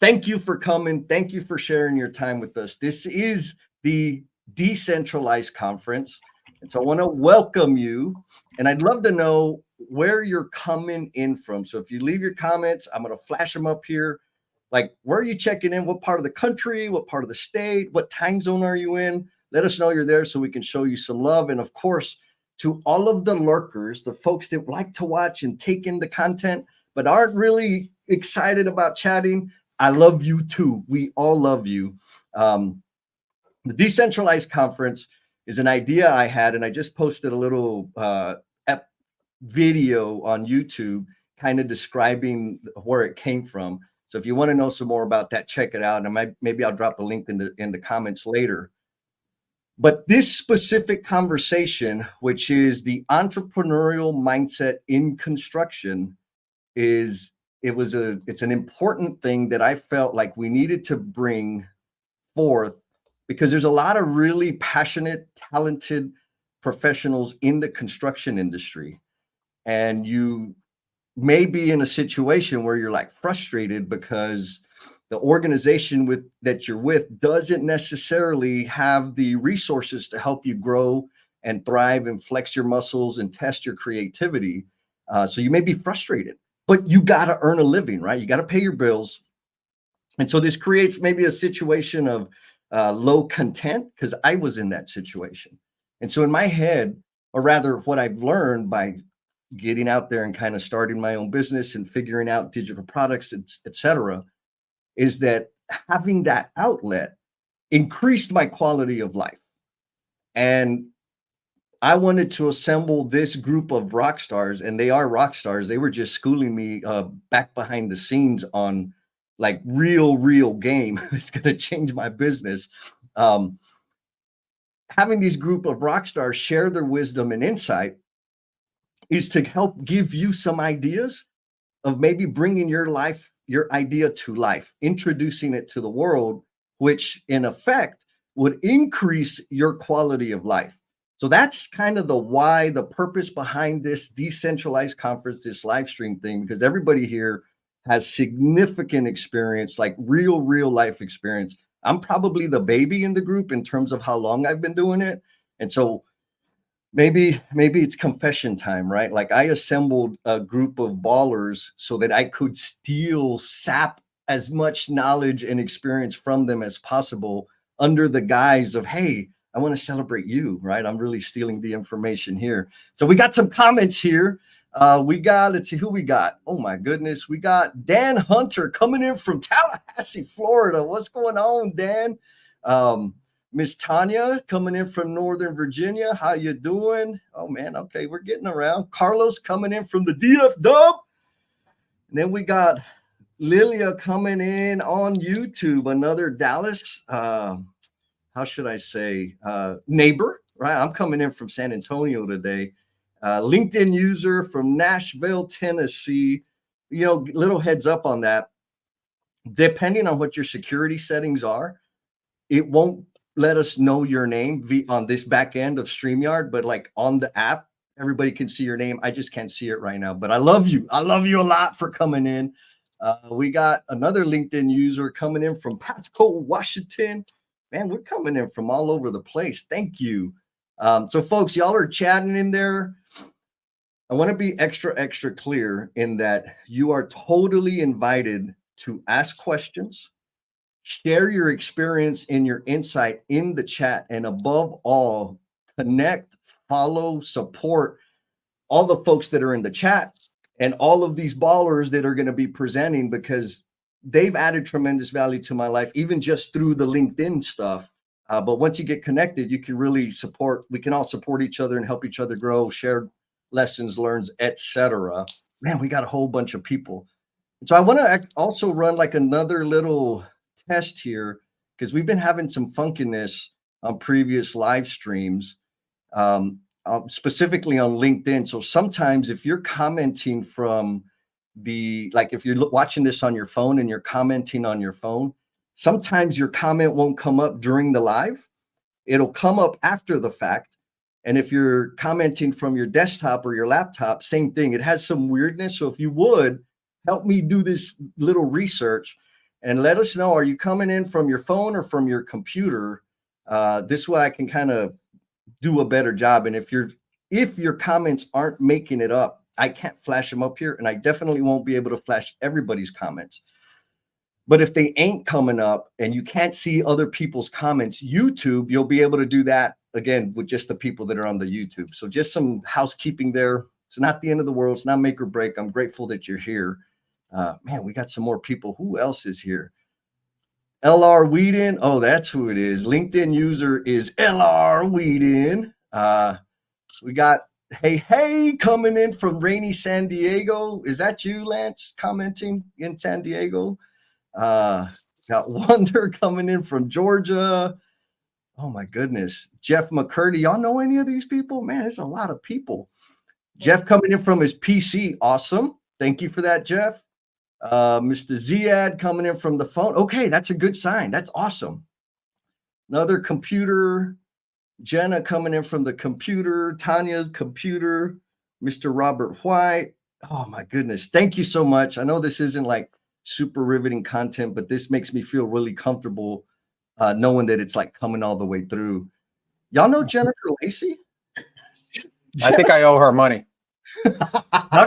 Thank you for coming. Thank you for sharing your time with us. This is the Decentralized Conference. And so I want to welcome you. And I'd love to know where you're coming in from. So if you leave your comments, I'm going to flash them up here. Like, where are you checking in? What part of the country? What part of the state? What time zone are you in? Let us know you're there so we can show you some love. And of course, to all of the lurkers, the folks that like to watch and take in the content, but aren't really excited about chatting, I love you too. We all love you. The Decentralized Conference is an idea I had, and I just posted a little video on YouTube kind of describing where it came from. So if you want to know some more about that, check it out. And maybe I'll drop a link in the comments later. But this specific conversation, which is the entrepreneurial mindset in construction, it's an important thing that I felt like we needed to bring forth, because there's a lot of really passionate, talented professionals in the construction industry. And you may be in a situation where you're like frustrated because the organization that you're with doesn't necessarily have the resources to help you grow and thrive and flex your muscles and test your creativity. So you may be frustrated, but you got to earn a living, right? You got to pay your bills. And so this creates maybe a situation of low content, because I was in that situation. And so in my head, or rather what I've learned by getting out there and kind of starting my own business and figuring out digital products, et cetera, is that having that outlet increased my quality of life. And I wanted to assemble this group of rock stars, and they are rock stars. They were just schooling me back behind the scenes on like real game. It's going to change my business. Having these group of rock stars share their wisdom and insight is to help give you some ideas of maybe bringing your idea to life, introducing it to the world, which in effect would increase your quality of life. So that's kind of the purpose behind this decentralized conference, this live stream thing, because everybody here has significant experience, like real life experience. I'm probably the baby in the group in terms of how long I've been doing it. And so maybe it's confession time, right? Like, I assembled a group of ballers so that I could sap as much knowledge and experience from them as possible under the guise of, hey, I want to celebrate you, right? I'm really stealing the information here. So we got some comments here. Let's see who we got. Oh my goodness. We got Dan Hunter coming in from Tallahassee, Florida. What's going on, Dan? Miss Tanya coming in from Northern Virginia. How you doing? Oh man, okay, we're getting around. Carlos coming in from the DF Dub. And then we got Lilia coming in on YouTube, another Dallas, how should I say, neighbor, right? I'm coming in from San Antonio today. LinkedIn user from Nashville, Tennessee. You know, little heads up on that. Depending on what your security settings are, it won't let us know your name on this back end of StreamYard, but like on the app, everybody can see your name. I just can't see it right now, but I love you. I love you a lot for coming in. We got another LinkedIn user coming in from Pasco, Washington. Man, we're coming in from all over the place. Thank you. So folks, y'all are chatting in there. I want to be extra clear in that you are totally invited to ask questions, share your experience and your insight in the chat, and above all, connect, follow, support all the folks that are in the chat and all of these ballers that are going to be presenting, because they've added tremendous value to my life, even just through the LinkedIn stuff. But once you get connected, you can really we can all support each other and help each other grow, share lessons learned, etc. Man, we got a whole bunch of people. So I want to also run like another little test here, because we've been having some funkiness on previous live streams, specifically on LinkedIn. So sometimes if you're commenting from if you're watching this on your phone and you're commenting on your phone, sometimes your comment won't come up during the live. It'll come up after the fact. And if you're commenting from your desktop or your laptop, same thing. It has some weirdness. So if you would help me do this little research, and let us know, are you coming in from your phone or from your computer? This way I can kind of do a better job. And if your comments aren't making it up, I can't flash them up here, and I definitely won't be able to flash everybody's comments. But if they ain't coming up and you can't see other people's comments, YouTube, you'll be able to do that again with just the people that are on the YouTube. So just some housekeeping there. It's not the end of the world. It's not make or break. I'm grateful that you're here. Man, we got some more people. Who else is here? LR Whedon. Oh, that's who it is. LinkedIn user is LR Whedon. We got hey coming in from rainy San Diego. Is that you, Lance, commenting in San Diego? Got Wonder coming in from Georgia. Oh my goodness. Jeff McCurdy. Y'all know any of these people? Man, there's a lot of people. Jeff coming in from his PC. Awesome. Thank you for that, Jeff. Mr. Ziad coming in from the phone. Okay, that's a good sign. That's awesome. Another computer. Jenna coming in from the computer. Tanya's computer. Mr. Robert White. Oh my goodness. Thank you so much. I know this isn't like super riveting content, but this makes me feel really comfortable knowing that it's like coming all the way through. Y'all know Jennifer Lacey? I think I owe her money. How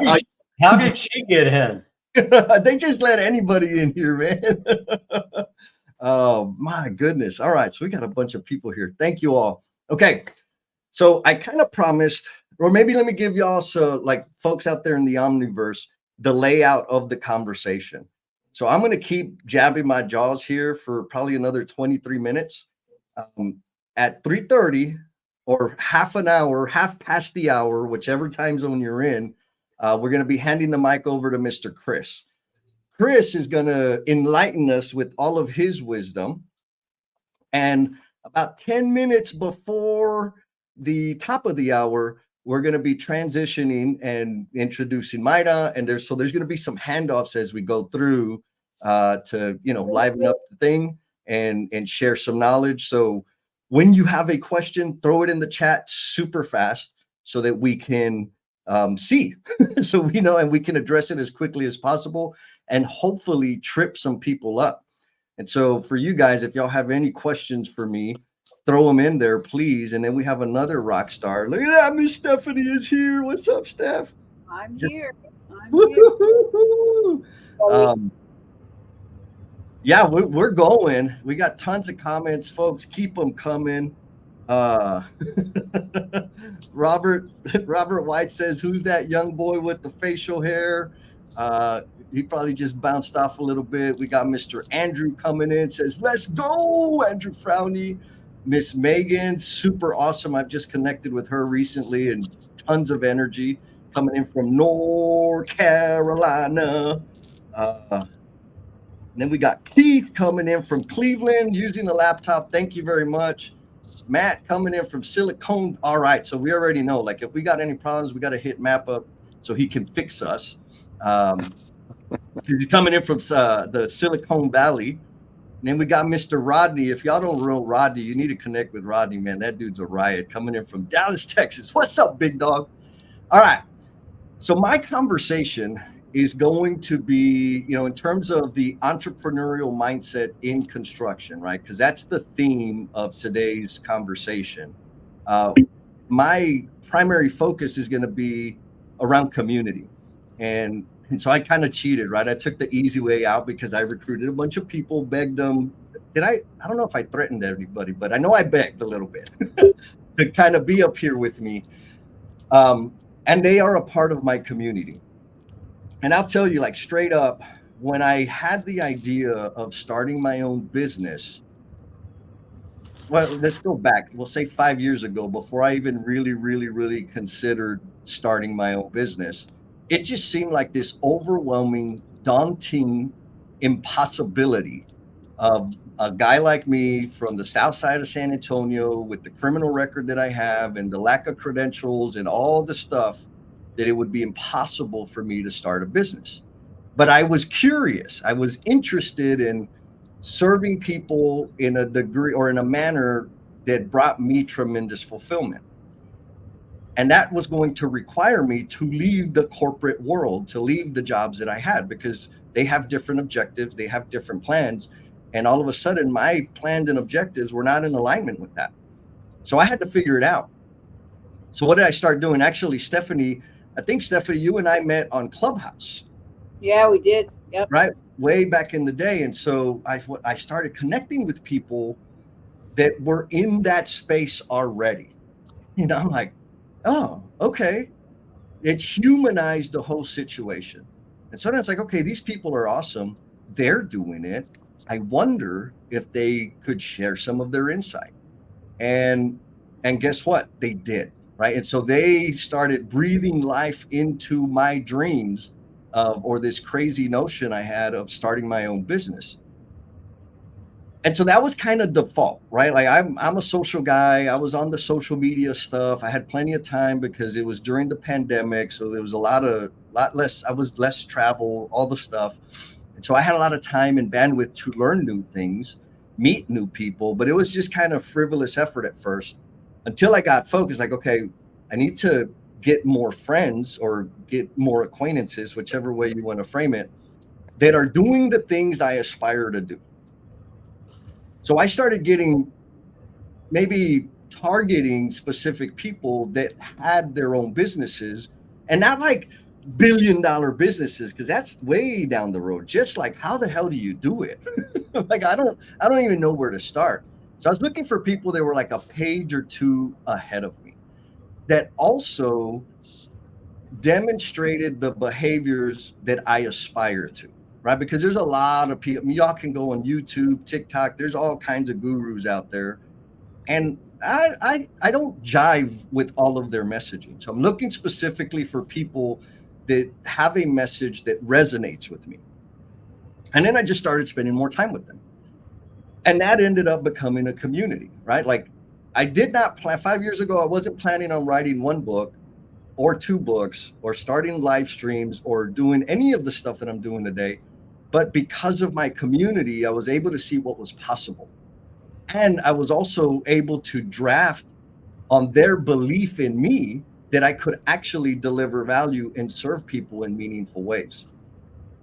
did she get in? They just let anybody in here, man. Oh my goodness. All right, so we got a bunch of people here. Thank you all. Okay, so I kind of promised, or maybe let me give y'all, so like folks out there in the Omniverse, the layout of the conversation. So I'm going to keep jabbing my jaws here for probably another 23 minutes. At 3:30 or half an hour, half past the hour, whichever time zone you're in, we're going to be handing the mic over to Mr. Chris. Chris is going to enlighten us with all of his wisdom. And about 10 minutes before the top of the hour, we're going to be transitioning and introducing Maida. And there's going to be some handoffs as we go through to, liven up the thing and share some knowledge. So when you have a question, throw it in the chat super fast so that we can see, so we know, and we can address it as quickly as possible and hopefully trip some people up. And so for you guys, if y'all have any questions for me, throw them in there, please. And then we have another rock star. Look at that, Miss Stephanie is here. What's up, Steph? I'm here. Yeah, we're going. We got tons of comments, folks. Keep them coming. Robert White says, who's that young boy with the facial hair? He probably just bounced off a little bit. We got Mr. Andrew coming in, says, let's go, Andrew Frowney. Miss Megan, super awesome. I've just connected with her recently and tons of energy coming in from North Carolina. And then we got Keith coming in from Cleveland using the laptop. Thank you very much. Matt coming in from Silicon. All right, so we already know, like, if we got any problems, we got to hit Map up so he can fix us. He's coming in from the Silicon Valley. And then we got Mr. Rodney. If y'all don't know Rodney, you need to connect with Rodney, man. That dude's a riot, coming in from Dallas, Texas. What's up, big dog? All right. So my conversation is going to be, in terms of the entrepreneurial mindset in construction, right? Because that's the theme of today's conversation. My primary focus is going to be around community. And so I kind of cheated, right? I took the easy way out because I recruited a bunch of people, begged them. I don't know if I threatened everybody, but I know I begged a little bit to kind of be up here with me. And they are a part of my community. And I'll tell you, like, straight up, when I had the idea of starting my own business, well, let's go back. We'll say 5 years ago, before I even really considered starting my own business, it just seemed like this overwhelming, daunting impossibility of a guy like me from the south side of San Antonio with the criminal record that I have and the lack of credentials and all the stuff, that it would be impossible for me to start a business. But I was curious. I was interested in serving people in a degree or in a manner that brought me tremendous fulfillment. And that was going to require me to leave the corporate world, to leave the jobs that I had, because They have different objectives, they have different plans, and all of a sudden my plans and objectives were not in alignment with that. So I had to figure it out. So what did I start doing? Actually, Stephanie, I think Stephanie, you and I met on Clubhouse. Yeah, we did. Yep. Right, way back in the day. And so I started connecting with people that were in that space already. I'm like, oh, okay. It humanized the whole situation. And so then it's like, okay, these people are awesome. They're doing it. I wonder if they could share some of their insight. And guess what? They did, right? And so they started breathing life into my dreams or this crazy notion I had of starting my own business. And so that was kind of default, right? Like I'm a social guy. I was on the social media stuff. I had plenty of time because it was during the pandemic. So there was a lot less, I was less travel, all the stuff. And so I had a lot of time and bandwidth to learn new things, meet new people, but it was just kind of frivolous effort at first until I got focused. Like, okay, I need to get more friends or get more acquaintances, whichever way you want to frame it, that are doing the things I aspire to do. So I started maybe targeting specific people that had their own businesses, and not like $1 billion businesses, because that's way down the road. Just like, how the hell do you do it? Like, I don't even know where to start. So I was looking for people that were like a page or two ahead of me, that also demonstrated the behaviors that I aspire to. Right? Because there's a lot of people, y'all can go on YouTube, TikTok, there's all kinds of gurus out there. And I don't jive with all of their messaging. So I'm looking specifically for people that have a message that resonates with me. And then I just started spending more time with them. And that ended up becoming a community, right? Like I did not plan 5 years ago, I wasn't planning on writing one book or 2 books or starting live streams or doing any of the stuff that I'm doing today. But because of my community, I was able to see what was possible. And I was also able to draft on their belief in me that I could actually deliver value and serve people in meaningful ways.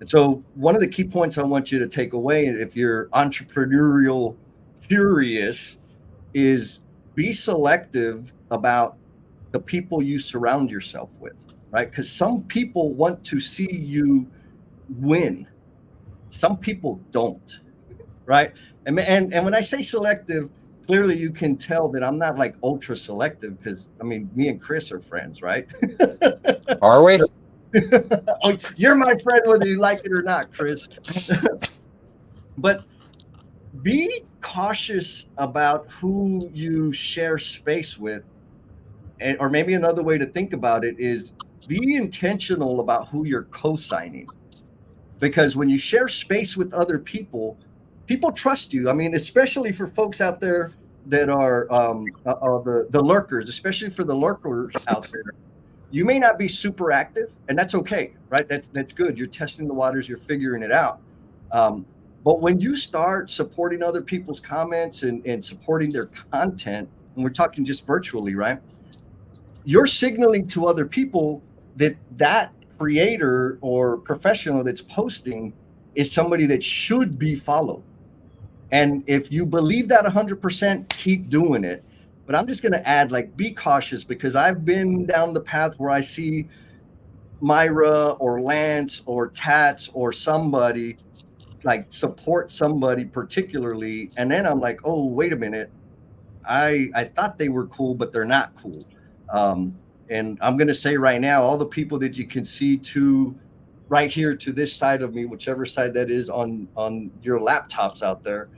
And so one of the key points I want you to take away, if you're entrepreneurial curious, is be selective about the people you surround yourself with, right? Because some people want to see you win. Some people don't, right? And when I say selective, clearly you can tell that I'm not like ultra selective, because I mean, me and Chris are friends, right? Are we? Oh, you're my friend whether you like it or not, Chris. But be cautious about who you share space with. Or maybe another way to think about it is be intentional about who you're co-signing. Because when you share space with other people, people trust you. I mean, especially for folks out there that are the lurkers, especially for the lurkers out there. You may not be super active, and that's okay, right? That's good. You're testing the waters, you're figuring it out. But when you start supporting other people's comments and supporting their content, and we're talking just virtually, right? You're signaling to other people that creator or professional that's posting is somebody that should be followed. And if you believe that 100%, keep doing it. But I'm just going to add, like, be cautious, because I've been down the path where I see Myra or Lance or Tats or somebody like support somebody particularly. And then I'm like, oh, wait a minute. I thought they were cool, but they're not cool. And I'm going to say right now, all the people that you can see to right here to this side of me, whichever side that is on your laptops out there,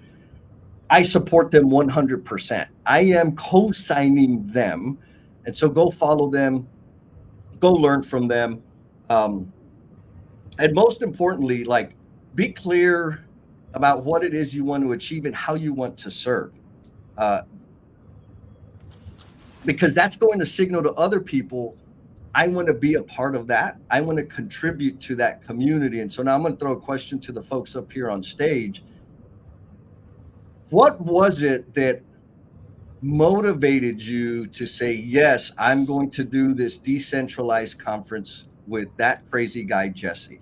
I support them 100%. I am co-signing them. And so go follow them, go learn from them. And most importantly, like, be clear about what it is you want to achieve and how you want to serve. Because that's going to signal to other people, I want to be a part of that. I want to contribute to that community. And so now I'm going to throw a question to the folks up here on stage. What was it that motivated you to say, yes, I'm going to do this decentralized conference with that crazy guy, Jesse?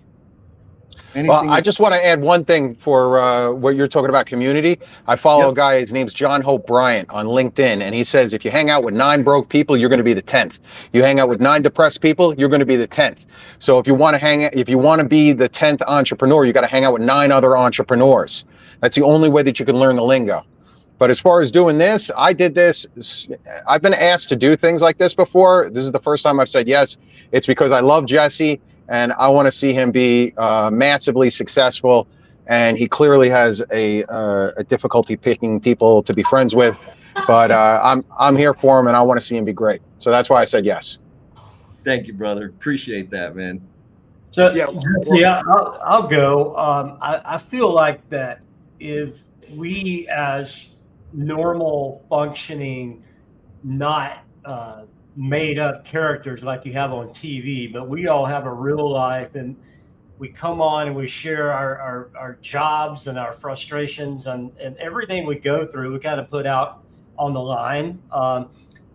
Well, Anything? I just want to add one thing for what you're talking about community. I follow Yep. a guy, his name's John Hope Bryant on LinkedIn, and he says if you hang out with 9 broke people, you're going to be the 10th. You hang out with 9 depressed people, you're going to be the 10th. So if you want to be the 10th entrepreneur, you got to hang out with 9 other entrepreneurs. That's the only way that you can learn the lingo. But as far as doing this, I did this. I've been asked to do things like this before. This is the first time I've said yes. It's because I love Jesse and I want to see him be massively successful. And he clearly has a difficulty picking people to be friends with. But I'm here for him, and I want to see him be great. So that's why I said yes. Thank you, brother. Appreciate that, man. So, Yeah, Jesse, I'll go. I feel like that if we, as normal functioning, not made up characters like you have on TV, but we all have a real life, and we come on and we share our jobs and our frustrations and everything we go through, we kind of put out on the line.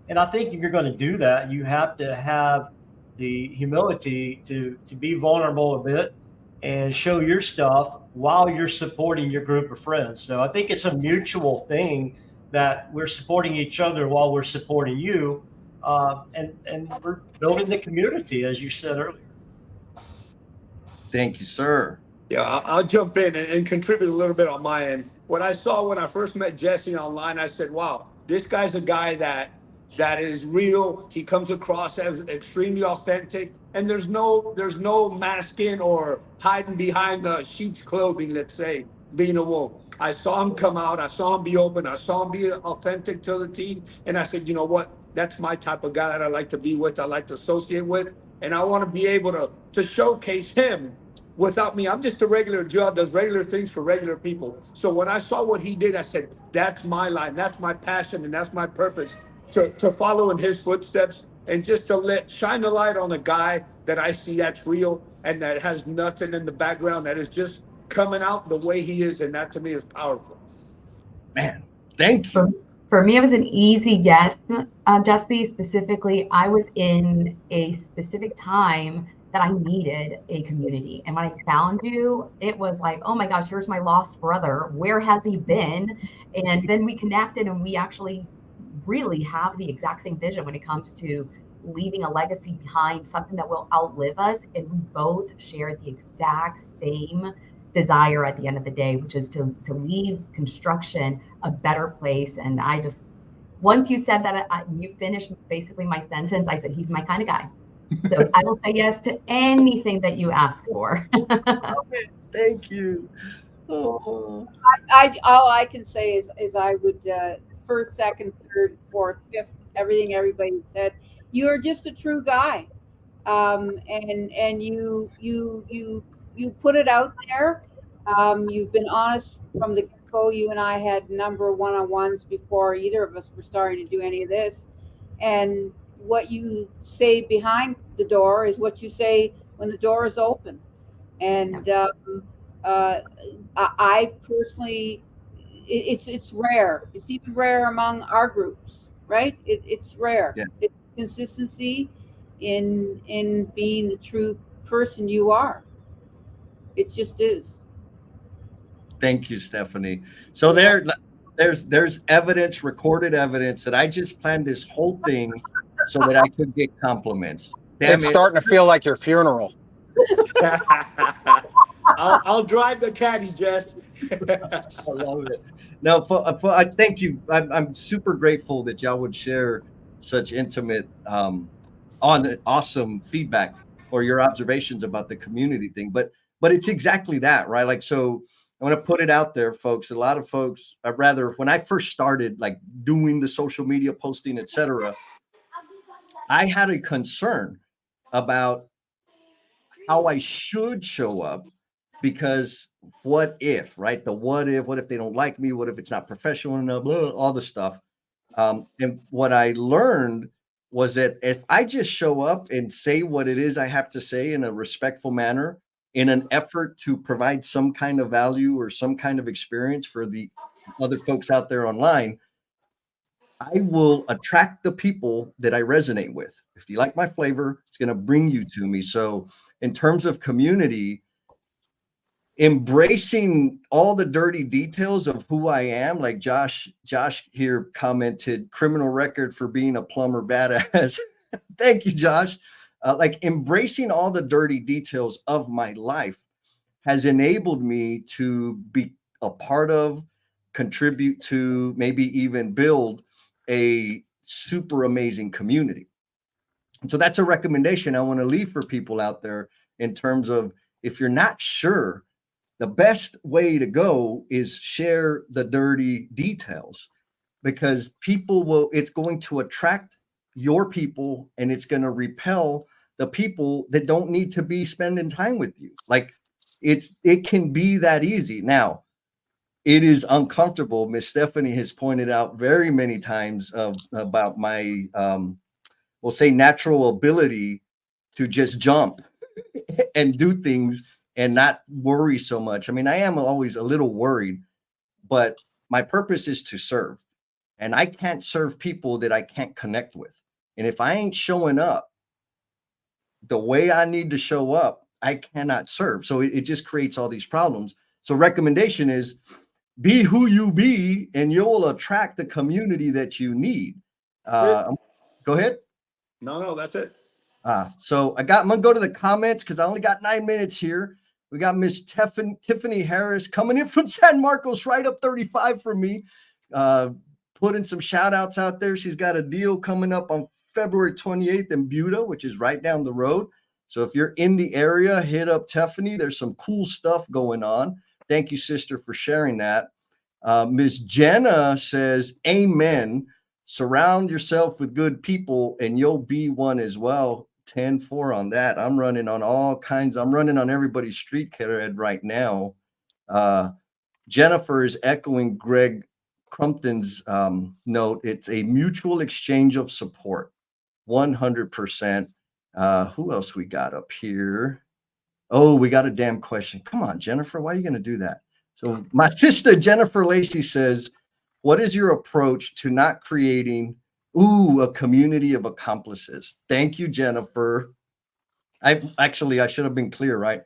And I think if you're going to do that, you have to have the humility to be vulnerable a bit and show your stuff while you're supporting your group of friends. So I think it's a mutual thing that we're supporting each other while we're supporting you, and we're building the community, as you said earlier. Thank you, sir. Yeah, I'll jump in and contribute a little bit on my end. What I saw when I first met Jesse online, I said, wow, this guy's a guy that is real. He comes across as extremely authentic, and there's no masking or hiding behind the sheep's clothing, let's say, being a wolf. I saw him come out, I saw him be open, I saw him be authentic to the team, and I said, you know what? That's my type of guy that I like to be with, I like to associate with, and I want to be able to showcase him. Without me, I'm just a regular job, does regular things for regular people. So when I saw what he did, I said, that's my line, that's my passion, and that's my purpose, to follow in his footsteps and just to shine the light on a guy that I see that's real and that has nothing in the background, that is just coming out the way he is. And that to me is powerful. Man, thank For, you. for me, it was an easy yes, Jesse. Specifically, I was in a specific time that I needed a community. And when I found you, it was like, oh my gosh, here's my lost brother. Where has he been? And then we connected, and we actually really have the exact same vision when it comes to leaving a legacy behind, something that will outlive us. And we both share the exact same desire at the end of the day, which is to leave construction a better place. And I just, once you said that, you finished basically my sentence, I said, he's my kind of guy. So I will say yes to anything that you ask for. Thank you. Oh. All I can say is I would first, second, third, fourth, fifth, everything everybody said. You are just a true guy, and you put it out there. You've been honest from the get-go. You and I had a number of one-on-ones before either of us were starting to do any of this, and what you say behind the door is what you say when the door is open. And I personally, it's rare. It's even rare among our groups, right? It's rare. Yeah. It's consistency in being the true person you are. It just is. Thank you, Stephanie. So there's evidence, recorded evidence that I just planned this whole thing so that I could get compliments. Damn It's it. starting to feel like your funeral. I'll drive the caddy, Jess. I love it. No, I thank you. I'm super grateful that y'all would share such intimate, awesome feedback or your observations about the community thing. But it's exactly that, right? Like, so I want to put it out there, folks. A lot of folks, when I first started like doing the social media posting, etc., I had a concern about how I should show up, because what if, right? The what if they don't like me? What if it's not professional enough? Blah, all the stuff. And what I learned was that if I just show up and say what it is I have to say in a respectful manner, in an effort to provide some kind of value or some kind of experience for the other folks out there online, I will attract the people that I resonate with. If you like my flavor, it's going to bring you to me. So in terms of community, embracing all the dirty details of who I am. Like Josh here commented, criminal record for being a plumber badass. Thank you, Josh. Like embracing all the dirty details of my life has enabled me to be a part of, contribute to, maybe even build a super amazing community. And so that's a recommendation I want to leave for people out there in terms of, if you're not sure, the best way to go is share the dirty details, because it's going to attract your people, and it's going to repel the people that don't need to be spending time with you. Like it can be that easy. Now, it is uncomfortable. Miss Stephanie has pointed out very many times about my, we'll say, natural ability to just jump and do things and not worry so much. I mean, I am always a little worried, but my purpose is to serve. And I can't serve people that I can't connect with. And if I ain't showing up the way I need to show up, I cannot serve. So it just creates all these problems. So recommendation is, be who you be, and you'll attract the community that you need. Go ahead. No, that's it. So I'm gonna go to the comments because I only got 9 minutes here. We got Miss Tiffany Harris coming in from San Marcos, right up 35 from me. Putting some shout outs out there. She's got a deal coming up on February 28th in Buda, which is right down the road. So if you're in the area, hit up Tiffany. There's some cool stuff going on. Thank you, sister, for sharing that. Ms. Jenna says, amen. Surround yourself with good people and you'll be one as well. 10-4 on that. I'm running on all kinds. I'm running on everybody's street cred right now. Jennifer is echoing Greg Crumpton's note. It's a mutual exchange of support. 100%. Who else we got up here? Oh, we got a damn question. Come on, Jennifer, why are you going to do that? So my sister, Jennifer Lacey, says, what is your approach to not creating a community of accomplices? Thank you, Jennifer. I should have been clear, right?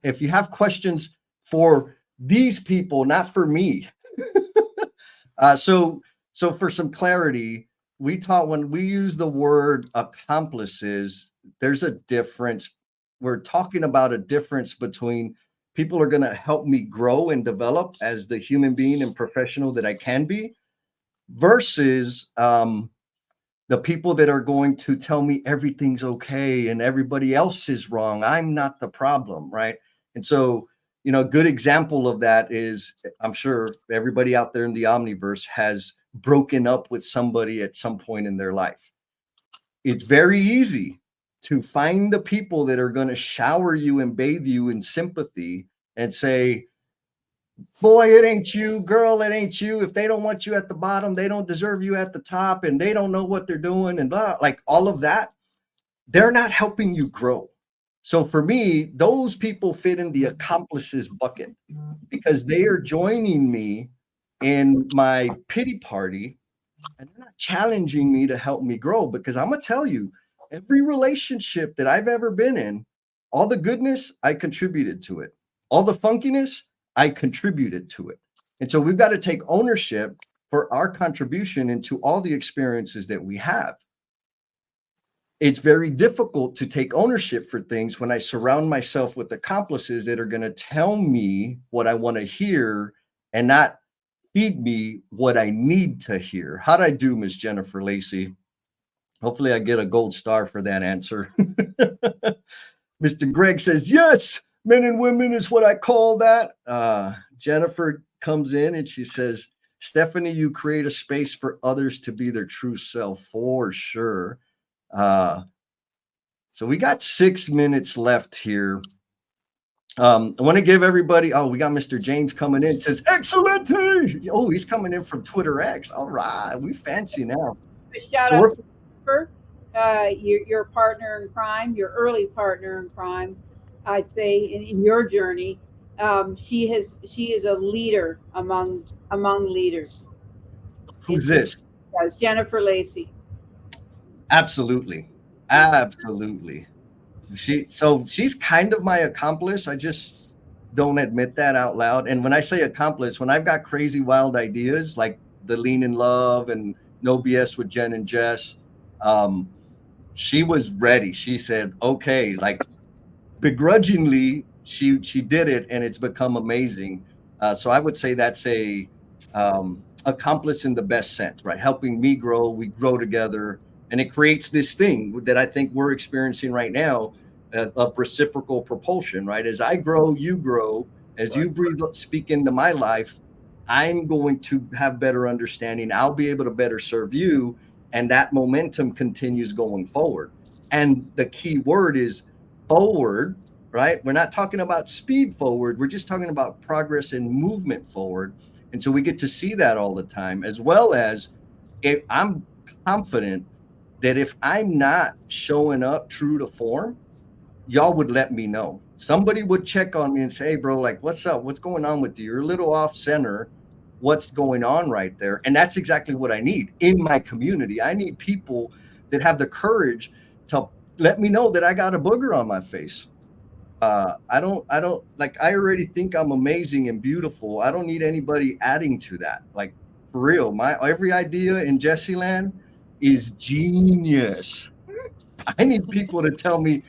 If you have questions for these people, not for me. So for some clarity, we taught when we use the word accomplices, there's a difference. We're talking about a difference between people are going to help me grow and develop as the human being and professional that I can be, versus the people that are going to tell me everything's okay and everybody else is wrong. I'm not the problem, right? And so, a good example of that is, I'm sure everybody out there in the Omniverse has broken up with somebody at some point in their life. It's very easy to find the people that are going to shower you and bathe you in sympathy and say, boy, it ain't you, girl, it ain't you. If they don't want you at the bottom, they don't deserve you at the top, and they don't know what they're doing, and blah, like all of that. They're not helping you grow. So for me, those people fit in the accomplices bucket because they are joining me in my pity party and they're not challenging me to help me grow. Because I'm going to tell you, every relationship that I've ever been in, all the goodness, I contributed to it. All the funkiness, I contributed to it. And so we've got to take ownership for our contribution into all the experiences that we have. It's very difficult to take ownership for things when I surround myself with accomplices that are going to tell me what I want to hear and not feed me what I need to hear. How'd I do, Miss Jennifer Lacey? Hopefully I get a gold star for that answer. Mr. Greg says, yes, men and women is what I call that. Jennifer comes in and she says, Stephanie, you create a space for others to be their true self, for sure. So we got 6 minutes left here. I want to give everybody, we got Mr. James coming in. It says, excellent. Oh, he's coming in from Twitter X. All right, we fancy now. Shout out to Jennifer, your partner in crime, your early partner in crime, I'd say, in your journey. She is a leader among leaders. Who's this? Jennifer Lacey. Absolutely. She's kind of my accomplice. I just don't admit that out loud. And when I say accomplice, when I've got crazy, wild ideas like the Lean in Love and No BS with Jen and Jess, she was ready. She said, okay, like begrudgingly, she did it, and it's become amazing. So I would say that's a accomplice in the best sense, right? Helping me grow, we grow together, and it creates this thing that I think we're experiencing right now of reciprocal propulsion, right? As I grow, you grow. As you breathe, speak into my life, I'm going to have better understanding. I'll be able to better serve you, and that momentum continues going forward. And the key word is forward, right? We're not talking about speed forward. We're just talking about progress and movement forward. And so we get to see that all the time, as well as if I'm confident that if I'm not showing up true to form, y'all would let me know. Somebody would check on me and say, hey, bro, like, what's up? What's going on with you? You're a little off center. What's going on right there? And that's exactly what I need in my community. I need people that have the courage to let me know that I got a booger on my face. I don't like, I already think I'm amazing and beautiful. I don't need anybody adding to that. Like, for real, my every idea in Jesse Land is genius. I need people to tell me,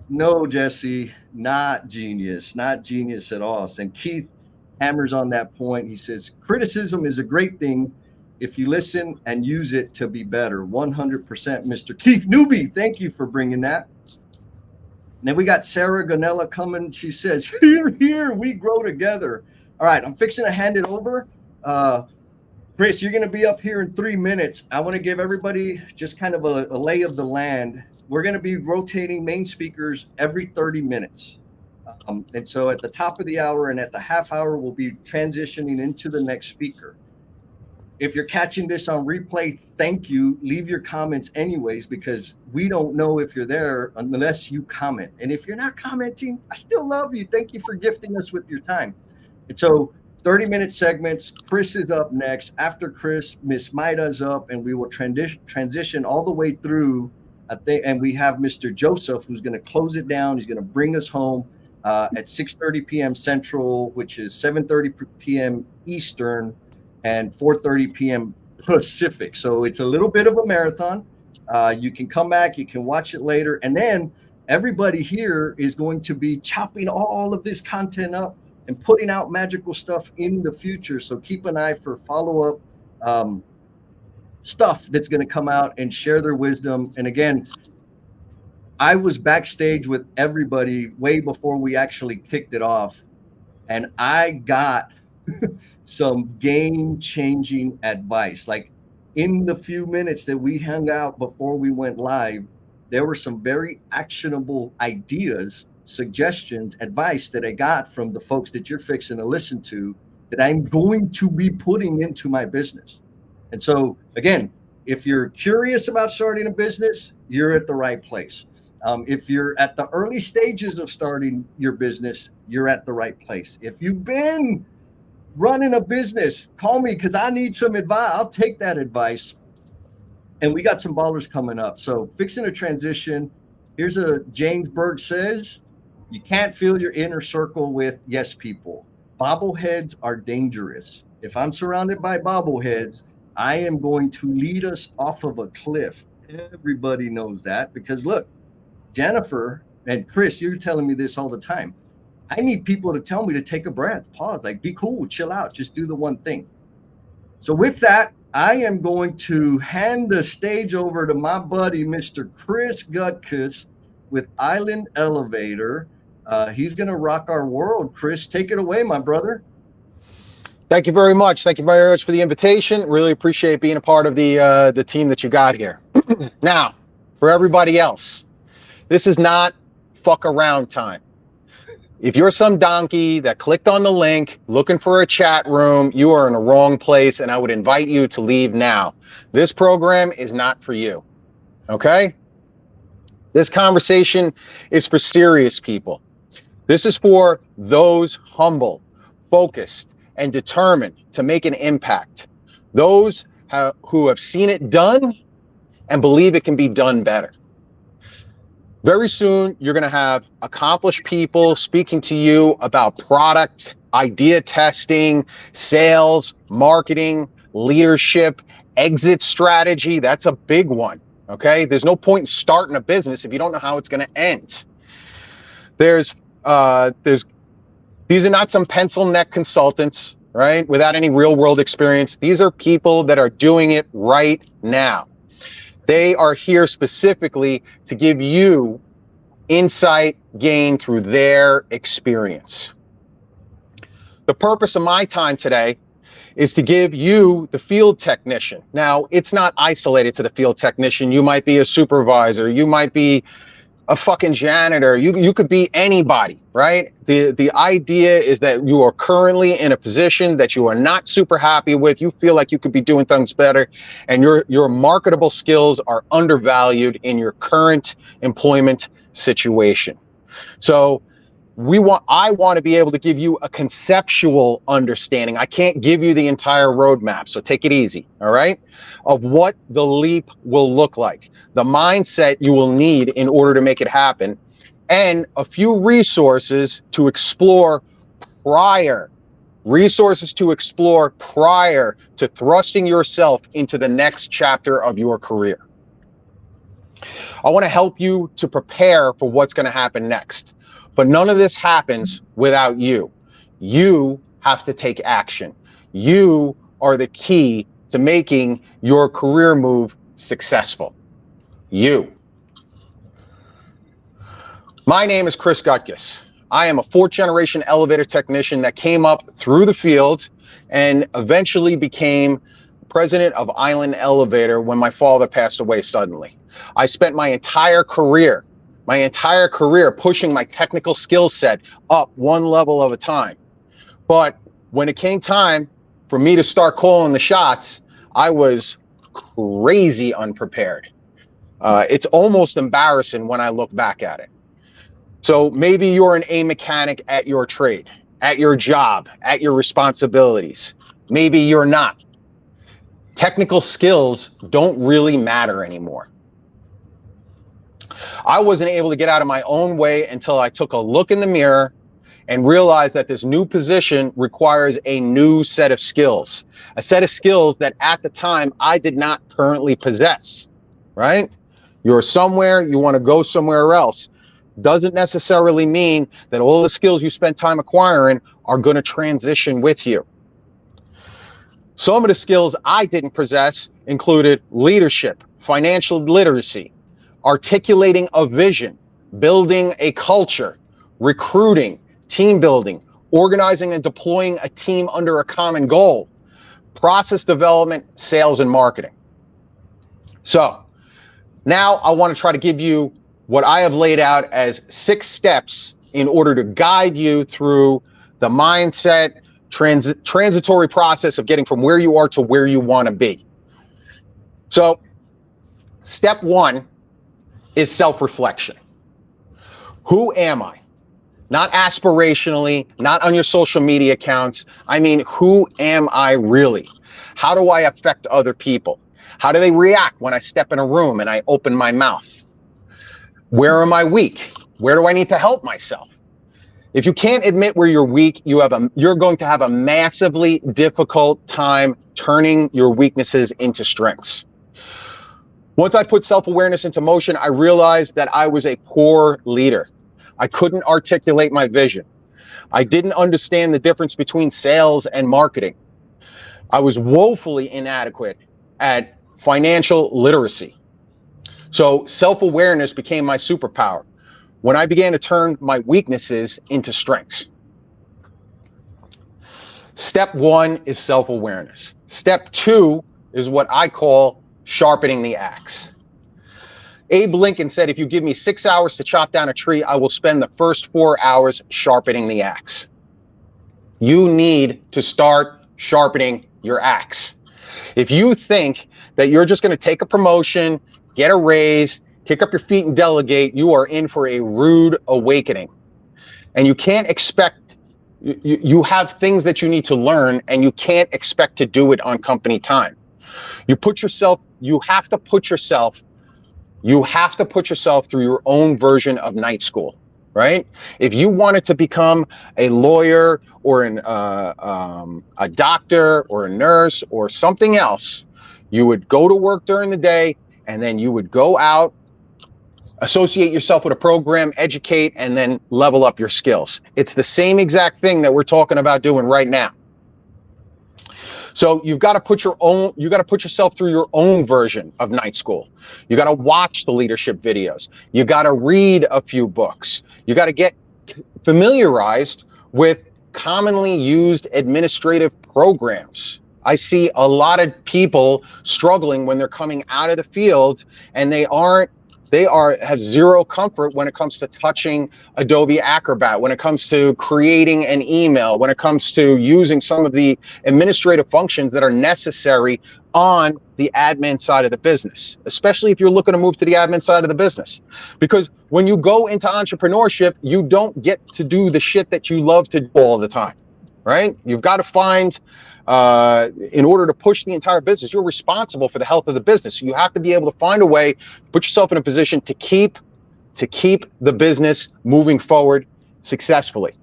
no, Jesse, not genius at all. And Keith hammers on that point. He says, criticism is a great thing if you listen and use it to be better. 100%, Mr. Keith Newby. Thank you for bringing that. And then we got Sarah Ganella coming. She says, here, we grow together. All right, I'm fixing to hand it over. Chris, you're going to be up here in 3 minutes. I want to give everybody just kind of a lay of the land. We're going to be rotating main speakers every 30 minutes. And so at the top of the hour and at the half hour, we'll be transitioning into the next speaker. If you're catching this on replay, thank you. Leave your comments anyways, because we don't know if you're there unless you comment. And if you're not commenting, I still love you. Thank you for gifting us with your time. And so 30-minute segments. Chris is up next. After Chris, Miss Maida's up, and we will transition all the way through. And we have Mr. Joseph, who's going to close it down. He's going to bring us home at 6:30 p.m. Central, which is 7:30 p.m. Eastern, and 4:30 p.m. Pacific. So it's a little bit of a marathon. You can come back, you can watch it later, and then everybody here is going to be chopping all of this content up and putting out magical stuff in the future. So keep an eye for follow-up stuff that's going to come out and share their wisdom. And again, I was backstage with everybody way before we actually kicked it off, and I got some game-changing advice. Like, in the few minutes that we hung out before we went live, there were some very actionable ideas, suggestions, advice that I got from the folks that you're fixing to listen to that I'm going to be putting into my business. And so, again, if you're curious about starting a business, you're at the right place. If you're at the early stages of starting your business, you're at the right place. If you've been running a business, call me, because I need some advice. I'll take that advice. And we got some ballers coming up. So fixing a transition. Here's a James Berg says, you can't fill your inner circle with yes people. Bobbleheads are dangerous. If I'm surrounded by bobbleheads, I am going to lead us off of a cliff. Everybody knows that, because look, Jennifer and Chris, you're telling me this all the time. I need people to tell me to take a breath, pause, like, be cool, chill out, just do the one thing. So with that, I am going to hand the stage over to my buddy, Mr. Chris Gutkus with Island Elevator. He's going to rock our world. Chris, take it away, my brother. Thank you very much. Thank you very much for the invitation. Really appreciate being a part of the team that you got here. Now, for everybody else, this is not fuck around time. If you're some donkey that clicked on the link looking for a chat room, you are in the wrong place, and I would invite you to leave now. This program is not for you, okay? This conversation is for serious people. This is for those humble, focused, and determined to make an impact. Those who have seen it done and believe it can be done better. Very soon, you're going to have accomplished people speaking to you about product, idea testing, sales, marketing, leadership, exit strategy. That's a big one. Okay. There's no point in starting a business if you don't know how it's going to end. These are not some pencil neck consultants, right? Without any real world experience. These are people that are doing it right now. They are here specifically to give you insight gained through their experience. The purpose of my time today is to give you the field technician. Now, it's not isolated to the field technician. You might be a supervisor. You might be a fucking janitor. You could be anybody, right? The idea is that you are currently in a position that you are not super happy with. You feel like you could be doing things better, and your marketable skills are undervalued in your current employment situation. So I want to be able to give you a conceptual understanding. I can't give you the entire roadmap, so take it easy, all right? Of what the leap will look like, the mindset you will need in order to make it happen, and a few resources to explore prior to thrusting yourself into the next chapter of your career. I want to help you to prepare for what's going to happen next. But none of this happens without you. You have to take action. You are the key to making your career move successful. You. My name is Chris Gutkus. I am a fourth-generation elevator technician that came up through the field and eventually became president of Island Elevator when my father passed away suddenly. I spent my entire career pushing my technical skill set up one level at a time. But when it came time for me to start calling the shots, I was crazy unprepared. It's almost embarrassing when I look back at it. So maybe you're a mechanic at your trade, at your job, at your responsibilities. Maybe you're not. Technical skills don't really matter anymore. I wasn't able to get out of my own way until I took a look in the mirror and realized that this new position requires a new set of skills, a set of skills that at the time I did not currently possess, right? You're somewhere, you want to go somewhere else. Doesn't necessarily mean that all the skills you spend time acquiring are going to transition with you. Some of the skills I didn't possess included leadership, financial literacy, articulating a vision, building a culture, recruiting, team building, organizing and deploying a team under a common goal, process development, sales, and marketing. So now I want to try to give you what I have laid out as 6 steps in order to guide you through the mindset, transitory process of getting from where you are to where you want to be. So step 1 is self-reflection. Who am I? Not aspirationally, not on your social media accounts. I mean, who am I really? How do I affect other people? How do they react when I step in a room and I open my mouth? Where am I weak? Where do I need to help myself? If you can't admit where you're weak, you're going to have a massively difficult time turning your weaknesses into strengths. Once I put self-awareness into motion, I realized that I was a poor leader. I couldn't articulate my vision. I didn't understand the difference between sales and marketing. I was woefully inadequate at financial literacy. So self-awareness became my superpower when I began to turn my weaknesses into strengths. Step 1 is self-awareness. Step 2 is what I call sharpening the axe. Abe Lincoln said, if you give me 6 hours to chop down a tree, I will spend the first 4 hours sharpening the axe. You need to start sharpening your axe. If you think that you're just going to take a promotion, get a raise, kick up your feet and delegate, you are in for a rude awakening. And you can't expect, you have things that you need to learn, and you can't expect to do it on company time. You have to put yourself You have to put yourself through your own version of night school, right? If you wanted to become a lawyer or a doctor or a nurse or something else, you would go to work during the day, and then you would go out, associate yourself with a program, educate, and then level up your skills. It's the same exact thing that we're talking about doing right now. So you've got to put yourself through your own version of night school. You got to watch the leadership videos. You got to read a few books. You got to get familiarized with commonly used administrative programs. I see a lot of people struggling when they're coming out of the field, and they have zero comfort when it comes to touching Adobe Acrobat, when it comes to creating an email, when it comes to using some of the administrative functions that are necessary on the admin side of the business, especially if you're looking to move to the admin side of the business. Because when you go into entrepreneurship, you don't get to do the shit that you love to do all the time, right? You've got to find, in order to push the entire business, you're responsible for the health of the business. So you have to be able to find a way, put yourself in a position to keep the business moving forward successfully.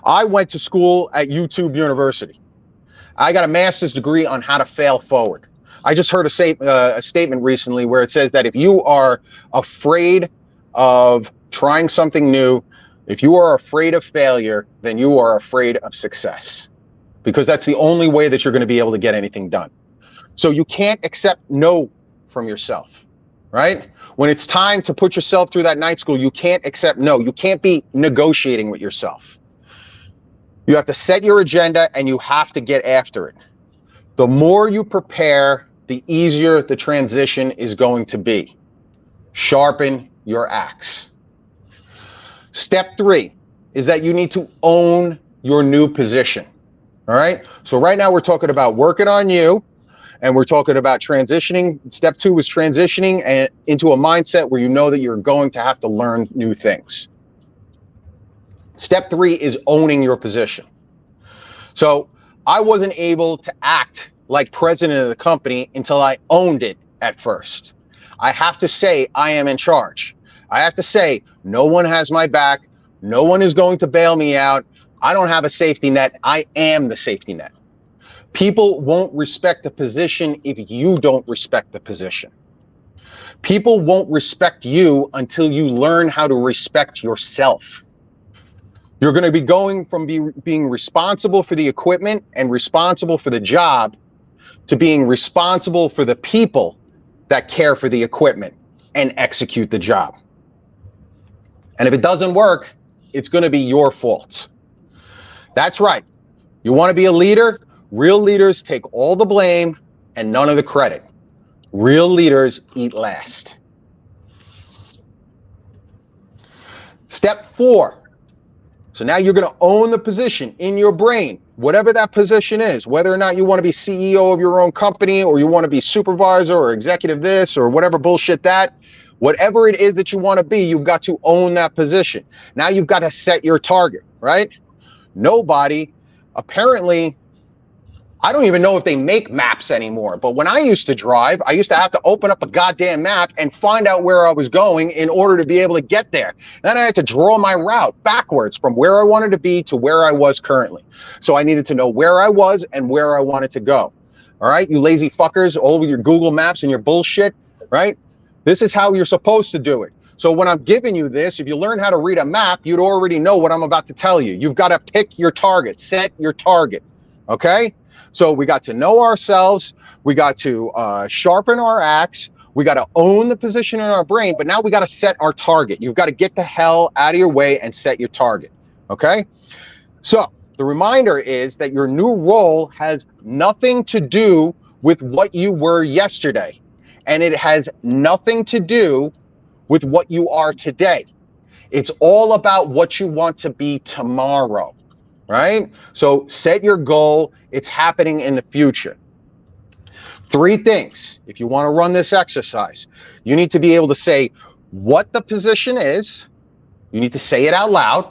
I went to school at YouTube University. I got a master's degree on how to fail forward. I just heard a statement recently where it says that if you are afraid of trying something new, if you are afraid of failure, then you are afraid of success, because that's the only way that you're going to be able to get anything done. So you can't accept no from yourself, right? When it's time to put yourself through that night school, you can't accept no. You can't be negotiating with yourself. You have to set your agenda, and you have to get after it. The more you prepare, the easier the transition is going to be. Sharpen your axe. Step 3 is that you need to own your new position. All right. So right now we're talking about working on you, and we're talking about transitioning. Step 2 is transitioning into a mindset where you know that you're going to have to learn new things. Step 3 is owning your position. So I wasn't able to act like president of the company until I owned it at first. I have to say I am in charge. I have to say no one has my back. No one is going to bail me out. I don't have a safety net. I am the safety net. People won't respect the position if you don't respect the position. People won't respect you until you learn how to respect yourself. You're going to be going from being responsible for the equipment and responsible for the job to being responsible for the people that care for the equipment and execute the job. And if it doesn't work, it's going to be your fault. That's right. You want to be a leader? Real leaders take all the blame and none of the credit. Real leaders eat last. Step 4. So now you're going to own the position in your brain, whatever that position is, whether or not you want to be CEO of your own company, or you want to be supervisor or executive this or whatever bullshit that, whatever it is that you want to be, you've got to own that position. Now you've got to set your target, right? Nobody, apparently, I don't even know if they make maps anymore, but when I used to drive, I used to have to open up a goddamn map and find out where I was going in order to be able to get there. Then I had to draw my route backwards from where I wanted to be to where I was currently. So I needed to know where I was and where I wanted to go. All right, you lazy fuckers, all with your Google Maps and your bullshit, right? This is how you're supposed to do it. So when I'm giving you this, if you learn how to read a map, you'd already know what I'm about to tell you. You've got to pick your target, set your target, okay? So we got to know ourselves, we got to sharpen our axe, we got to own the position in our brain, but now we got to set our target. You've got to get the hell out of your way and set your target, okay? So the reminder is that your new role has nothing to do with what you were yesterday, and it has nothing to do with what you are today. It's all about what you want to be tomorrow. Right? So set your goal. It's happening in the future. 3 things. If you want to run this exercise, you need to be able to say what the position is. You need to say it out loud.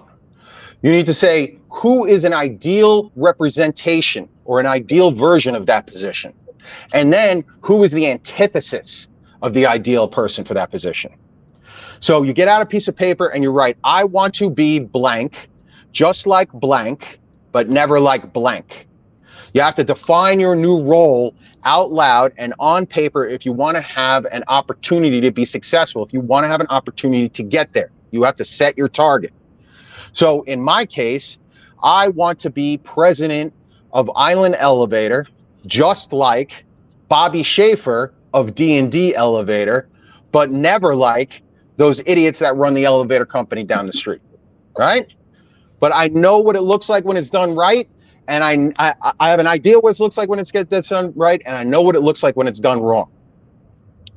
You need to say who is an ideal representation or an ideal version of that position. And then who is the antithesis of the ideal person for that position. So you get out a piece of paper and you write, I want to be blank, just like blank, but never like blank. You have to define your new role out loud and on paper if you want to have an opportunity to be successful, if you want to have an opportunity to get there. You have to set your target. So in my case, I want to be president of Island Elevator, just like Bobby Schaefer of D&D Elevator, but never like those idiots that run the elevator company down the street, right? But I know what it looks like when it's done right, and I have an idea what it looks like when it's done right, and I know what it looks like when it's done wrong.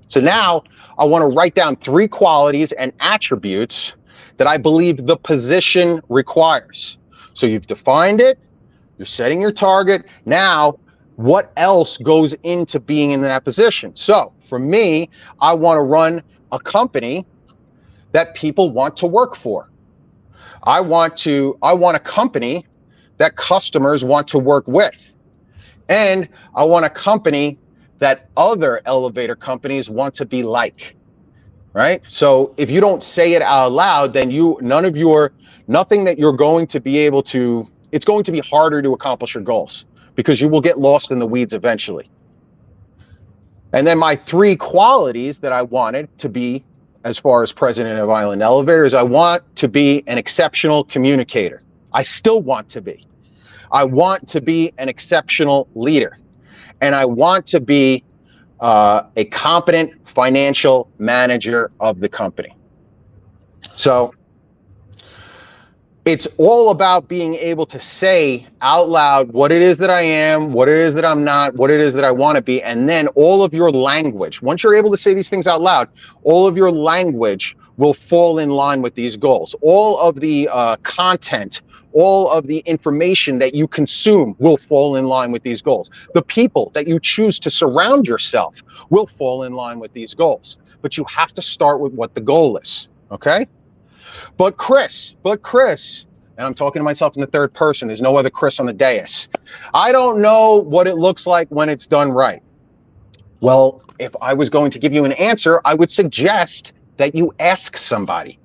So now I want to write down 3 qualities and attributes that I believe the position requires. So you've defined it, you're setting your target. Now, what else goes into being in that position? So for me, I want to run a company that people want to work for. I want a company that customers want to work with. And I want a company that other elevator companies want to be like, right? So if you don't say it out loud, then nothing that you're going to be able to, it's going to be harder to accomplish your goals because you will get lost in the weeds eventually. And then my 3 qualities that I wanted to be as far as president of Island Elevator is I want to be an exceptional communicator. I still want to be. I want to be an exceptional leader. And I want to be a competent financial manager of the company. So it's all about being able to say out loud what it is that I am, what it is that I'm not, what it is that I want to be. And then all of your language, once you're able to say these things out loud, all of your language will fall in line with these goals. All of the content, all of the information that you consume will fall in line with these goals. The people that you choose to surround yourself will fall in line with these goals. But you have to start with what the goal is, okay? But Chris, and I'm talking to myself in the third person, there's no other Chris on the dais. I don't know what it looks like when it's done right. Well, if I was going to give you an answer, I would suggest that you ask somebody,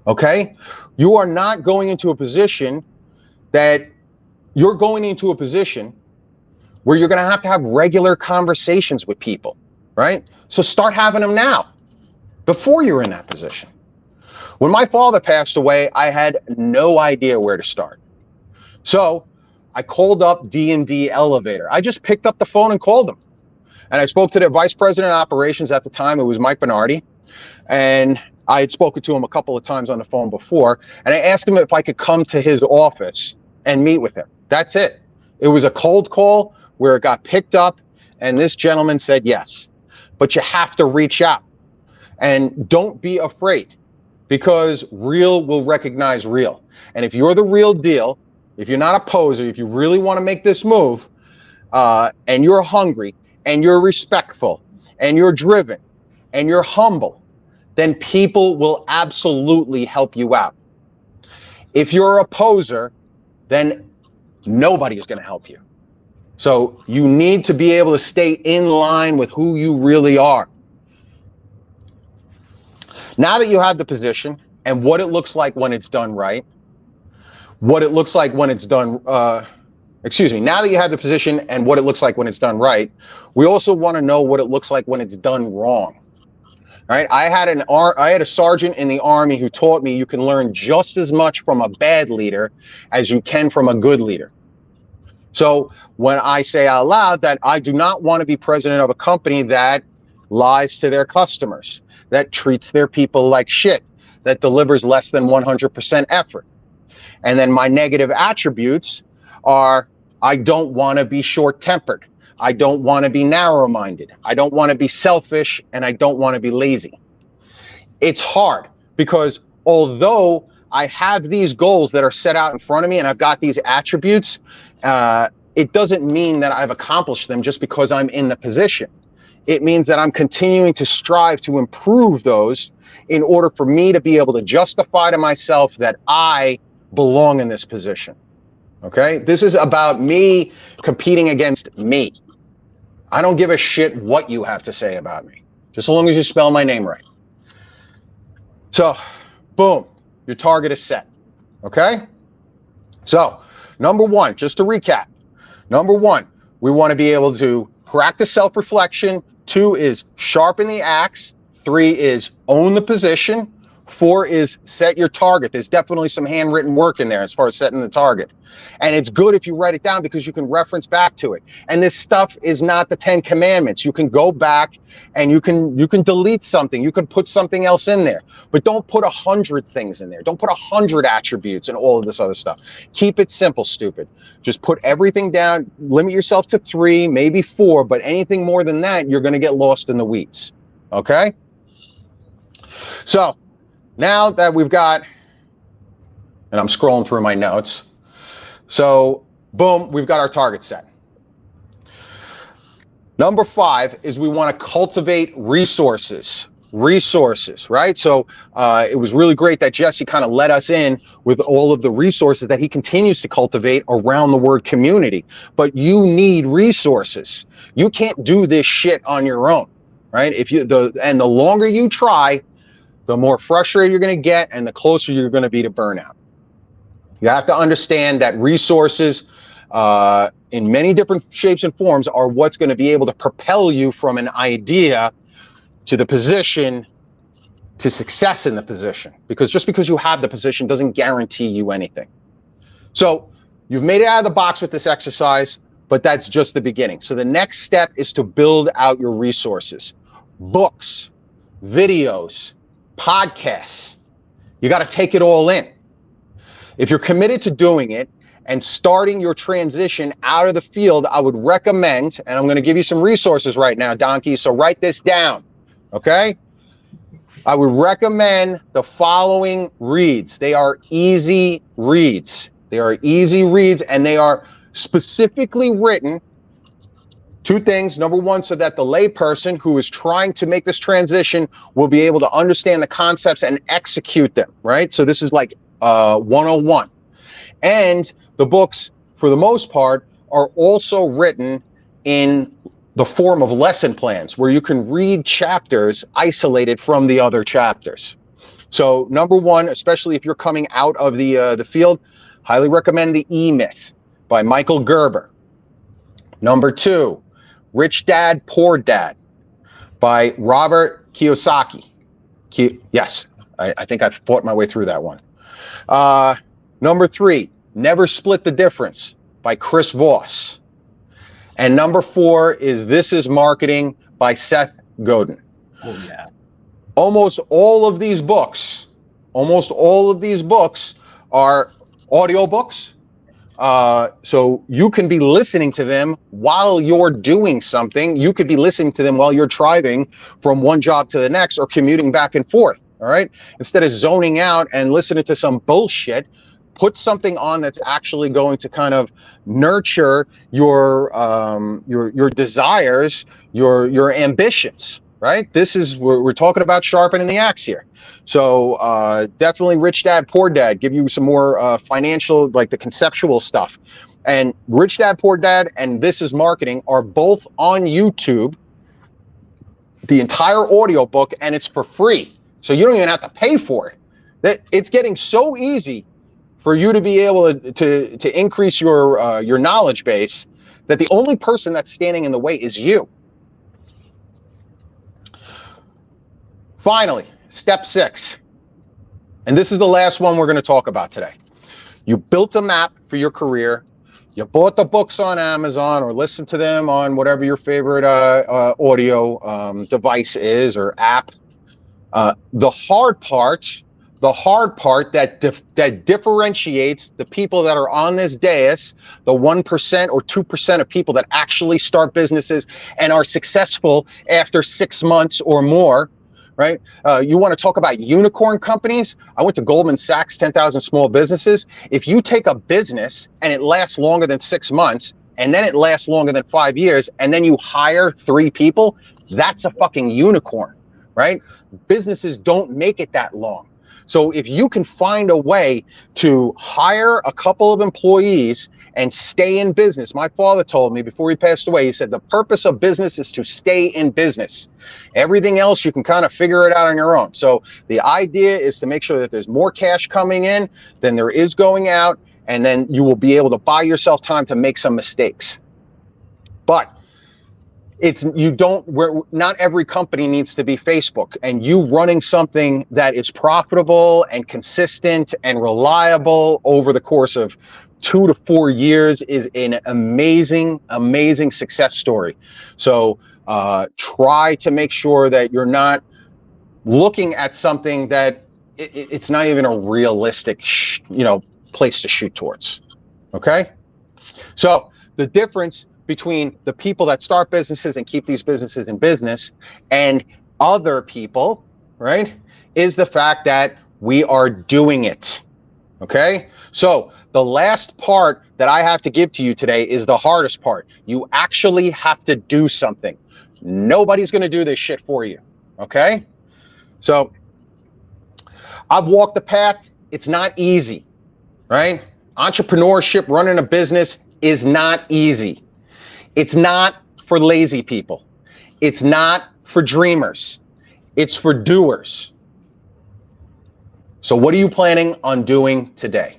okay? You are not going into a position where you're going to have regular conversations with people, right? So start having them now, before you're in that position. When my father passed away, I had no idea where to start. So I called up D&D Elevator. I just picked up the phone and called them. And I spoke to their vice president of operations at the time. It was Mike Bernardi. And I had spoken to him a couple of times on the phone before. And I asked him if I could come to his office and meet with him. That's it. It was a cold call where it got picked up. And this gentleman said yes. But you have to reach out. And don't be afraid. Because real will recognize real. And if you're the real deal, if you're not a poser, if you really want to make this move, and you're hungry, and you're respectful, and you're driven, and you're humble, then people will absolutely help you out. If you're a poser, then nobody is going to help you. So you need to be able to stay in line with who you really are. Now that you have the position and what it looks like when it's done right, now that you have the position and what it looks like when it's done right, we also want to know what it looks like when it's done wrong. Right? I had a sergeant in the Army who taught me you can learn just as much from a bad leader as you can from a good leader. So when I say out loud that I do not want to be president of a company that lies to their customers, that treats their people like shit, that delivers less than 100% effort. And then my negative attributes are, I don't want to be short-tempered. I don't want to be narrow-minded. I don't want to be selfish, and I don't want to be lazy. It's hard because although I have these goals that are set out in front of me and I've got these attributes, it doesn't mean that I've accomplished them just because I'm in the position. It means that I'm continuing to strive to improve those in order for me to be able to justify to myself that I belong in this position. Okay? This is about me competing against me. I don't give a shit what you have to say about me. just as long as you spell my name right. So, boom, your target is set, okay? So, number one, just to recap, number one, we want to be able to practice self-reflection. 2 is sharpen the axe. 3 is own the position. 4 is set your target. There's definitely some handwritten work in there as far as setting the target. And it's good if you write it down because you can reference back to it. And this stuff is not the 10 commandments. You can go back and you can delete something. You can put something else in there, but don't put 100 things in there. Don't put 100 attributes and all of this other stuff. Keep it simple, stupid. Just put everything down. Limit yourself to 3, maybe 4, but anything more than that, you're going to get lost in the weeds. Okay? So now that we've got, and I'm scrolling through my notes. So, boom, we've got our target set. Number 5 is we want to cultivate resources, right? So it was really great that Jesse kind of let us in with all of the resources that he continues to cultivate around the word community. But you need resources. You can't do this shit on your own, right? And the longer you try, the more frustrated you're going to get and the closer you're going to be to burnout. You have to understand that resources in many different shapes and forms are what's going to be able to propel you from an idea to the position to success in the position. Because just because you have the position doesn't guarantee you anything. So you've made it out of the box with this exercise, but that's just the beginning. So the next step is to build out your resources. Books, videos, podcasts. You got to take it all in. If you're committed to doing it and starting your transition out of the field, I would recommend, and I'm going to give you some resources right now, Donkey, so write this down, okay? I would recommend the following reads. They are easy reads. They are easy reads, and they are specifically written. 2 things. Number 1, so that the layperson who is trying to make this transition will be able to understand the concepts and execute them, right? So this is like 101. And the books, for the most part, are also written in the form of lesson plans where you can read chapters isolated from the other chapters. So number 1, especially if you're coming out of the field, highly recommend The E-Myth by Michael Gerber. Number 2, Rich Dad, Poor Dad by Robert Kiyosaki. Yes, I think I've fought my way through that one. Number 3, Never Split the Difference by Chris Voss. And number 4 is This Is Marketing by Seth Godin. Oh, yeah. Almost all of these books are audiobooks. So you can be listening to them while you're doing something. You could be listening to them while you're driving from one job to the next or commuting back and forth. All right. Instead of zoning out and listening to some bullshit, put something on that's actually going to kind of nurture your desires, your ambitions. Right. We're talking about sharpening the axe here. So definitely Rich Dad, Poor Dad, give you some more financial, like the conceptual stuff. And Rich Dad, Poor Dad and This Is Marketing are both on YouTube, the entire audio book, and it's for free. So you don't even have to pay for it. It's getting so easy for you to be able to increase your knowledge base that the only person that's standing in the way is you. Finally, step 6, and this is the last one we're going to talk about today. You built a map for your career. You bought the books on Amazon or listened to them on whatever your favorite audio device is or app. The hard part that differentiates the people that are on this dais, the 1% or 2% of people that actually start businesses and are successful after 6 months or more. Right? You want to talk about unicorn companies? I went to Goldman Sachs, 10,000 small businesses. If you take a business and it lasts longer than 6 months, and then it lasts longer than 5 years, and then you hire 3 people, that's a fucking unicorn, right? Businesses don't make it that long. So if you can find a way to hire a couple of employees and stay in business. My father told me before he passed away, he said, the purpose of business is to stay in business. Everything else, you can kind of figure it out on your own. So the idea is to make sure that there's more cash coming in than there is going out. And then you will be able to buy yourself time to make some mistakes. But not every company needs to be Facebook, and you running something that is profitable and consistent and reliable over the course of 2 to 4 years is an amazing, amazing success story. So try to make sure that you're not looking at something that it's not even a realistic, place to shoot towards. Okay. So the difference between the people that start businesses and keep these businesses in business and other people, right, is the fact that we are doing it. Okay. So the last part that I have to give to you today is the hardest part. You actually have to do something. Nobody's going to do this shit for you. Okay. So I've walked the path. It's not easy, right? Entrepreneurship, running a business is not easy. It's not for lazy people. It's not for dreamers. It's for doers. So what are you planning on doing today?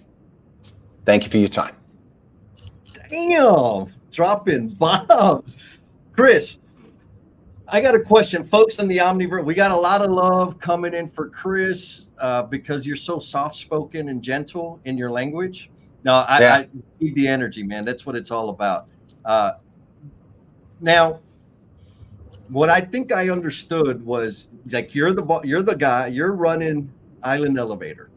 Thank you for your time. Damn, dropping bombs. Chris, I got a question. Folks in the Omniverse, we got a lot of love coming in for Chris because you're so soft-spoken and gentle in your language. No, I need the energy, man. That's what it's all about. Now, what I think I understood was like you're the guy, you're running Island Elevator.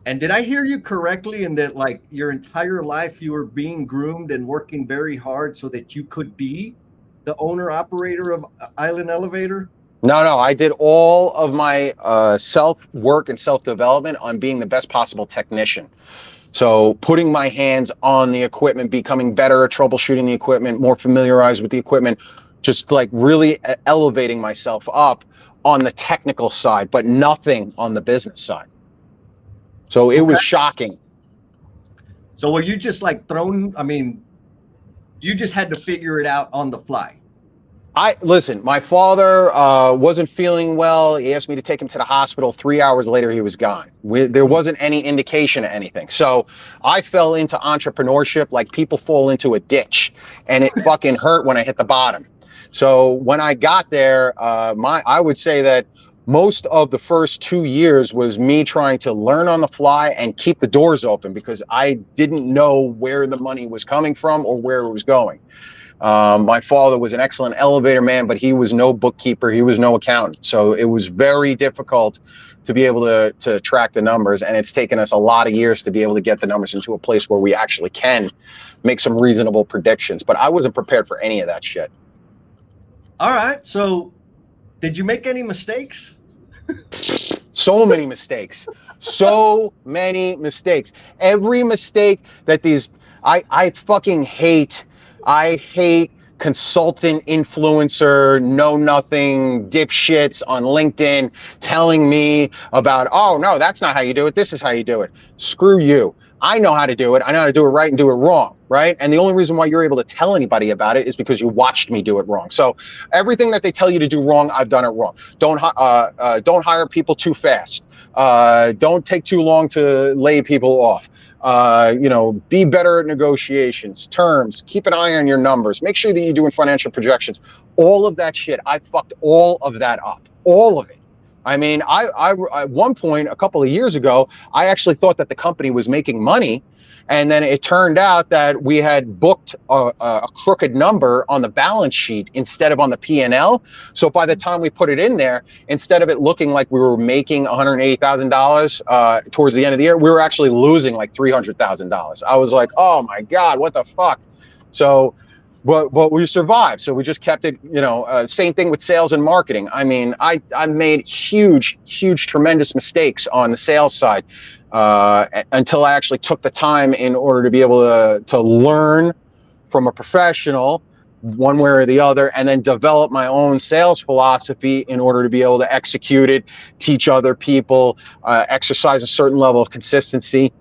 And did I hear you correctly in that like your entire life you were being groomed and working very hard so that you could be the owner operator of Island Elevator? No, I did all of my self-work and self-development on being the best possible technician. So putting my hands on the equipment, becoming better at troubleshooting the equipment, more familiarized with the equipment, just like really elevating myself up on the technical side, but nothing on the business side. So it was shocking. So were you just like you just had to figure it out on the fly? Listen, my father wasn't feeling well. He asked me to take him to the hospital. 3 hours later, he was gone. There wasn't any indication of anything. So I fell into entrepreneurship like people fall into a ditch, and it fucking hurt when I hit the bottom. So when I got there, I would say that most of the first 2 years was me trying to learn on the fly and keep the doors open because I didn't know where the money was coming from or where it was going. My father was an excellent elevator man, but he was no bookkeeper. He was no accountant. So it was very difficult to be able to track the numbers. And it's taken us a lot of years to be able to get the numbers into a place where we actually can make some reasonable predictions. But I wasn't prepared for any of that shit. All right. So did you make any mistakes? So many mistakes. So many mistakes. Every mistake that I fucking hate. I hate consultant, influencer, know-nothing dipshits on LinkedIn telling me about, oh, no, that's not how you do it. This is how you do it. Screw you. I know how to do it. I know how to do it right and do it wrong, right? And the only reason why you're able to tell anybody about it is because you watched me do it wrong. So everything that they tell you to do wrong, I've done it wrong. Don't hire people too fast. Don't take too long to lay people off. Be better at negotiations, terms, keep an eye on your numbers, make sure that you're doing financial projections, all of that shit. I fucked all of that up, all of it. I mean, I at one point, a couple of years ago, I actually thought that the company was making money. And then it turned out that we had booked a crooked number on the balance sheet instead of on the P&L. So by the time we put it in there, instead of it looking like we were making $180,000 towards the end of the year, we were actually losing like $300,000. I was like, oh my God, what the fuck? So, but we survived. So we just kept it, same thing with sales and marketing. I mean, I made huge, tremendous mistakes on the sales side. Until I actually took the time in order to be able to learn from a professional one way or the other, and then develop my own sales philosophy in order to be able to execute it, teach other people, exercise a certain level of consistency.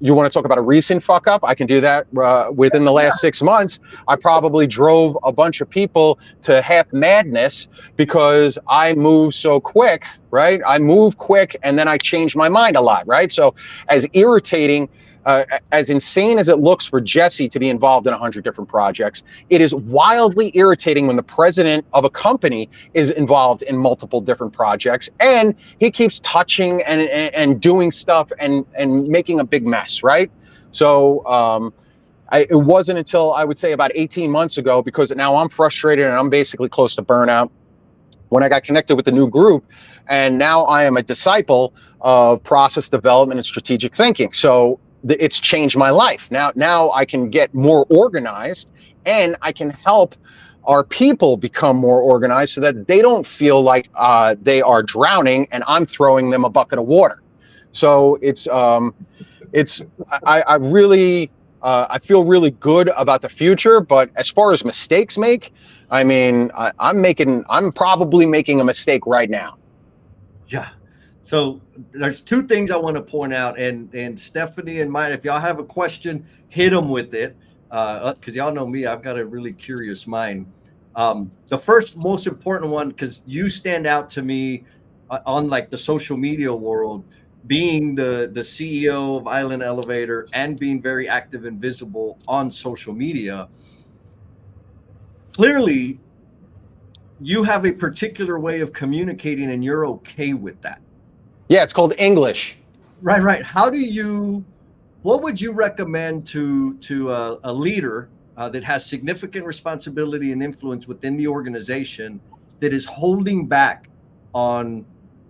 You want to talk about a recent fuck up? I can do that. Within the last 6 months, I probably drove a bunch of people to half madness because I move so quick, right? I move quick and then I change my mind a lot, right? So as irritating, as insane as it looks for Jesse to be involved in 100 different projects, it is wildly irritating when the president of a company is involved in multiple different projects and he keeps touching and doing stuff and making a big mess, right? So it wasn't until I would say about 18 months ago, because now I'm frustrated and I'm basically close to burnout, when I got connected with the new group, and now I am a disciple of process development and strategic thinking. So it's changed my life. Now I can get more organized and I can help our people become more organized so that they don't feel like they are drowning and I'm throwing them a bucket of water. So I really feel really good about the future, but as far as mistakes I mean, I'm probably making a mistake right now. Yeah. So there's two things I want to point out, and Stephanie and Mike, if y'all have a question, hit them with it, because y'all know me, I've got a really curious mind. The first most important one, because you stand out to me on like the social media world, being the CEO of Island Elevator and being very active and visible on social media. Clearly, you have a particular way of communicating and you're okay with that. Yeah, it's called English. Right. What would you recommend to a leader that has significant responsibility and influence within the organization that is holding back on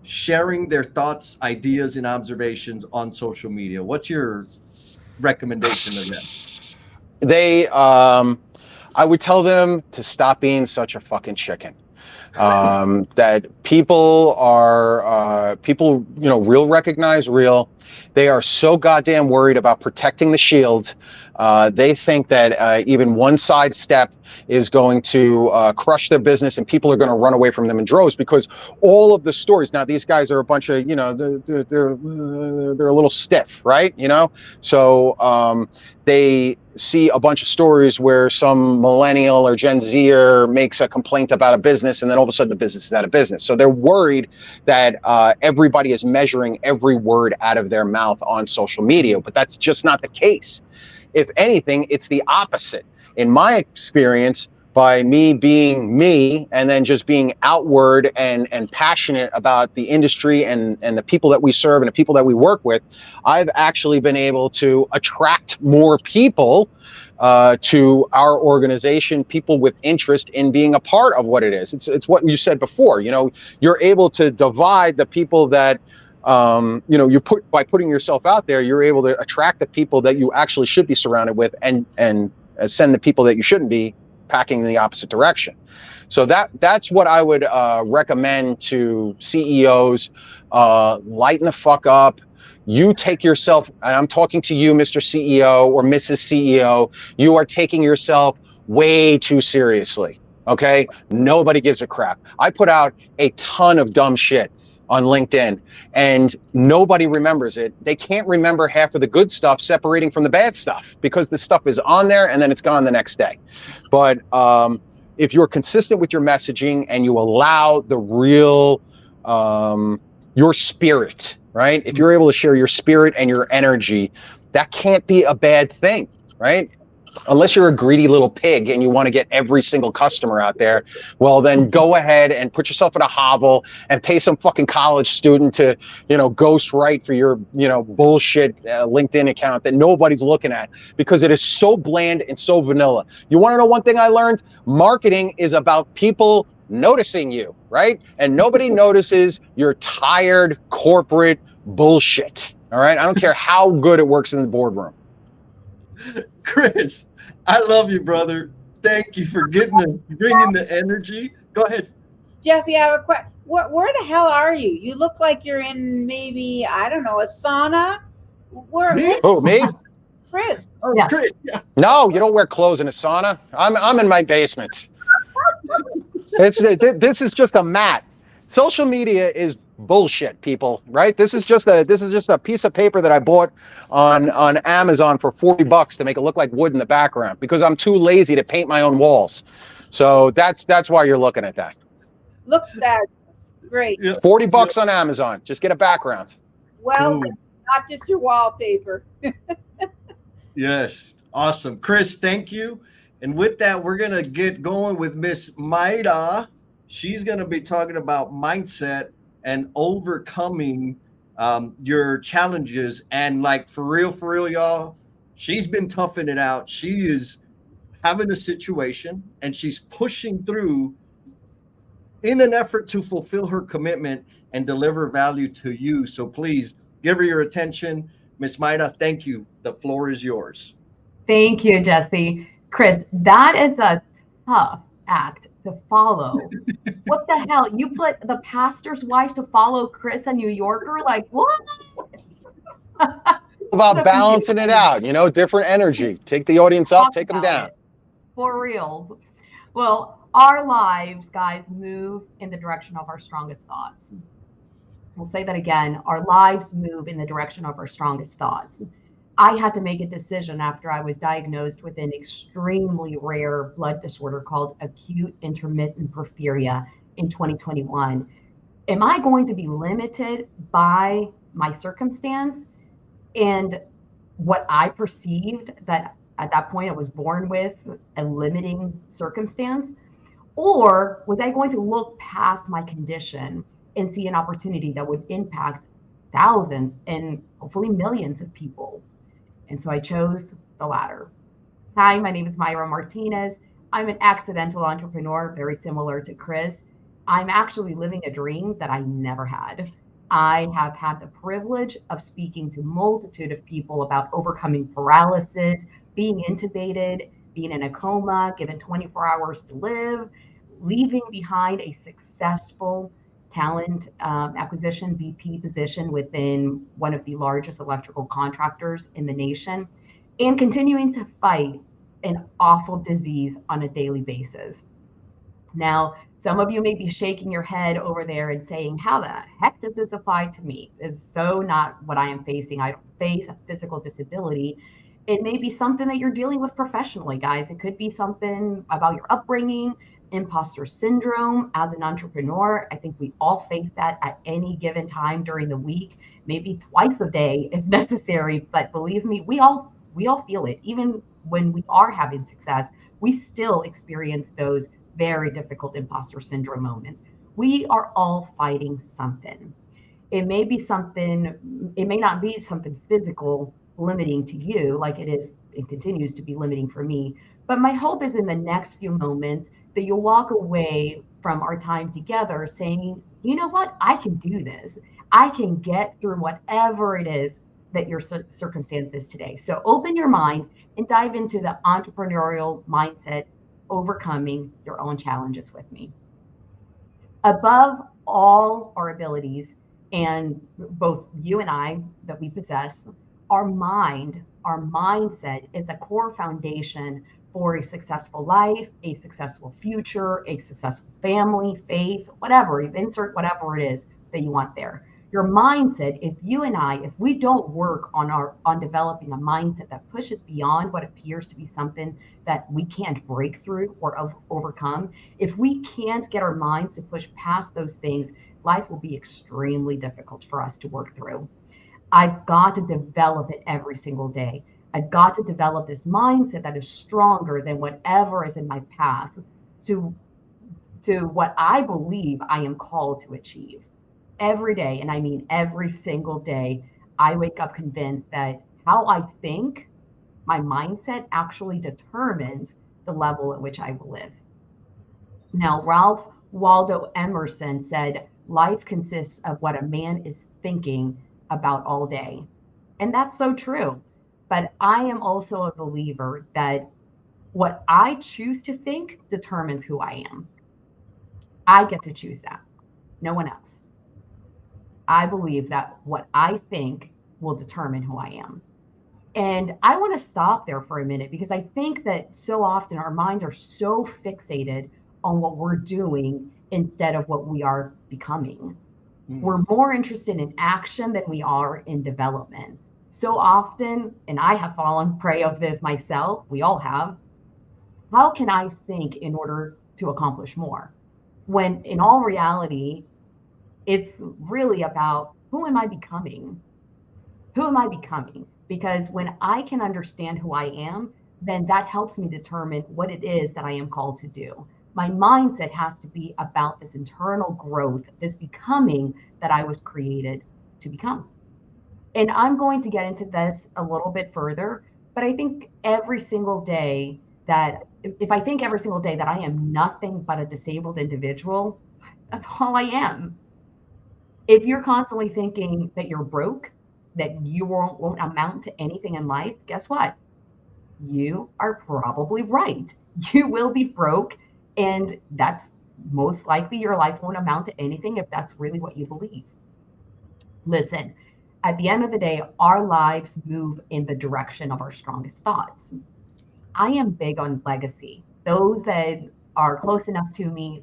sharing their thoughts, ideas, and observations on social media? What's your recommendation of them? I would tell them to stop being such a fucking chicken. That people, real recognize real. They are so goddamn worried about protecting the shield. They think that even one sidestep is going to crush their business, and people are going to run away from them in droves, because all of the stories. Now, these guys are a bunch of, they're a little stiff, right? So they see a bunch of stories where some millennial or Gen Zer makes a complaint about a business, and then all of a sudden the business is out of business. So they're worried that everybody is measuring every word out of their mouth on social media, but that's just not the case. If anything, it's the opposite. In my experience, by me being me and then just being outward and passionate about the industry and the people that we serve and the people that we work with, I've actually been able to attract more people to our organization, people with interest in being a part of what it is. It's what you said before. You're able to divide the people that by putting yourself out there, you're able to attract the people that you actually should be surrounded with, and send the people that you shouldn't be packing in the opposite direction. So that's what I would recommend to CEOs. Lighten the fuck up. You take yourself, and I'm talking to you, Mr. CEO or Mrs. CEO, you are taking yourself way too seriously. Okay? Nobody gives a crap. I put out a ton of dumb shit on LinkedIn and nobody remembers it. They can't remember half of the good stuff separating from the bad stuff, because the stuff is on there and then it's gone the next day. But if you're consistent with your messaging and you allow the real, your spirit, right? If you're able to share your spirit and your energy, that can't be a bad thing, right? Unless you're a greedy little pig and you want to get every single customer out there, well, then go ahead and put yourself in a hovel and pay some fucking college student to, ghost write for your, bullshit LinkedIn account that nobody's looking at, because it is so bland and so vanilla. You want to know one thing I learned? Marketing is about people noticing you, right? And nobody notices your tired corporate bullshit. All right. I don't care how good it works in the boardroom. Chris, I love you, brother. Thank you for bringing the energy. Go ahead. Jesse, I have a question. Where the hell are you? You look like you're in maybe, I don't know, a sauna. Oh, me? Chris. Oh, Yeah. Chris. Yeah. No, you don't wear clothes in a sauna. I'm in my basement. This is just a mat. Social media is bullshit, people. Right? This is just a piece of paper that I bought on Amazon for $40 to make it look like wood in the background because I'm too lazy to paint my own walls. So that's why you're looking at that. Looks bad. Great. Yeah. $40 on Amazon. Just get a background. Well, Cool. not just your wallpaper. Yes. Awesome. Chris, thank you. And with that, we're going to get going with Miss Maida. She's going to be talking about mindset and overcoming your challenges. And like, for real, y'all, she's been toughing it out. She is having a situation and she's pushing through in an effort to fulfill her commitment and deliver value to you. So please give her your attention. Miss Maida, thank you. The floor is yours. Thank you, Jesse. Chris, that is a tough act to follow. What the hell? You put the pastor's wife to follow Chris, a New Yorker? Like, what? About balancing it out, different energy. Take the audience up, take them down. For reals. Well, our lives, guys, move in the direction of our strongest thoughts. We'll say that again. Our lives move in the direction of our strongest thoughts. I had to make a decision after I was diagnosed with an extremely rare blood disorder called acute intermittent porphyria in 2021. Am I going to be limited by my circumstance and what I perceived that at that point I was born with, a limiting circumstance? Or was I going to look past my condition and see an opportunity that would impact thousands and hopefully millions of people? And so I chose the latter. Hi, my name is Myra Martinez. I'm an accidental entrepreneur, very similar to Chris. I'm actually living a dream that I never had. I have had the privilege of speaking to a multitude of people about overcoming paralysis, being intubated, being in a coma, given 24 hours to live, leaving behind a successful talent acquisition VP position within one of the largest electrical contractors in the nation, and continuing to fight an awful disease on a daily basis. Now, some of you may be shaking your head over there and saying, how the heck does this apply to me? This is so not what I am facing. I don't face a physical disability. It may be something that you're dealing with professionally, guys. It could be something about your upbringing, imposter syndrome as an entrepreneur. I think we all face that at any given time during the week, maybe twice a day if necessary. But believe me, we all feel it. Even when we are having success, we still experience those very difficult imposter syndrome moments. We are all fighting something. It may not be something physical limiting to you like it is and continues to be limiting for me. But my hope is in the next few moments that you'll walk away from our time together saying, you know what, I can do this. I can get through whatever it is that your circumstance is today. So open your mind and dive into the entrepreneurial mindset, overcoming your own challenges with me. Above all our abilities, and both you and I that we possess, our mindset is a core foundation for a successful life, a successful future, a successful family, faith, whatever, insert whatever it is that you want there. Your mindset, if we don't work on developing a mindset that pushes beyond what appears to be something that we can't break through or overcome, if we can't get our minds to push past those things, life will be extremely difficult for us to work through. I've got to develop it every single day. I've got to develop this mindset that is stronger than whatever is in my path to what I believe I am called to achieve. Every day, and I mean every single day, I wake up convinced that how I think, my mindset actually determines the level at which I will live. Now, Ralph Waldo Emerson said, life consists of what a man is thinking about all day. And that's so true. But I am also a believer that what I choose to think determines who I am. I get to choose that, no one else. I believe that what I think will determine who I am. And I want to stop there for a minute because I think that so often our minds are so fixated on what we're doing instead of what we are becoming. We're more interested in action than we are in development. So often, and I have fallen prey of this myself, we all have, how can I think in order to accomplish more? When in all reality, it's really about who am I becoming? Who am I becoming? Because when I can understand who I am, then that helps me determine what it is that I am called to do. My mindset has to be about this internal growth, this becoming that I was created to become. And I'm going to get into this a little bit further, but I think every single day that, if I think every single day that I am nothing but a disabled individual, that's all I am. If you're constantly thinking that you're broke, that you won't amount to anything in life, guess what? You are probably right. You will be broke, and that's most likely your life won't amount to anything if that's really what you believe. Listen, at the end of the day, our lives move in the direction of our strongest thoughts. I am big on legacy. Those that are close enough to me,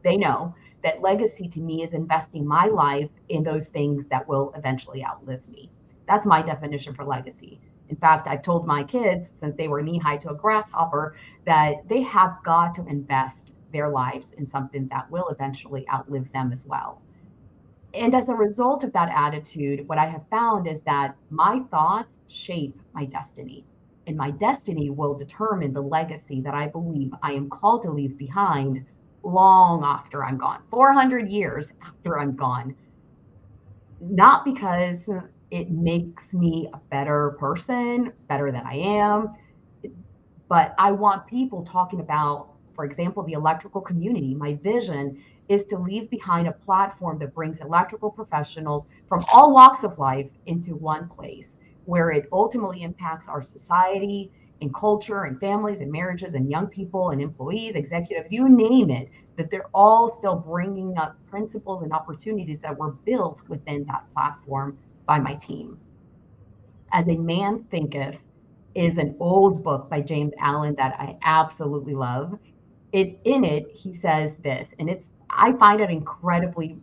they know that legacy to me is investing my life in those things that will eventually outlive me. That's my definition for legacy. In fact, I've told my kids since they were knee high to a grasshopper that they have got to invest their lives in something that will eventually outlive them as well. And as a result of that attitude, what I have found is that my thoughts shape my destiny. And my destiny will determine the legacy that I believe I am called to leave behind long after I'm gone, 400 years after I'm gone. Not because it makes me a better person, better than I am, but I want people talking about, for example, the electrical community. My vision is to leave behind a platform that brings electrical professionals from all walks of life into one place where it ultimately impacts our society and culture and families and marriages and young people and employees, executives, you name it, that they're all still bringing up principles and opportunities that were built within that platform by my team. As a Man Thinketh is an old book by James Allen that I absolutely love. In it, he says this, and I find it incredibly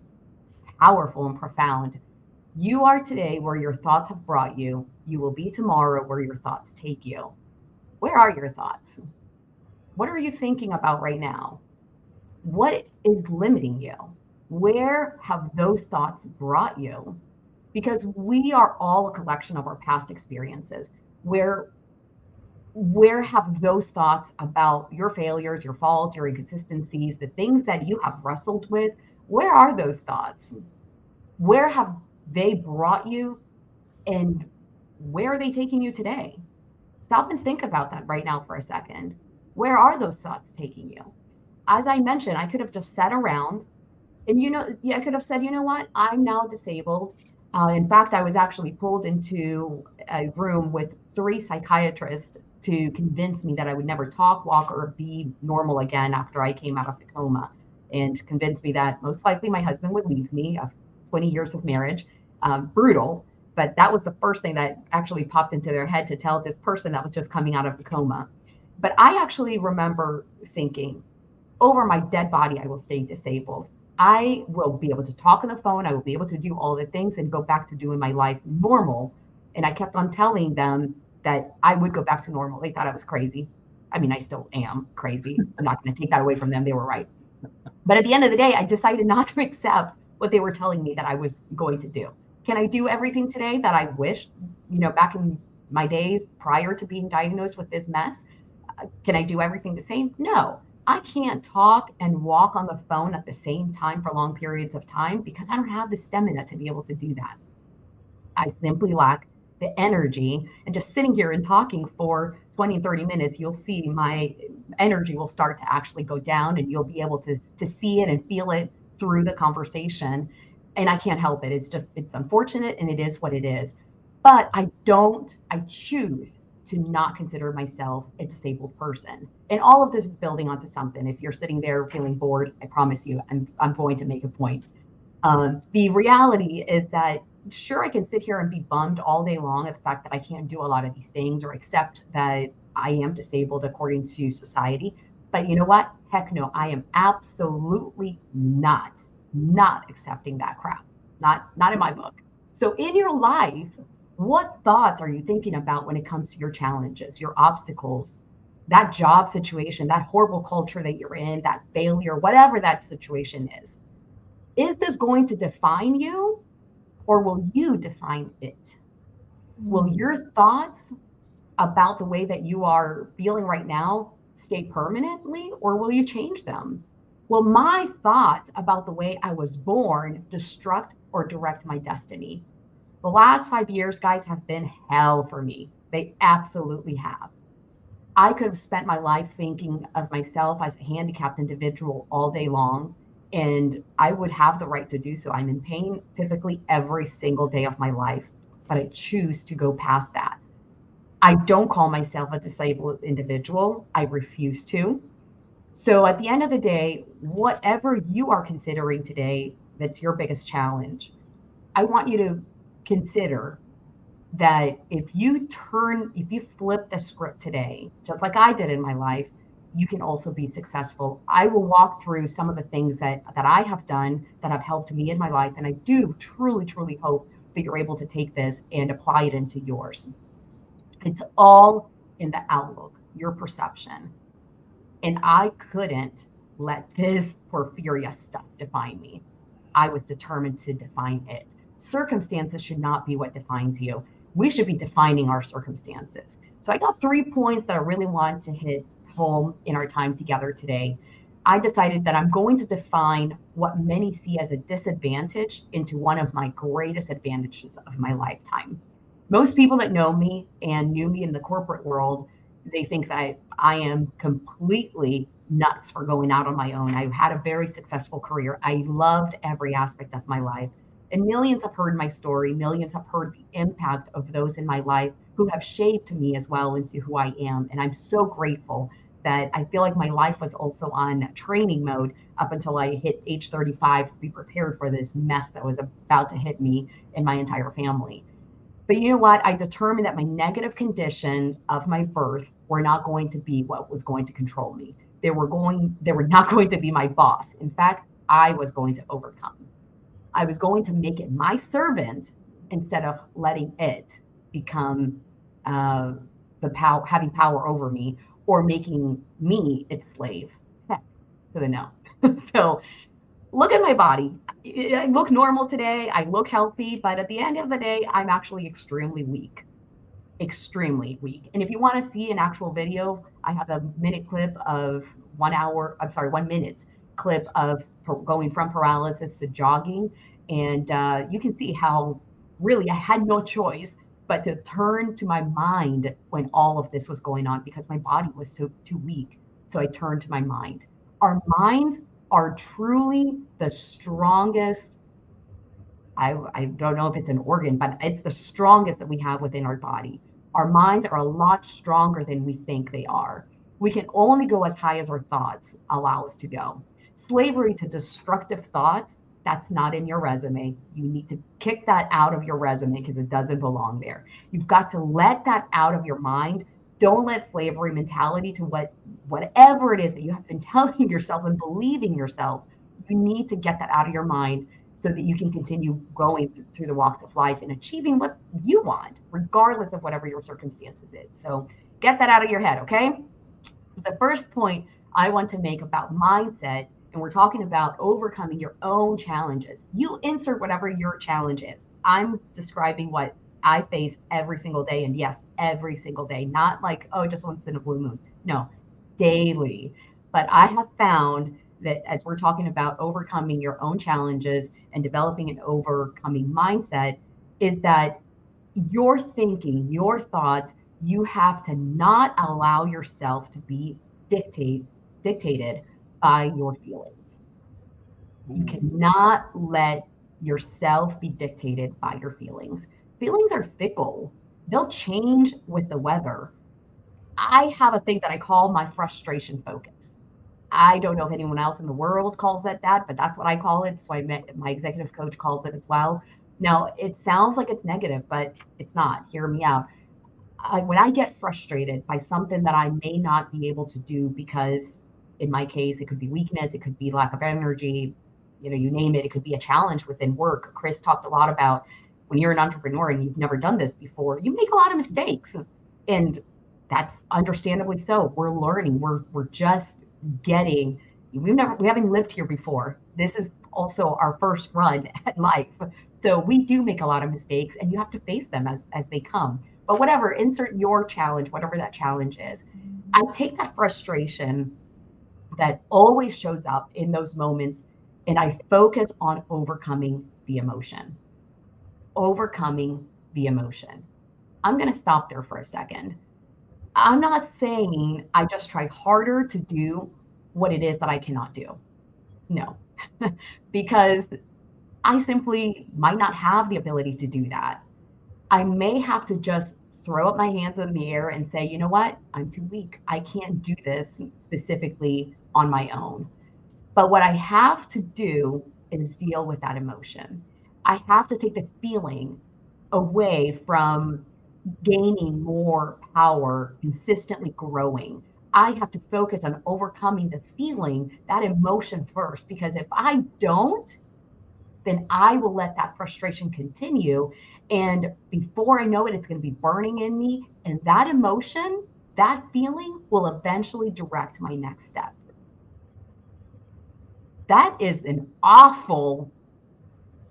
powerful and profound. You are today where your thoughts have brought you. You will be tomorrow where your thoughts take you. Where are your thoughts? What are you thinking about right now? What is limiting you? Where have those thoughts brought you? Because we are all a collection of our past experiences. Where have those thoughts about your failures, your faults, your inconsistencies, the things that you have wrestled with, where are those thoughts? Where have they brought you, and where are they taking you today? Stop and think about that right now for a second. Where are those thoughts taking you? As I mentioned, I could have just sat around and, I could have said, you know what, I'm now disabled. In fact, I was actually pulled into a room with 3 psychiatrists to convince me that I would never talk, walk, or be normal again after I came out of the coma, and convinced me that most likely my husband would leave me of 20 years of marriage. Brutal, but that was the first thing that actually popped into their head to tell this person that was just coming out of the coma. But I actually remember thinking, over my dead body, I will stay disabled. I will be able to talk on the phone. I will be able to do all the things and go back to doing my life normal. And I kept on telling them that I would go back to normal. They thought I was crazy. I mean, I still am crazy. I'm not going to take that away from them. They were right. But at the end of the day, I decided not to accept what they were telling me that I was going to do. Can I do everything today that I wished, back in my days prior to being diagnosed with this mess? Can I do everything the same? No. I can't talk and walk on the phone at the same time for long periods of time because I don't have the stamina to be able to do that. I simply lack the energy. And just sitting here and talking for 20 and 30 minutes, you'll see my energy will start to actually go down, and you'll be able to see it and feel it through the conversation. And I can't help it. It's unfortunate, and it is what it is. But I choose to not consider myself a disabled person. And all of this is building onto something. If you're sitting there feeling bored, I promise you, I'm going to make a point. The reality is that sure, I can sit here and be bummed all day long at the fact that I can't do a lot of these things or accept that I am disabled according to society. But you know what? Heck no, I am absolutely not accepting that crap. Not in my book. So in your life, what thoughts are you thinking about when it comes to your challenges, your obstacles, that job situation, that horrible culture that you're in, that failure, whatever that situation is? Is this going to define you, or will you define it? Will your thoughts about the way that you are feeling right now stay permanently, or will you change them? Will my thoughts about the way I was born destruct or direct my destiny? The last 5 years, guys, have been hell for me. They absolutely have. I could have spent my life thinking of myself as a handicapped individual all day long, and I would have the right to do so. I'm in pain typically every single day of my life, but I choose to go past that. I don't call myself a disabled individual. I refuse to. So at the end of the day, whatever you are considering today, that's your biggest challenge, I want you to consider that if you flip the script today, just like I did in my life, you can also be successful. I will walk through some of the things that I have done that have helped me in my life. And I do truly hope that you're able to take this and apply it into yours. It's all in the outlook, your perception. And I couldn't let this porphyria stuff define me. I was determined to define it. Circumstances should not be what defines you. We should be defining our circumstances. So I got 3 points that I really want to hit home in our time together today. I decided that I'm going to define what many see as a disadvantage into one of my greatest advantages of my lifetime. Most people that know me and knew me in the corporate world, they think that I am completely nuts for going out on my own. I've had a very successful career. I loved every aspect of my life. And millions have heard my story. Millions have heard the impact of those in my life who have shaped me as well into who I am. And I'm so grateful that I feel like my life was also on training mode up until I hit age 35 to be prepared for this mess that was about to hit me and my entire family. But you know what? I determined that my negative conditions of my birth were not going to be what was going to control me. They were not going to be my boss. In fact, I was going to overcome. I was going to make it my servant instead of letting it become having power over me or making me its slave. Heck to the no. So look at my body. I look normal today. I look healthy, but at the end of the day, I'm actually extremely weak. Extremely weak. And if you want to see an actual video, I have a minute clip of 1 minute clip of going from paralysis to jogging. And you can see how really I had no choice but to turn to my mind when all of this was going on because my body was too weak. So I turned to my mind. Our minds are truly the strongest. I don't know if it's an organ, but it's the strongest that we have within our body. Our minds are a lot stronger than we think they are. We can only go as high as our thoughts allow us to go. Slavery to destructive thoughts, that's not in your resume. You need to kick that out of your resume because it doesn't belong there. You've got to let that out of your mind. Don't let slavery mentality to whatever it is that you have been telling yourself and believing yourself. You need to get that out of your mind so that you can continue going through the walks of life and achieving what you want, regardless of whatever your circumstances is. So get that out of your head, okay? The first point I want to make about mindset, and we're talking about overcoming your own challenges. You insert whatever your challenge is. I'm describing what I face every single day. And yes, every single day, not like, oh, just once in a blue moon. No, daily. But I have found that as we're talking about overcoming your own challenges and developing an overcoming mindset, is that your thinking, your thoughts, you have to not allow yourself to be dictated by your feelings. You cannot let yourself be dictated by your feelings. Feelings are fickle. They'll change with the weather. I have a thing that I call my frustration focus. I don't know if anyone else in the world calls it that, but that's what I call it. So my executive coach calls it as well. Now, it sounds like it's negative, but it's not. Hear me out. When I get frustrated by something that I may not be able to do because, in my case, it could be weakness, it could be lack of energy, you name it. It could be a challenge within work. Chris talked a lot about when you're an entrepreneur and you've never done this before, you make a lot of mistakes, and that's understandably so. We're learning. We're just getting. We haven't lived here before. This is also our first run at life, so we do make a lot of mistakes, and you have to face them as they come. But whatever, insert your challenge, whatever that challenge is. I take that frustration that always shows up in those moments and I focus on overcoming the emotion. Overcoming the emotion. I'm going to stop there for a second. I'm not saying I just try harder to do what it is that I cannot do. No, because I simply might not have the ability to do that. I may have to just throw up my hands in the air and say, you know what? I'm too weak. I can't do this specifically on my own. But what I have to do is deal with that emotion. I have to take the feeling away from gaining more power, consistently growing. I have to focus on overcoming the feeling, that emotion first, because if I don't, then I will let that frustration continue. And before I know it, it's going to be burning in me. And that emotion, that feeling will eventually direct my next step. That is an awful,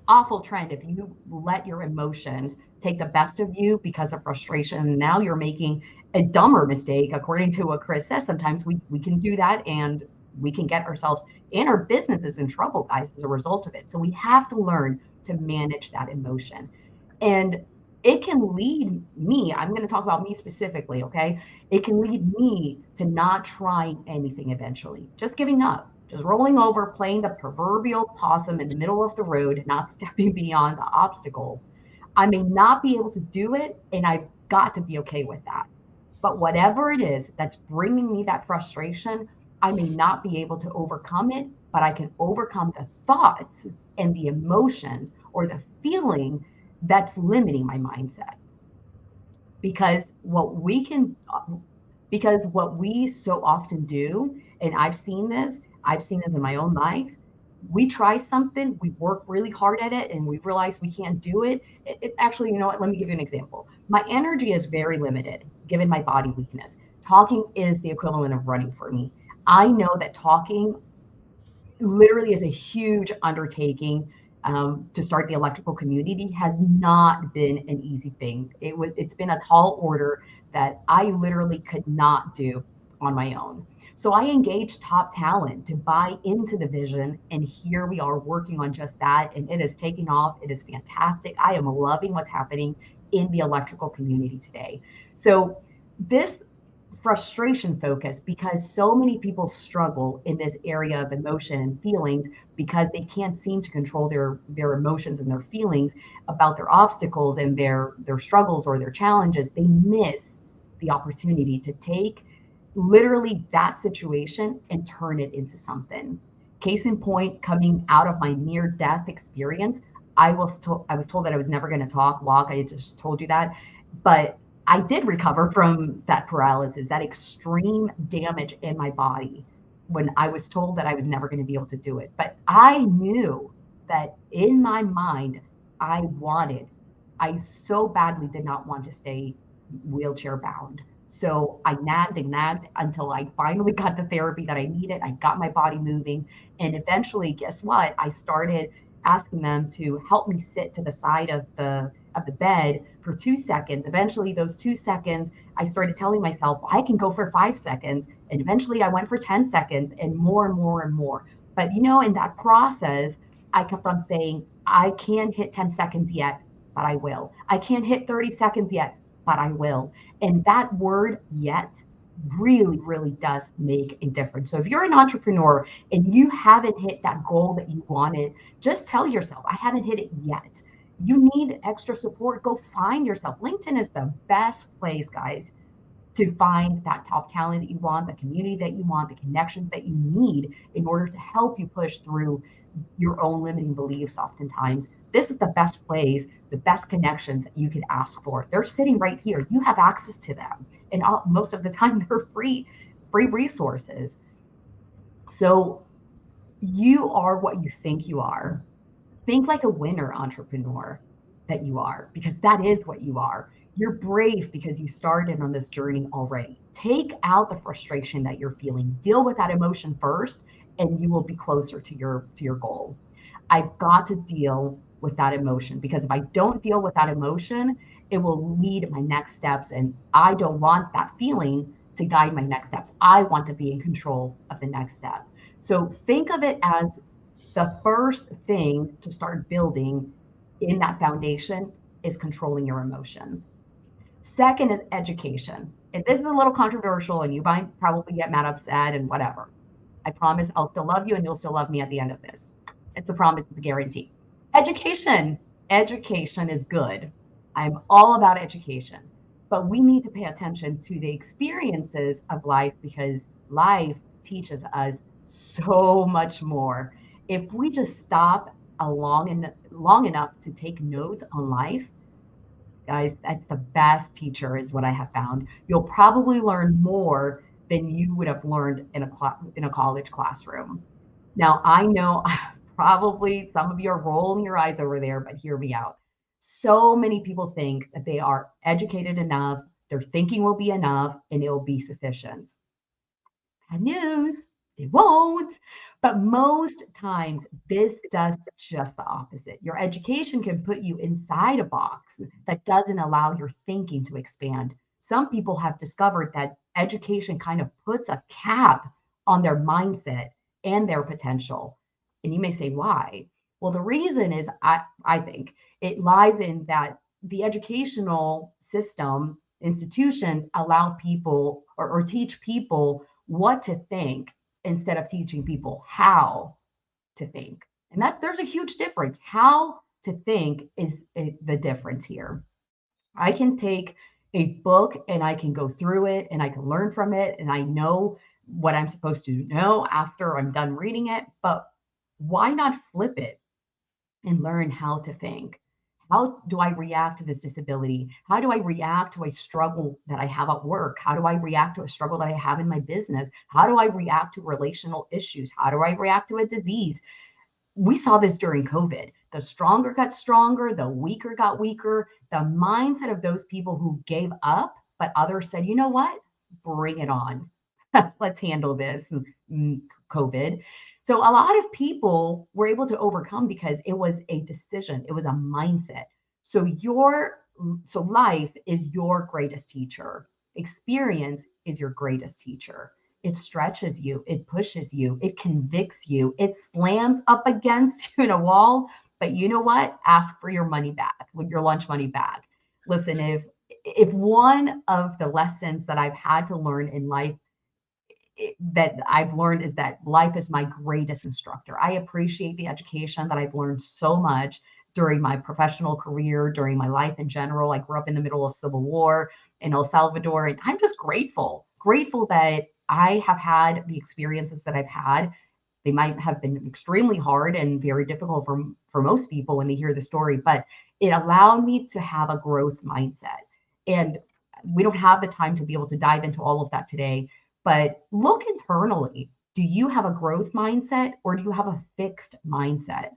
awful trend. If you let your emotions take the best of you because of frustration, now you're making a dumber mistake. According to what Chris says, sometimes we can do that and we can get ourselves and our businesses in trouble, guys, as a result of it. So we have to learn to manage that emotion. And it can lead me, I'm going to talk about me specifically, okay? It can lead me to not trying anything eventually, just giving up, just rolling over, playing the proverbial possum in the middle of the road, not stepping beyond the obstacle. I may not be able to do it, and I've got to be okay with that. But whatever it is that's bringing me that frustration, I may not be able to overcome it, but I can overcome the thoughts and the emotions or the feeling that's limiting my mindset. Because what we so often do, and I've seen this in my own life, we try something, we work really hard at it, and we realize we can't do it. Actually, you know what? Let me give you an example. My energy is very limited given my body weakness. Talking is the equivalent of running for me. I know that talking literally is a huge undertaking. To start the electrical community has not been an easy thing. It's been a tall order that I literally could not do on my own. So I engaged top talent to buy into the vision, and here we are working on just that, and it is taking off. It is fantastic. I am loving what's happening in the electrical community today. So this frustration focus, because so many people struggle in this area of emotion and feelings because they can't seem to control their emotions and their feelings about their obstacles and their struggles or their challenges. They miss the opportunity to take literally that situation and turn it into something. Case in point, coming out of my near death experience, I was told that I was never going to walk. I just told you that, but I did recover from that paralysis, that extreme damage in my body when I was told that I was never going to be able to do it. But I knew that in my mind, I so badly did not want to stay wheelchair bound. So I nagged and nagged until I finally got the therapy that I needed. I got my body moving. And eventually, guess what? I started asking them to help me sit to the side of the bed for 2 seconds. Eventually, those 2 seconds, I started telling myself, I can go for 5 seconds. And eventually I went for 10 seconds and more and more and more. But in that process, I kept on saying, I can't hit 10 seconds yet, but I will. I can't hit 30 seconds yet, but I will. And that word yet really, really does make a difference. So if you're an entrepreneur and you haven't hit that goal that you wanted, just tell yourself, I haven't hit it yet. You need extra support. Go find yourself. LinkedIn is the best place, guys, to find that top talent that you want, the community that you want, the connections that you need in order to help you push through your own limiting beliefs oftentimes. This is the best place, the best connections that you could ask for. They're sitting right here. You have access to them. And most of the time they're free resources. So you are what you think you are. Think like a winner entrepreneur that you are, because that is what you are. You're brave because you started on this journey already. Take out the frustration that you're feeling. Deal with that emotion first, and you will be closer to your goal. I've got to deal with that emotion, because if I don't deal with that emotion, it will lead my next steps. And I don't want that feeling to guide my next steps. I want to be in control of the next step. So think of it as the first thing to start building in that foundation is controlling your emotions. Second is education. And this is a little controversial, and you might probably get mad, upset, and whatever. I promise I'll still love you, and you'll still love me at the end of this. It's a promise, it's a guarantee. Education. Education is good. I'm all about education. But we need to pay attention to the experiences of life, because life teaches us so much more. If we just stop long enough to take notes on life, guys, that's the best teacher, is what I have found. You'll probably learn more than you would have learned in a college classroom. Now, I know probably some of you are rolling your eyes over there, but hear me out. So many people think that they are educated enough, their thinking will be enough, and it will be sufficient. Bad news, it won't. But most times, this does just the opposite. Your education can put you inside a box that doesn't allow your thinking to expand. Some people have discovered that education kind of puts a cap on their mindset and their potential. And you may say, why? Well, the reason is, I think it lies in that the educational system, institutions allow people or teach people what to think instead of teaching people how to think. And that there's a huge difference. How to think is the difference here. I can take a book and I can go through it and I can learn from it, and I know what I'm supposed to know after I'm done reading it. But why not flip it and learn how to think? How do I react to this disability? How do I react to a struggle that I have at work? How do I react to a struggle that I have in my business? How do I react to relational issues? How do I react to a disease? We saw this during COVID. The stronger got stronger, the weaker got weaker. The mindset of those people who gave up, but others said, you know what? Bring it on. Let's handle this COVID. So a lot of people were able to overcome because it was a decision, it was a mindset. So life is your greatest teacher. Experience is your greatest teacher. It stretches you, it pushes you, it convicts you, it slams up against you in a wall. But you know what? Ask for your money back, your lunch money back. Listen, if one of the lessons that I've had to learn in life that I've learned is that life is my greatest instructor. I appreciate the education that I've learned so much during my professional career, during my life in general. I grew up in the middle of civil war in El Salvador, and I'm just grateful that I have had the experiences that I've had. They might have been extremely hard and very difficult for most people when they hear the story, but it allowed me to have a growth mindset. And we don't have the time to be able to dive into all of that today. But look internally. Do you have a growth mindset, or do you have a fixed mindset?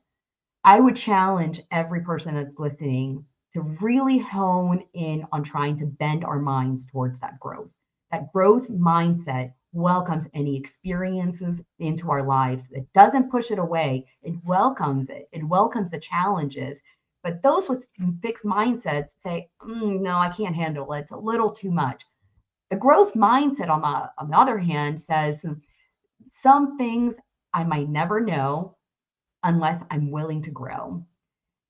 I would challenge every person that's listening to really hone in on trying to bend our minds towards that growth. That growth mindset welcomes any experiences into our lives. It doesn't push it away. It welcomes it. It welcomes the challenges. But those with fixed mindsets say, no, I can't handle it. It's a little too much. The growth mindset, on the other hand, says some things I might never know unless I'm willing to grow.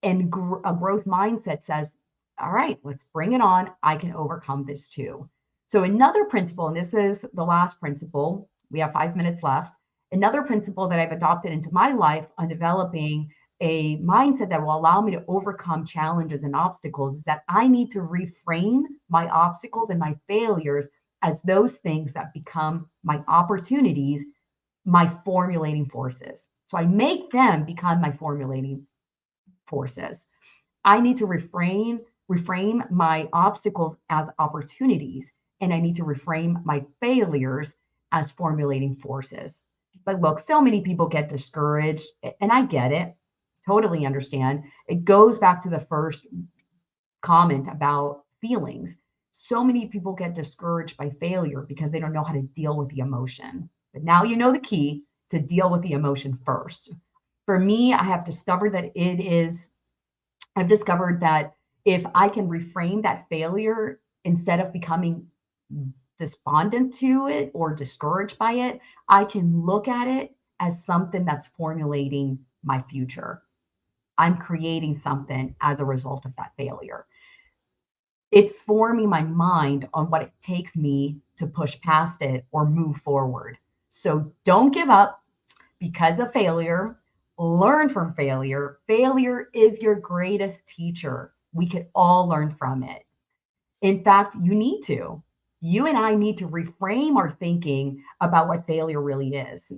And a growth mindset says, all right, let's bring it on. I can overcome this too. So another principle, and this is the last principle, we have 5 minutes left. Another principle that I've adopted into my life on developing a mindset that will allow me to overcome challenges and obstacles is that I need to reframe my obstacles and my failures as those things that become my opportunities, my formulating forces. So I make them become my formulating forces. I need to reframe my obstacles as opportunities, and I need to reframe my failures as formulating forces. But look, so many people get discouraged, and I get it, totally understand. It goes back to the first comment about feelings. So many people get discouraged by failure because they don't know how to deal with the emotion. But now you know the key to deal with the emotion first. For me, I've discovered that if I can reframe that failure instead of becoming despondent to it or discouraged by it, I can look at it as something that's formulating my future. I'm creating something as a result of that failure. It's forming my mind on what it takes me to push past it or move forward. So don't give up because of failure. Learn from failure. Failure is your greatest teacher. We could all learn from it. In fact, you and I need to reframe our thinking about what failure really is.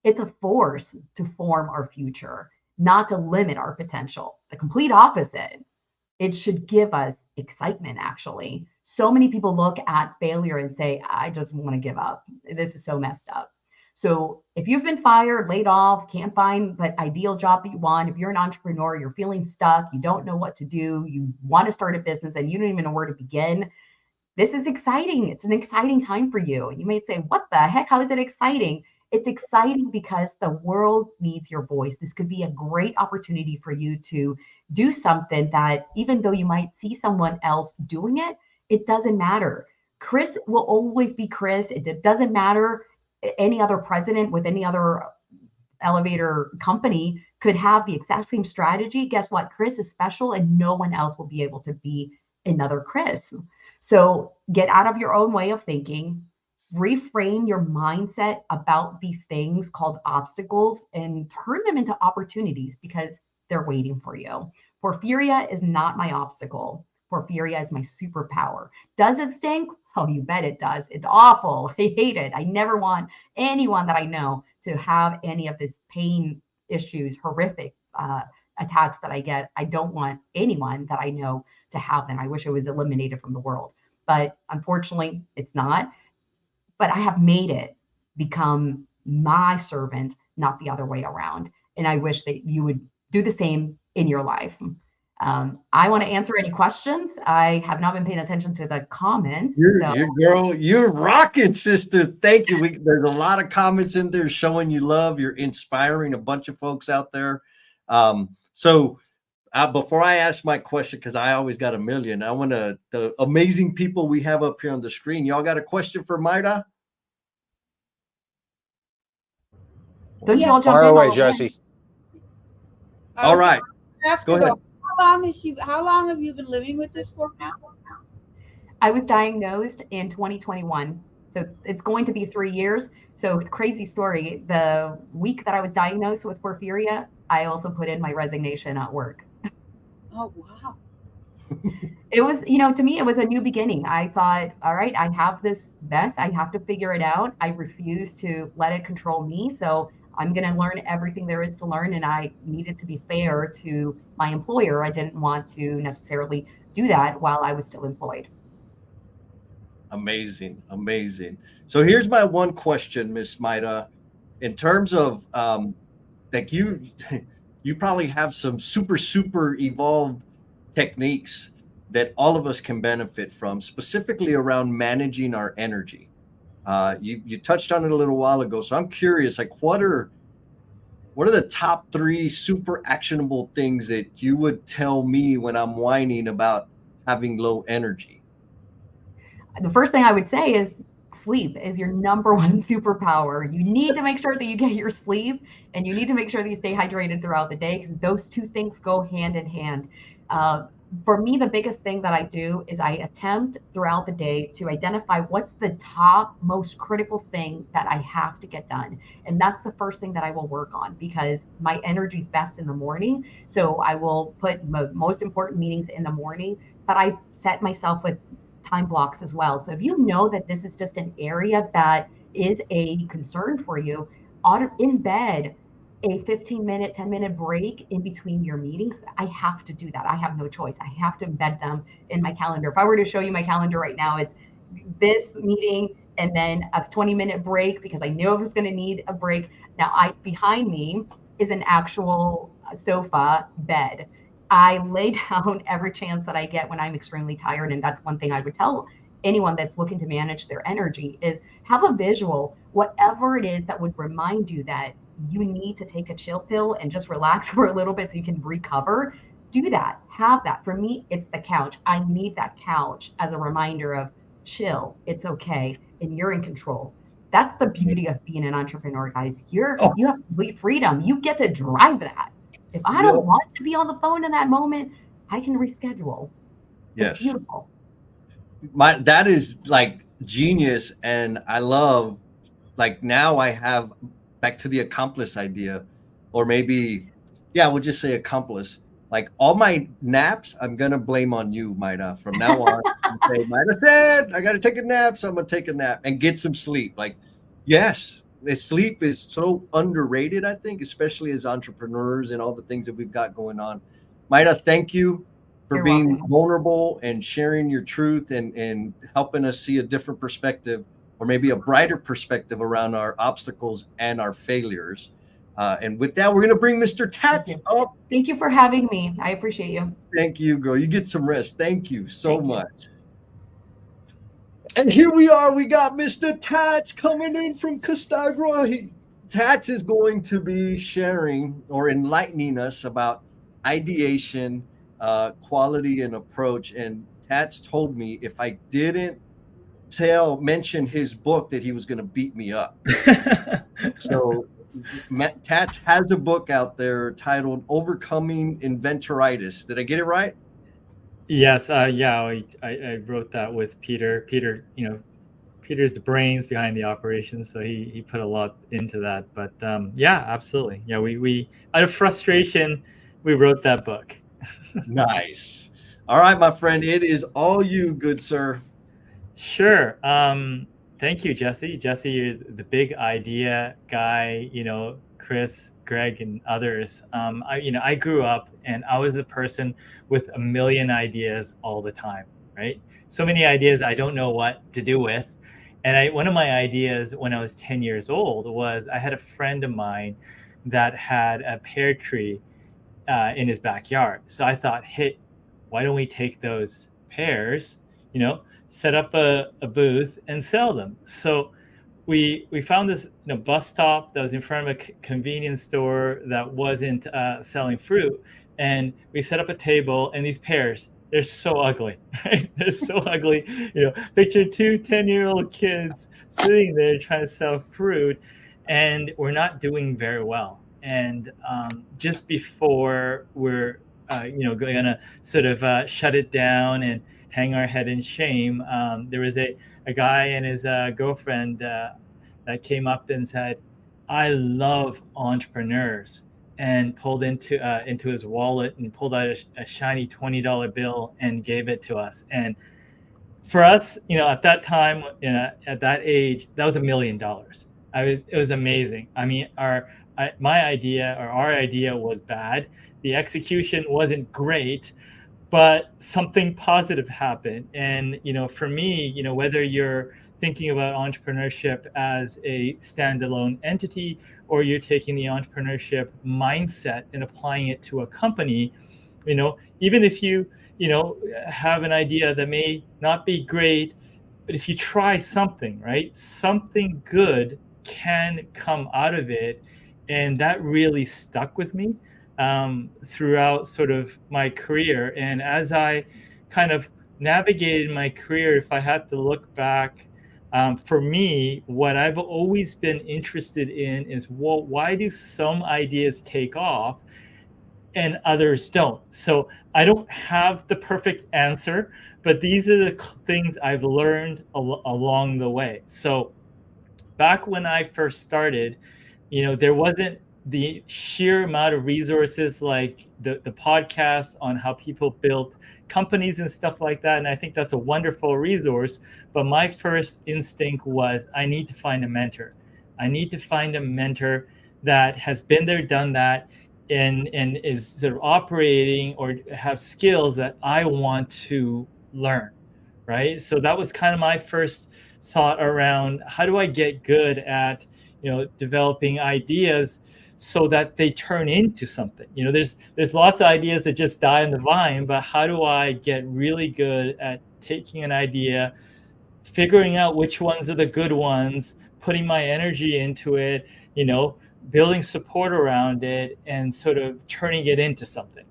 It's a force to form our future, not to limit our potential. The complete opposite. It should give us excitement, actually. So many people look at failure and say, I just want to give up. This is so messed up. So if you've been fired, laid off, can't find that ideal job that you want, if you're an entrepreneur, you're feeling stuck, you don't know what to do, you want to start a business and you don't even know where to begin, this is exciting. It's an exciting time for you. You may say, what the heck? How is it exciting? It's exciting because the world needs your voice. This could be a great opportunity for you to do something that, even though you might see someone else doing it, it doesn't matter. Chris will always be Chris. It doesn't matter. Any other president with any other elevator company could have the exact same strategy. Guess what? Chris is special and no one else will be able to be another Chris. So get out of your own way of thinking, reframe your mindset about these things called obstacles and turn them into opportunities because they're waiting for you. Porphyria is not my obstacle. Porphyria is my superpower. Does it stink? Oh, you bet it does. It's awful. I hate it. I never want anyone that I know to have any of this pain issues, horrific attacks that I get. I don't want anyone that I know to have them. I wish it was eliminated from the world. But unfortunately, it's not. But I have made it become my servant, not the other way around. And I wish that you would do the same in your life. I want to answer any questions. I have not been paying attention to the comments. You're rocking, sister. Thank you. There's a lot of comments in there showing you love. You're inspiring a bunch of folks out there. So before I ask my question, because I always got a million, I want the amazing people we have up here on the screen. Y'all got a question for Maida? Don't you all jump Fire in? away, Jesse. All right. Go ahead. How long have you been living with this for now? I was diagnosed in 2021. So it's going to be 3 years. So crazy story. The week that I was diagnosed with porphyria, I also put in my resignation at work. Oh, wow. It was, to me, it was a new beginning. I thought, all right, I have this mess. I have to figure it out. I refuse to let it control me. So I'm going to learn everything there is to learn. And I needed to be fair to my employer. I didn't want to necessarily do that while I was still employed. Amazing. Amazing. So here's my one question, Miss Maida. In terms of like you probably have some super evolved techniques that all of us can benefit from, specifically around managing our energy. You touched on it a little while ago. So I'm curious, like what are the top 3 super actionable things that you would tell me when I'm whining about having low energy? The first thing I would say is sleep is your number one superpower. You need to make sure that you get your sleep and you need to make sure that you stay hydrated throughout the day because those two things go hand in hand. For me, the biggest thing that I do is I attempt throughout the day to identify what's the top most critical thing that I have to get done. And that's the first thing that I will work on because my energy is best in the morning. So I will put most important meetings in the morning, but I set myself with time blocks as well. So if you know that this is just an area that is a concern for you, in bed, a 15-minute, 10-minute break in between your meetings, I have to do that. I have no choice. I have to embed them in my calendar. If I were to show you my calendar right now, it's this meeting and then a 20-minute break because I knew I was going to need a break. Now, behind me is an actual sofa bed. I lay down every chance that I get when I'm extremely tired. And that's one thing I would tell anyone that's looking to manage their energy is have a visual, whatever it is that would remind you that you need to take a chill pill and just relax for a little bit so you can recover. Do that. Have that. For me, it's the couch. I need that couch as a reminder of chill. It's okay. And you're in control. That's the beauty of being an entrepreneur, guys. You have complete freedom. You get to drive that. If I don't want to be on the phone in that moment, I can reschedule. Yes. It's beautiful. That is like genius. And I love, like, now I have back to the accomplice idea, or maybe, we'll just say accomplice. Like all my naps, I'm going to blame on you, Maida, from now on. Say, Maida said, I got to take a nap. So I'm going to take a nap and get some sleep. Like, yes, the sleep is so underrated, I think, especially as entrepreneurs and all the things that we've got going on. Maida, thank you for being vulnerable and sharing your truth and helping us see a different perspective, or maybe a brighter perspective around our obstacles and our failures. And with that, we're going to bring Mr. Tats up. Thank you for having me. I appreciate you. Thank you, girl. You get some rest. Thank you so much. And here we are. We got Mr. Tats coming in from Costagra. Tats is going to be sharing or enlightening us about ideation, quality, and approach. And Tats told me if I didn't mention his book that he was going to beat me up. So Tats has a book out there titled Overcoming Inventoritis. Did I get it right? Yes. I wrote that with Peter. Peter, Peter's the brains behind the operation, so he put a lot into that. But absolutely. Yeah, we out of frustration, we wrote that book. Nice. All right, my friend, it is all you, good sir. Sure. Thank you, Jesse. Jesse, you're the big idea guy, Chris, Greg, and others. I grew up and I was a person with a million ideas all the time, right? So many ideas I don't know what to do with. And one of my ideas when I was 10 years old was I had a friend of mine that had a pear tree in his backyard. So I thought, hey, why don't we take those pears, set up a booth and sell them? So we found this bus stop that was in front of a convenience store that wasn't selling fruit, and we set up a table. And these pears, they're so ugly, right? They're so ugly. Picture two 10-year-old kids sitting there trying to sell fruit, and we're not doing very well. And just before we're going to sort of shut it down and hang our head in shame, there was a guy and his girlfriend that came up and said, I love entrepreneurs, and pulled into his wallet and pulled out a shiny $20 bill and gave it to us. And for us, at that time, at that age, that was $1 million. It was amazing. I mean, my idea or our idea was bad. The execution wasn't great, but something positive happened. And, for me, whether you're thinking about entrepreneurship as a standalone entity, or you're taking the entrepreneurship mindset and applying it to a company, even if you have an idea that may not be great, but if you try something, right, something good can come out of it. And that really stuck with me throughout sort of my career. And as I kind of navigated my career, if I had to look back, for me, what I've always been interested in is, well, why do some ideas take off and others don't? So I don't have the perfect answer, but these are the things I've learned along the way. So back when I first started, there wasn't the sheer amount of resources like the podcast on how people built companies and stuff like that. And I think that's a wonderful resource. But my first instinct was, I need to find a mentor. I need to find a mentor that has been there, done that, and is sort of operating or have skills that I want to learn, right? So that was kind of my first thought around how do I get good at, developing ideas so that they turn into something. There's lots of ideas that just die on the vine, but how do I get really good at taking an idea, figuring out which ones are the good ones, putting my energy into it, building support around it, and sort of turning it into something.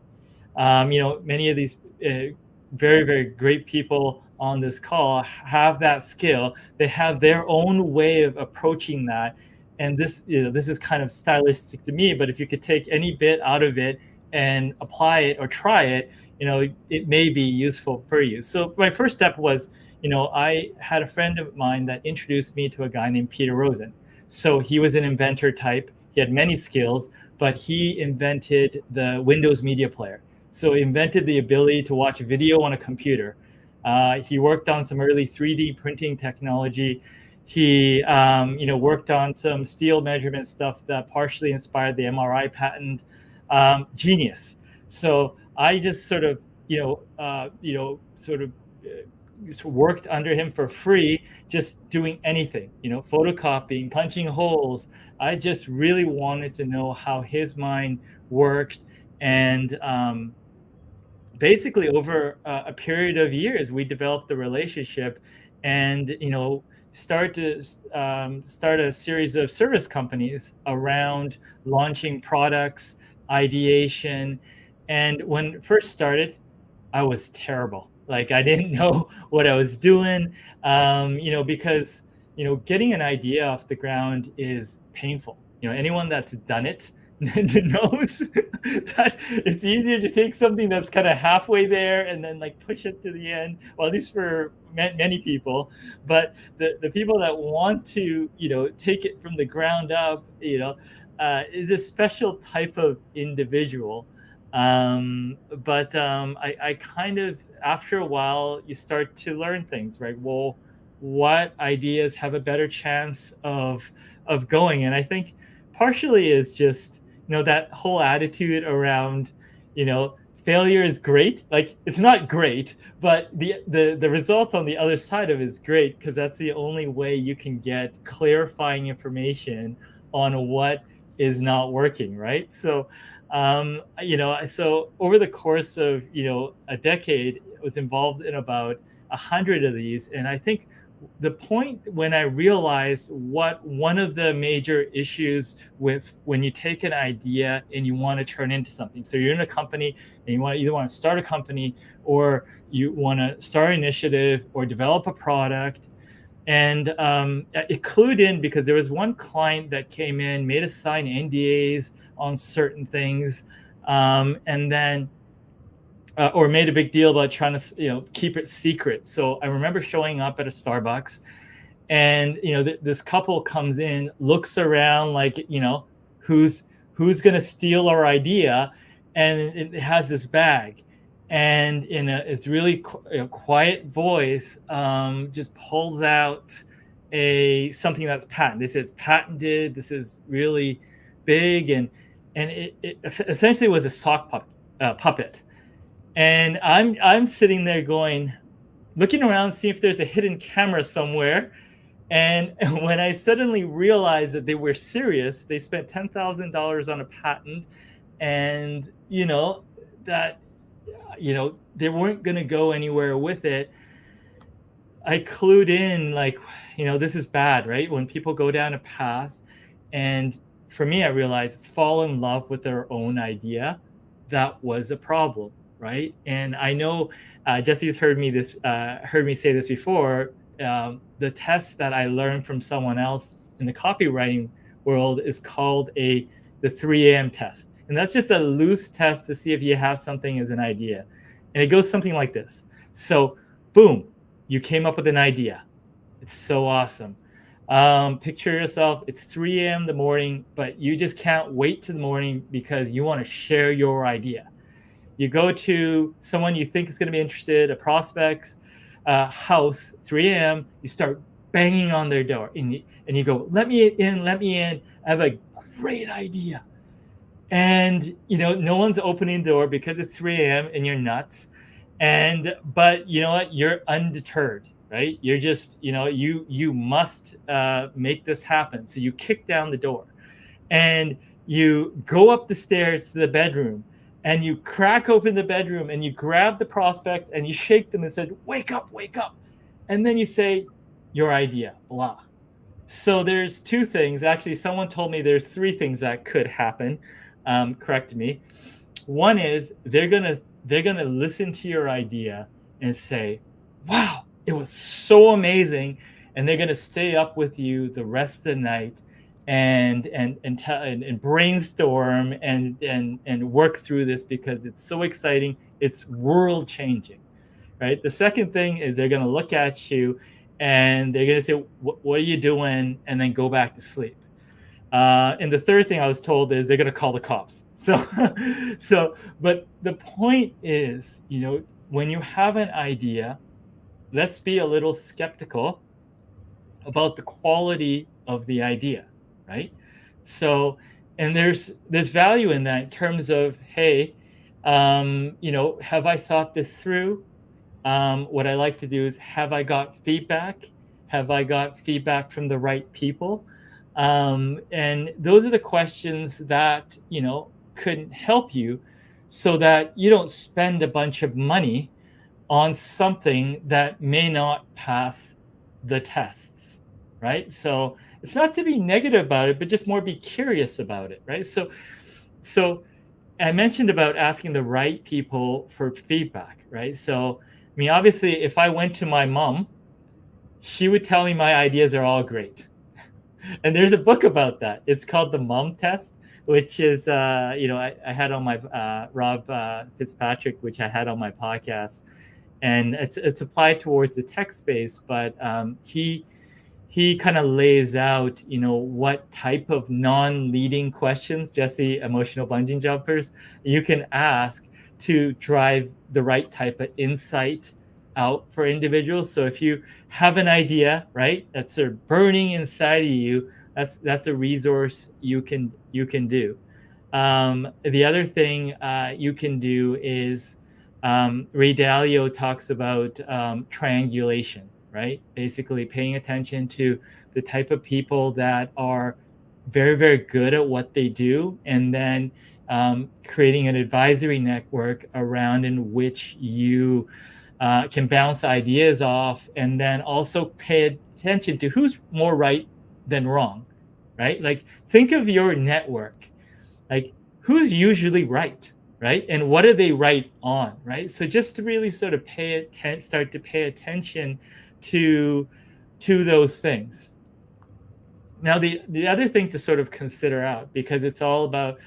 Many of these very, very great people on this call have that skill. They have their own way of approaching that. And this is kind of stylistic to me, but if you could take any bit out of it and apply it or try it, it may be useful for you. So my first step was, I had a friend of mine that introduced me to a guy named Peter Rosen. So he was an inventor type. He had many skills, but he invented the Windows media player. So he invented the ability to watch video on a computer. He worked on some early 3D printing technology. He, worked on some steel measurement stuff that partially inspired the MRI patent. Genius. So I just sort of, worked under him for free, just doing anything, photocopying, punching holes. I just really wanted to know how his mind worked. And basically over a period of years, we developed the relationship and, start a series of service companies around launching products, ideation. And when it first started, I was terrible. Like I didn't know what I was doing, because, getting an idea off the ground is painful. Anyone that's done it knows that it's easier to take something that's kind of halfway there and then like push it to the end. Well, at least for many people, but the people that want to, take it from the ground up, is a special type of individual. But I kind of, after a while, you start to learn things, right? Well, what ideas have a better chance of going? And I think partially is just, that whole attitude around, failure is great. Like it's not great, but the results on the other side of it is great because that's the only way you can get clarifying information on what is not working, right? So so over the course of, a decade, I was involved in about 100 of these. And I think the point when I realized what one of the major issues with when you take an idea and you want to turn into something. So you're in a company and you either want to start a company or you want to start an initiative or develop a product. And it clued in because there was one client that came in, made us sign NDAs on certain things, and then or made a big deal about trying to keep it secret. So I remember showing up at a Starbucks, and this couple comes in, looks around like who's going to steal our idea, and it has this bag. And in it's really quiet voice, just pulls out something that's patented. They said it's patented. This is really big, and it essentially was a sock puppet. And I'm sitting there looking around, see if there's a hidden camera somewhere. And when I suddenly realized that they were serious, they spent $10,000 on a patent, and that. They weren't going to go anywhere with it. I clued in like, this is bad, right? When people go down a path, and for me, I realized fall in love with their own idea. That was a problem, right? And I know Jesse's heard me say this before. The test that I learned from someone else in the copywriting world is called the 3 a.m. test. And that's just a loose test to see if you have something as an idea. And it goes something like this. So, boom, you came up with an idea. It's so awesome. Picture yourself, it's 3 a.m. in the morning, but you just can't wait till the morning because you want to share your idea. You go to someone you think is going to be interested, a prospect's house, 3 a.m., you start banging on their door, and you go, let me in. I have a great idea. And, no one's opening the door because it's 3 a.m. and you're nuts. But you know what? You're undeterred, right? You're just, you must make this happen. So you kick down the door and you go up the stairs to the bedroom and you crack open the bedroom and you grab the prospect and you shake them and said, wake up, wake up. And then you say, your idea, blah. So there's two things. Actually, someone told me there's three things that could happen. Correct me. One is they're gonna listen to your idea and say, wow, it was so amazing. And they're gonna stay up with you the rest of the night and brainstorm and work through this because it's so exciting. It's world changing, right? The second thing is they're gonna look at you and they're gonna say, what are you doing? And then go back to sleep. And the third thing I was told is they're going to call the cops. But the point is, when you have an idea, let's be a little skeptical about the quality of the idea, right? So, and there's value in that in terms of, hey, have I thought this through? What I like to do is, have I got feedback? Have I got feedback from the right people? And those are the questions that, could help you so that you don't spend a bunch of money on something that may not pass the tests, right? So it's not to be negative about it, but just more be curious about it, right? So I mentioned about asking the right people for feedback, right? So, obviously, if I went to my mom, she would tell me my ideas are all great. And there's a book about that. It's called The Mom Test, which is, I had on my Rob Fitzpatrick, which I had on my podcast, and it's applied towards the tech space. But he kind of lays out, what type of non-leading questions, Jesse, emotional bungee jumpers, you can ask to drive the right type of insight out for individuals. So if you have an idea, right, that's sort of burning inside of you, that's a resource you can do. The other thing you can do is Ray Dalio talks about triangulation, right? Basically paying attention to the type of people that are very, very good at what they do, and then creating an advisory network around in which you can bounce ideas off, and then also pay attention to who's more right than wrong, right? Like, think of your network, like who's usually right, and what are they right on, right? So just to really sort of start to pay attention to those things. Now, the other thing to sort of consider out, because it's all about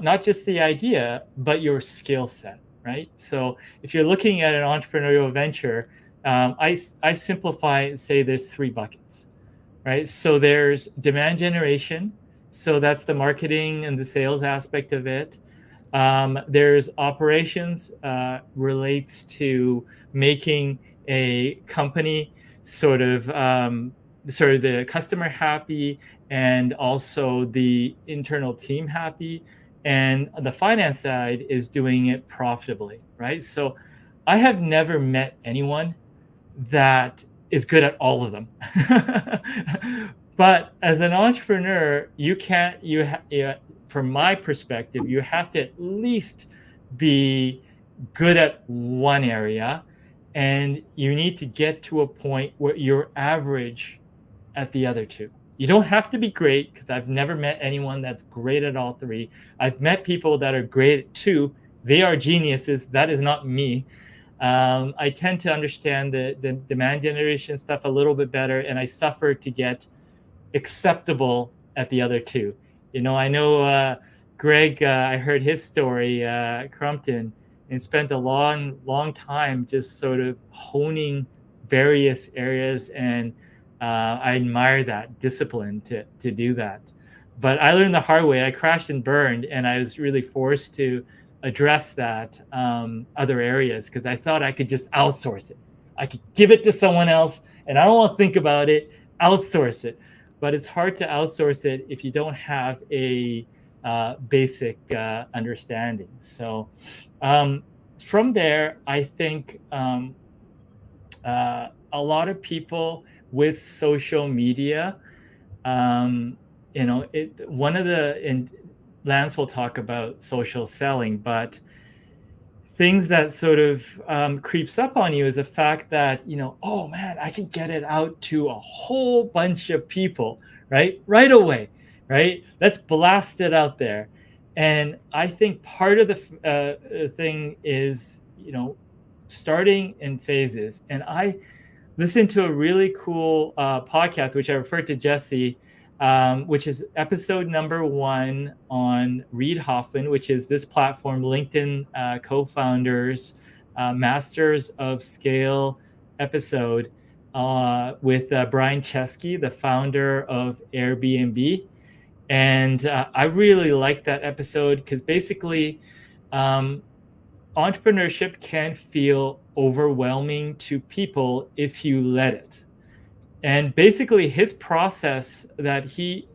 not just the idea, but your skill set, right? So if you're looking at an entrepreneurial venture, I simplify and say there's three buckets, right? So there's demand generation. So that's the marketing and the sales aspect of it. There's operations, relates to making a company sort of the customer happy and also the internal team happy. And the finance side is doing it profitably, right? So I have never met anyone that is good at all of them. But as an entrepreneur, from my perspective, you have to at least be good at one area, and you need to get to a point where you're average at the other two. You don't have to be great, because I've never met anyone that's great at all three. I've met people that are great at two. They are geniuses. That is not me. I tend to understand the demand generation stuff a little bit better, and I suffer to get acceptable at the other two. I know Greg, I heard his story, Crumpton, and spent a long time just sort of honing various areas, and I admire that discipline to do that. But I learned the hard way. I crashed and burned, and I was really forced to address that other areas, because I thought I could just outsource it. I could give it to someone else, and I don't want to think about it, outsource it. but it's hard to outsource it if you don't have a basic understanding. So from there, I think a lot of people with social media, one of the, Lance will talk about social selling, but things that sort of creeps up on you is the fact that, oh man, I can get it out to a whole bunch of people, right away, right? Let's blast it out there. And I think part of the thing is, starting in phases. And I listened to a really cool podcast, which I referred to Jesse, which is episode number 1 on Reid Hoffman, which is this platform, LinkedIn co-founders, Masters of Scale episode with Brian Chesky, the founder of Airbnb. And I really liked that episode because basically entrepreneurship can feel overwhelming to people if you let it. And basically his process that he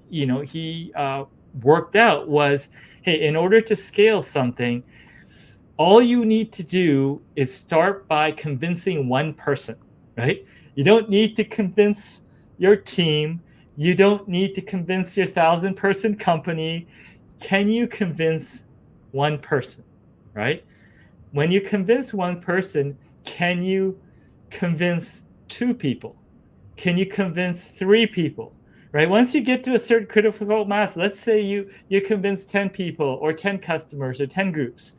worked out was, hey, in order to scale something, all you need to do is start by convincing one person, right? You don't need to convince your team. You don't need to convince your 1,000-person company. Can you convince one person, right? When you convince one person, can you convince 2 people? Can you convince 3 people, right? Once you get to a certain critical mass, let's say you convince 10 people or 10 customers or 10 groups,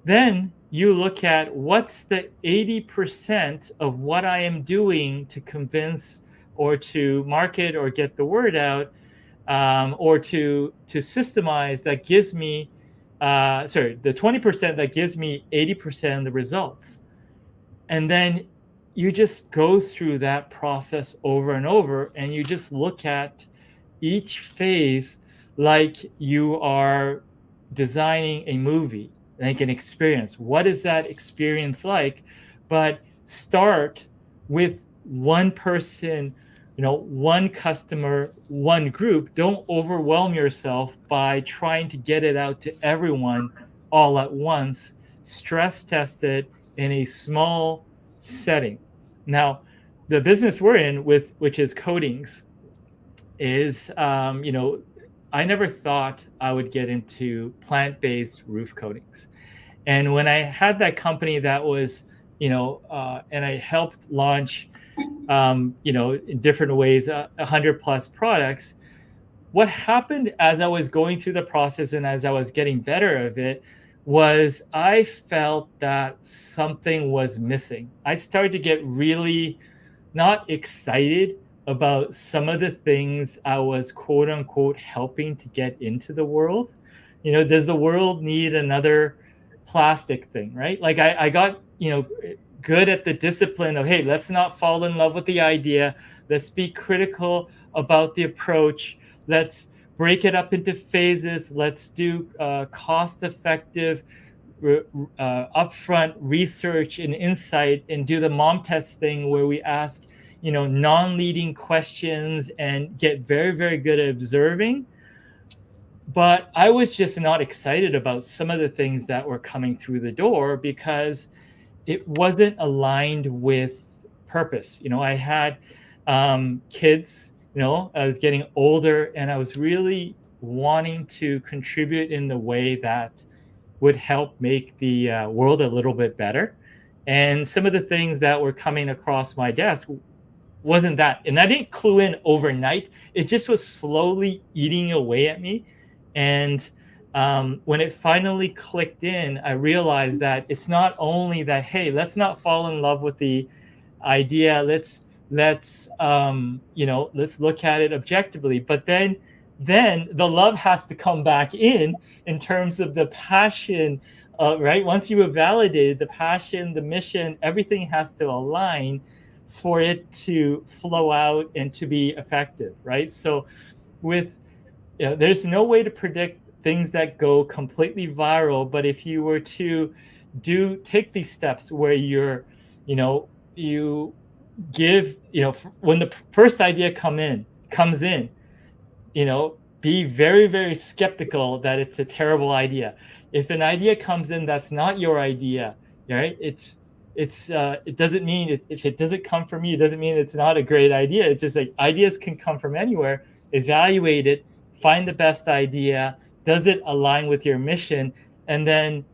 then you look at what's the 80% of what I am doing to convince or to market or get the word out, or to systemize that gives me, the 20% that gives me 80% of the results. And then you just go through that process over and over, and you just look at each phase like you are designing a movie, like an experience. What is that experience like? But start with one person, one customer, one group. Don't overwhelm yourself by trying to get it out to everyone all at once. Stress test it in a small setting. Now, the business we're in which is coatings, is, I never thought I would get into plant-based roof coatings. And when I had that company that was, and I helped launch, in different ways, 100+ products, what happened as I was going through the process and as I was getting better of it was I felt that something was missing. I started to get really not excited about some of the things I was quote unquote helping to get into the world. Does the world need another plastic thing, right? Like I got, good at the discipline of, hey, let's not fall in love with the idea. Let's be critical about the approach. Let's break it up into phases. Let's do cost-effective upfront research and insight, and do the mom test thing where we ask, non-leading questions and get very, very good at observing. But I was just not excited about some of the things that were coming through the door because it wasn't aligned with purpose. I had kids, I was getting older, and I was really wanting to contribute in the way that would help make the world a little bit better. And some of the things that were coming across my desk wasn't that. And I didn't clue in overnight. It just was slowly eating away at me. And when it finally clicked in, I realized that it's not only that, hey, let's not fall in love with the idea. Let's look at it objectively. But then the love has to come back in terms of the passion, right? Once you have validated the passion, the mission, everything has to align for it to flow out and to be effective, right? So there's no way to predict things that go completely viral, but if you were to take these steps where you give, when the first idea comes comes in, be very, very skeptical that it's a terrible idea. If an idea comes in that's not your idea, right? It doesn't mean if it doesn't come from you, it doesn't mean it's not a great idea. It's just like ideas can come from anywhere. Evaluate it, find the best idea. Does it align with your mission? And then,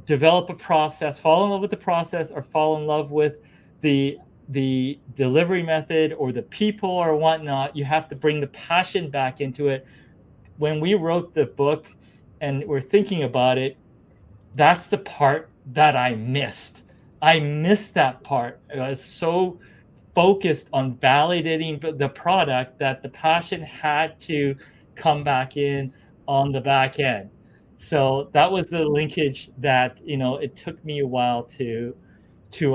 develop a process, fall in love with the process, or fall in love with the delivery method or the people or whatnot. You have to bring the passion back into it. When we wrote the book and we're thinking about it, that's the part that I missed. I missed that part. I was so focused on validating the product that the passion had to come back in on the back end. So that was the linkage that, it took me a while to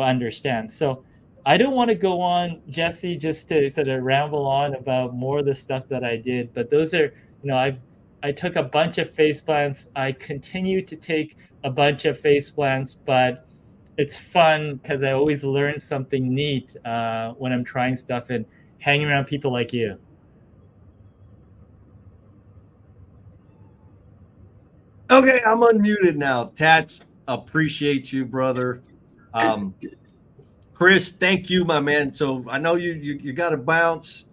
understand. So I don't want to go on, Jesse, just to sort of ramble on about more of the stuff that I did, but those are, I took a bunch of face plants. I continue to take a bunch of face plants, but it's fun because I always learn something neat when I'm trying stuff and hanging around people like you. Okay, I'm unmuted now. Tats, appreciate you, brother. Chris, thank you, my man. So I know you got to bounce.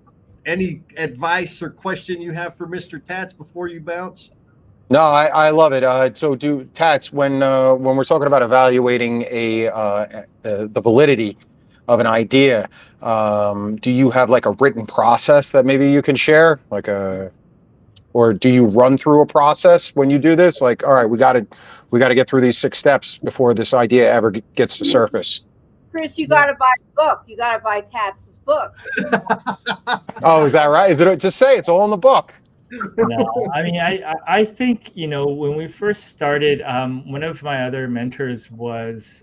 Any advice or question you have for Mr. Tats before you bounce? No, I love it. So, Tats, when we're talking about evaluating the validity of an idea, do you have like a written process that maybe you can share, or do you run through a process when you do this? Like, all right, we got to get through these 6 steps before this idea ever gets to surface. Chris, you got to buy the book. You got to buy Tats' book. Oh, is that right? Is it? Just say it's all in the book. No, I mean, I think, when we first started, one of my other mentors was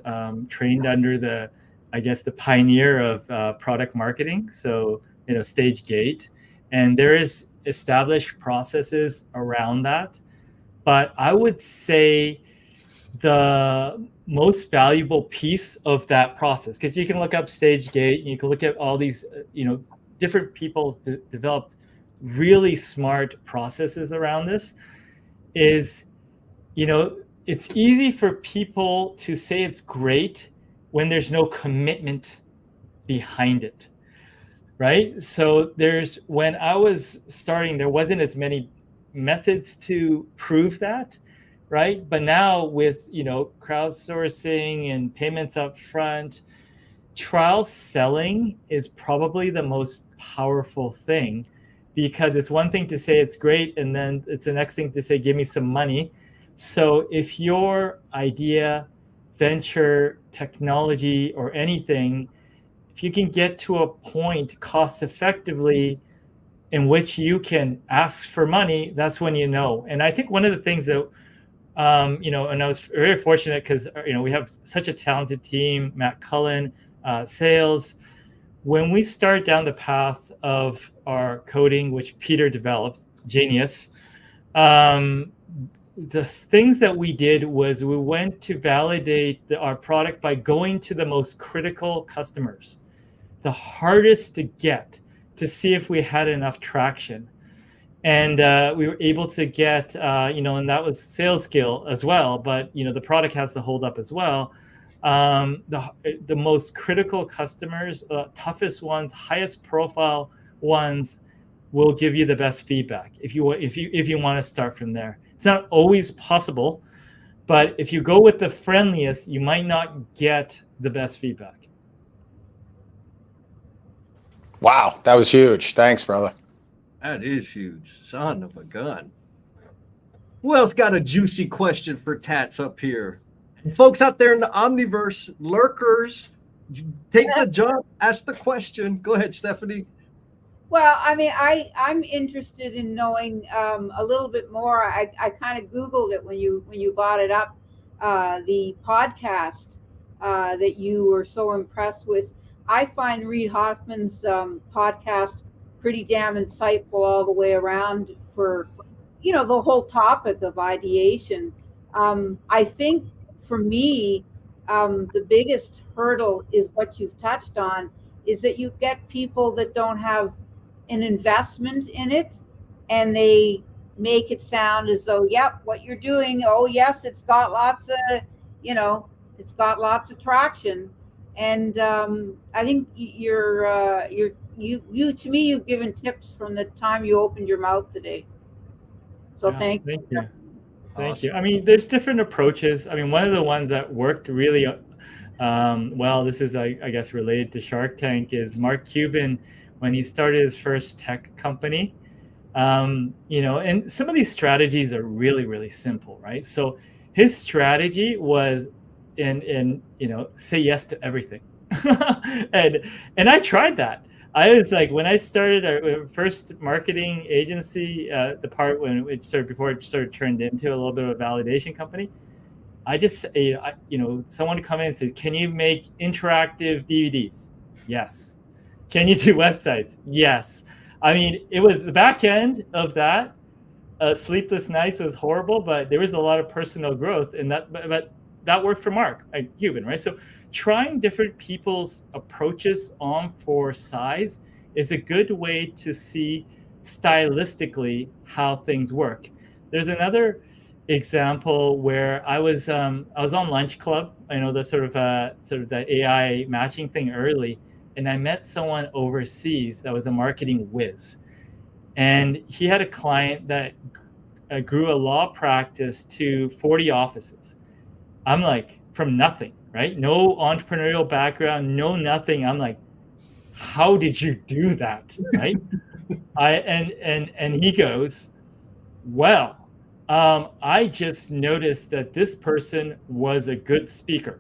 trained under the pioneer of product marketing. So, Stage Gate, and there is established processes around that. But I would say the most valuable piece of that process, because you can look up Stage Gate, you can look at all these, different people developed really smart processes around this, is, it's easy for people to say it's great when there's no commitment behind it, right? So when I was starting, there wasn't as many methods to prove that, right? But now with, crowdsourcing and payments up front, trial selling is probably the most powerful thing, because it's one thing to say it's great, and then it's the next thing to say, give me some money. So if your idea, venture, technology, or anything, if you can get to a point cost effectively in which you can ask for money, that's when you know. And I think one of the things that, and I was very fortunate because, we have such a talented team, Matt Cullen, sales. When we start down the path of our coding, which Peter developed, genius, the things that we did was we went to validate our product by going to the most critical customers, the hardest to get, to see if we had enough traction. And we were able to get, and that was sales skill as well, but, the product has to hold up as well. The most critical customers, toughest ones, highest profile ones will give you the best feedback if you want to start from there. It's not always possible, but if you go with the friendliest, you might not get the best feedback. Wow, that was huge. Thanks, brother. That is huge. Son of a gun. Who else got a juicy question for Tats up here? Folks out there in the Omniverse, lurkers, take the jump, ask the question. Go ahead, Stephanie. Well, I mean, I'm interested in knowing a little bit more. I kind of Googled it when you brought it up, the podcast that you were so impressed with. I find Reid Hoffman's podcast pretty damn insightful all the way around for, the whole topic of ideation. I think for me, the biggest hurdle is what you've touched on, is that you get people that don't have an investment in it, and they make it sound as though, yep, what you're doing, oh yes, it's got lots of, it's got lots of traction. And I think you to me, you've given tips from the time you opened your mouth today. So Yeah, thank you. Thank Awesome. you. I mean, there's different approaches. I mean, one of the ones that worked really well, this is, I guess, related to Shark Tank, is Mark Cuban, when he started his first tech company. And some of these strategies are really, really simple, right? So his strategy was say yes to everything. and I tried that. I was like, when I started our first marketing agency, the part when it started, before it sort of turned into a little bit of a validation company, I just, someone would come in and say, can you make interactive DVDs? Yes. Can you do websites? Yes. I mean, it was the back end of that. Sleepless nights was horrible, but there was a lot of personal growth, and but that worked for Mark Cuban, right? So trying different people's approaches on for size is a good way to see stylistically how things work. There's another example where I was on Lunch Club. I know the sort of that AI matching thing early, and I met someone overseas that was a marketing whiz, and he had a client that grew a law practice to 40 offices. I'm like, from nothing, right? No entrepreneurial background, no nothing. I'm like, how did you do that, right? And he goes, well, I just noticed that this person was a good speaker.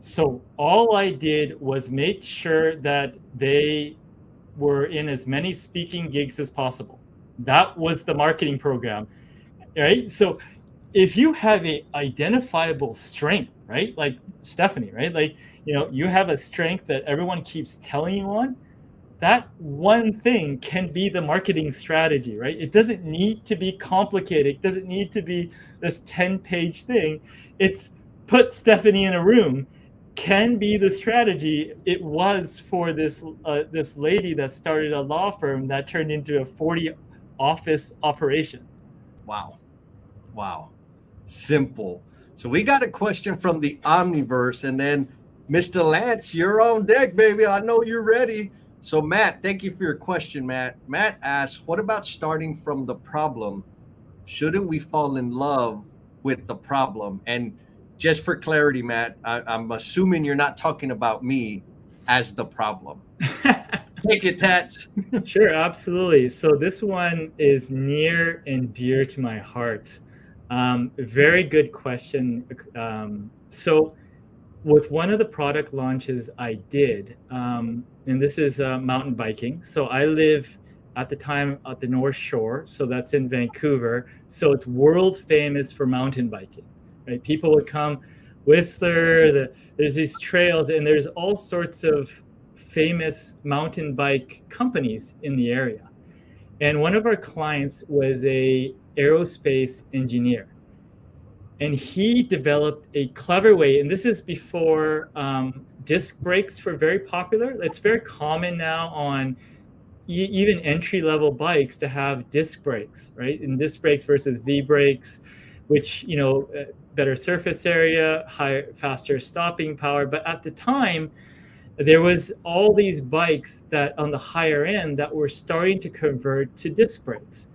So all I did was make sure that they were in as many speaking gigs as possible. That was the marketing program, right? So if you have a identifiable strength, right? Like Stephanie, right? Like, you have a strength that everyone keeps telling you on, that one thing can be the marketing strategy, right? It doesn't need to be complicated. It doesn't need to be this 10-page thing. It's put Stephanie in a room can be the strategy. It was for this lady that started a law firm that turned into a 40 office operation. Wow. Simple. So we got a question from the Omniverse, and then Mr. Lance, you're on deck, baby. I know you're ready. So Matt, thank you for your question, Matt. Matt asks, what about starting from the problem? Shouldn't we fall in love with the problem? And just for clarity, Matt, I'm assuming you're not talking about me as the problem. Take it, Tats. Sure, absolutely. So this one is near and dear to my heart. Very good question. So with one of the product launches I did, and this is mountain biking. So I live at the time at the North Shore, so that's in Vancouver. So it's world famous for mountain biking, right? People would come, Whistler, there's these trails, and there's all sorts of famous mountain bike companies in the area. And one of our clients was a aerospace engineer. And he developed a clever way, and this is before disc brakes were very popular. It's very common now on even entry-level bikes to have disc brakes, right? And disc brakes versus V brakes, which, better surface area, faster stopping power. But at the time, there was all these bikes that on the higher end that were starting to convert to disc brakes.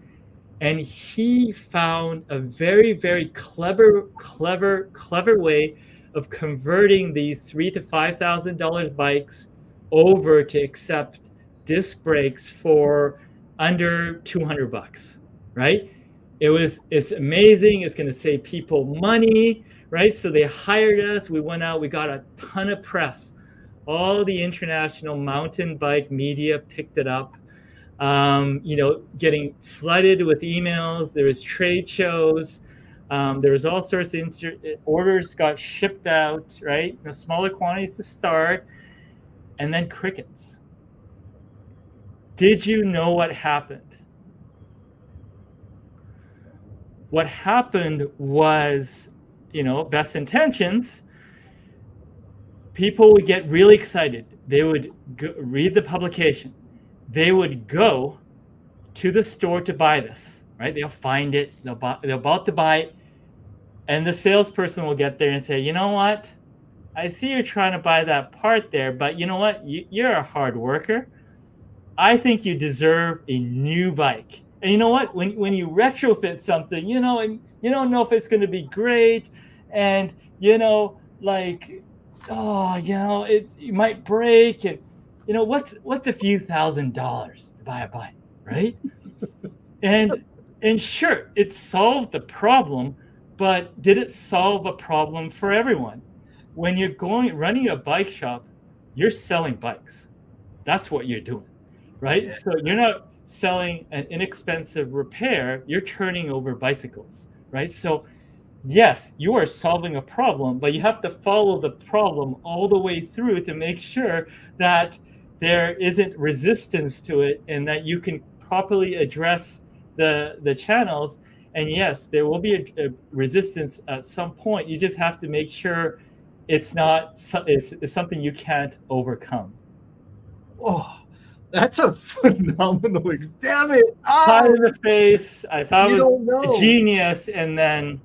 And he found a very, very clever way of converting these $3,000 to $5,000 bikes over to accept disc brakes for under $200, right? It's amazing. It's going to save people money, right? So they hired us. We went out. We got a ton of press. All the international mountain bike media picked it up. Getting flooded with emails. There was trade shows. There was all sorts of orders got shipped out, right? Smaller quantities to start, and then crickets. Did you know what happened? What happened was, best intentions. People would get really excited. They would read the publication. they would go to the store to buy this, right? They'll find it, they're about to buy it, and the salesperson will get there and say, you know what? I see you're trying to buy that part there, but you know what? You're a hard worker. I think you deserve a new bike. And you know what? When you retrofit something, and you don't know if it's going to be great, and like, oh, you might break, and what's a few $1,000s to buy a bike, right? and sure, it solved the problem, but did it solve a problem for everyone? When you're running a bike shop, you're selling bikes. That's what you're doing, right? So you're not selling an inexpensive repair, you're turning over bicycles, right? So yes, you are solving a problem, but you have to follow the problem all the way through to make sure that there isn't resistance to it and that you can properly address the channels. And yes, there will be a resistance at some point. You just have to make sure it's something you can't overcome. Oh, that's a phenomenal. Damn it! Pie in the face. I thought it was a genius, and then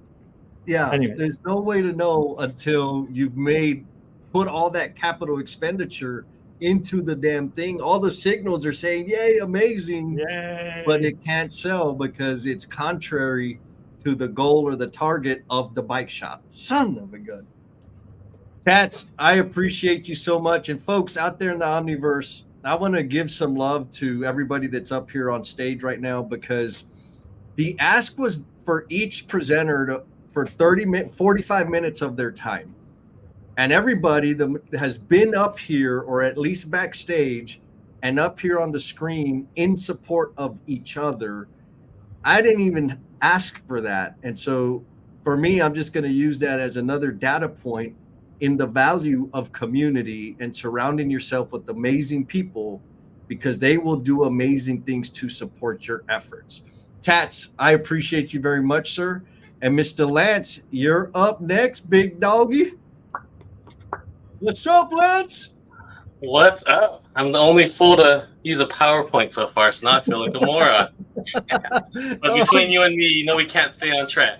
anyways. There's no way to know until you've put all that capital expenditure into the damn thing. All the signals are saying, "Yay, amazing!" Yay. But it can't sell because it's contrary to the goal or the target of the bike shop. Son of a gun. Tats, I appreciate you so much. And folks out there in the Omniverse, I want to give some love to everybody that's up here on stage right now, because the ask was for each presenter for 45 minutes of their time. And everybody that has been up here, or at least backstage and up here on the screen in support of each other, I didn't even ask for that. And so for me, I'm just going to use that as another data point in the value of community and surrounding yourself with amazing people, because they will do amazing things to support your efforts. Tats, I appreciate you very much, sir. And Mr. Lance, you're up next, big doggy. What's up, Lance? What's up? I'm the only fool to use a PowerPoint so far, so now I feel like a moron. But between you and me, we can't stay on track.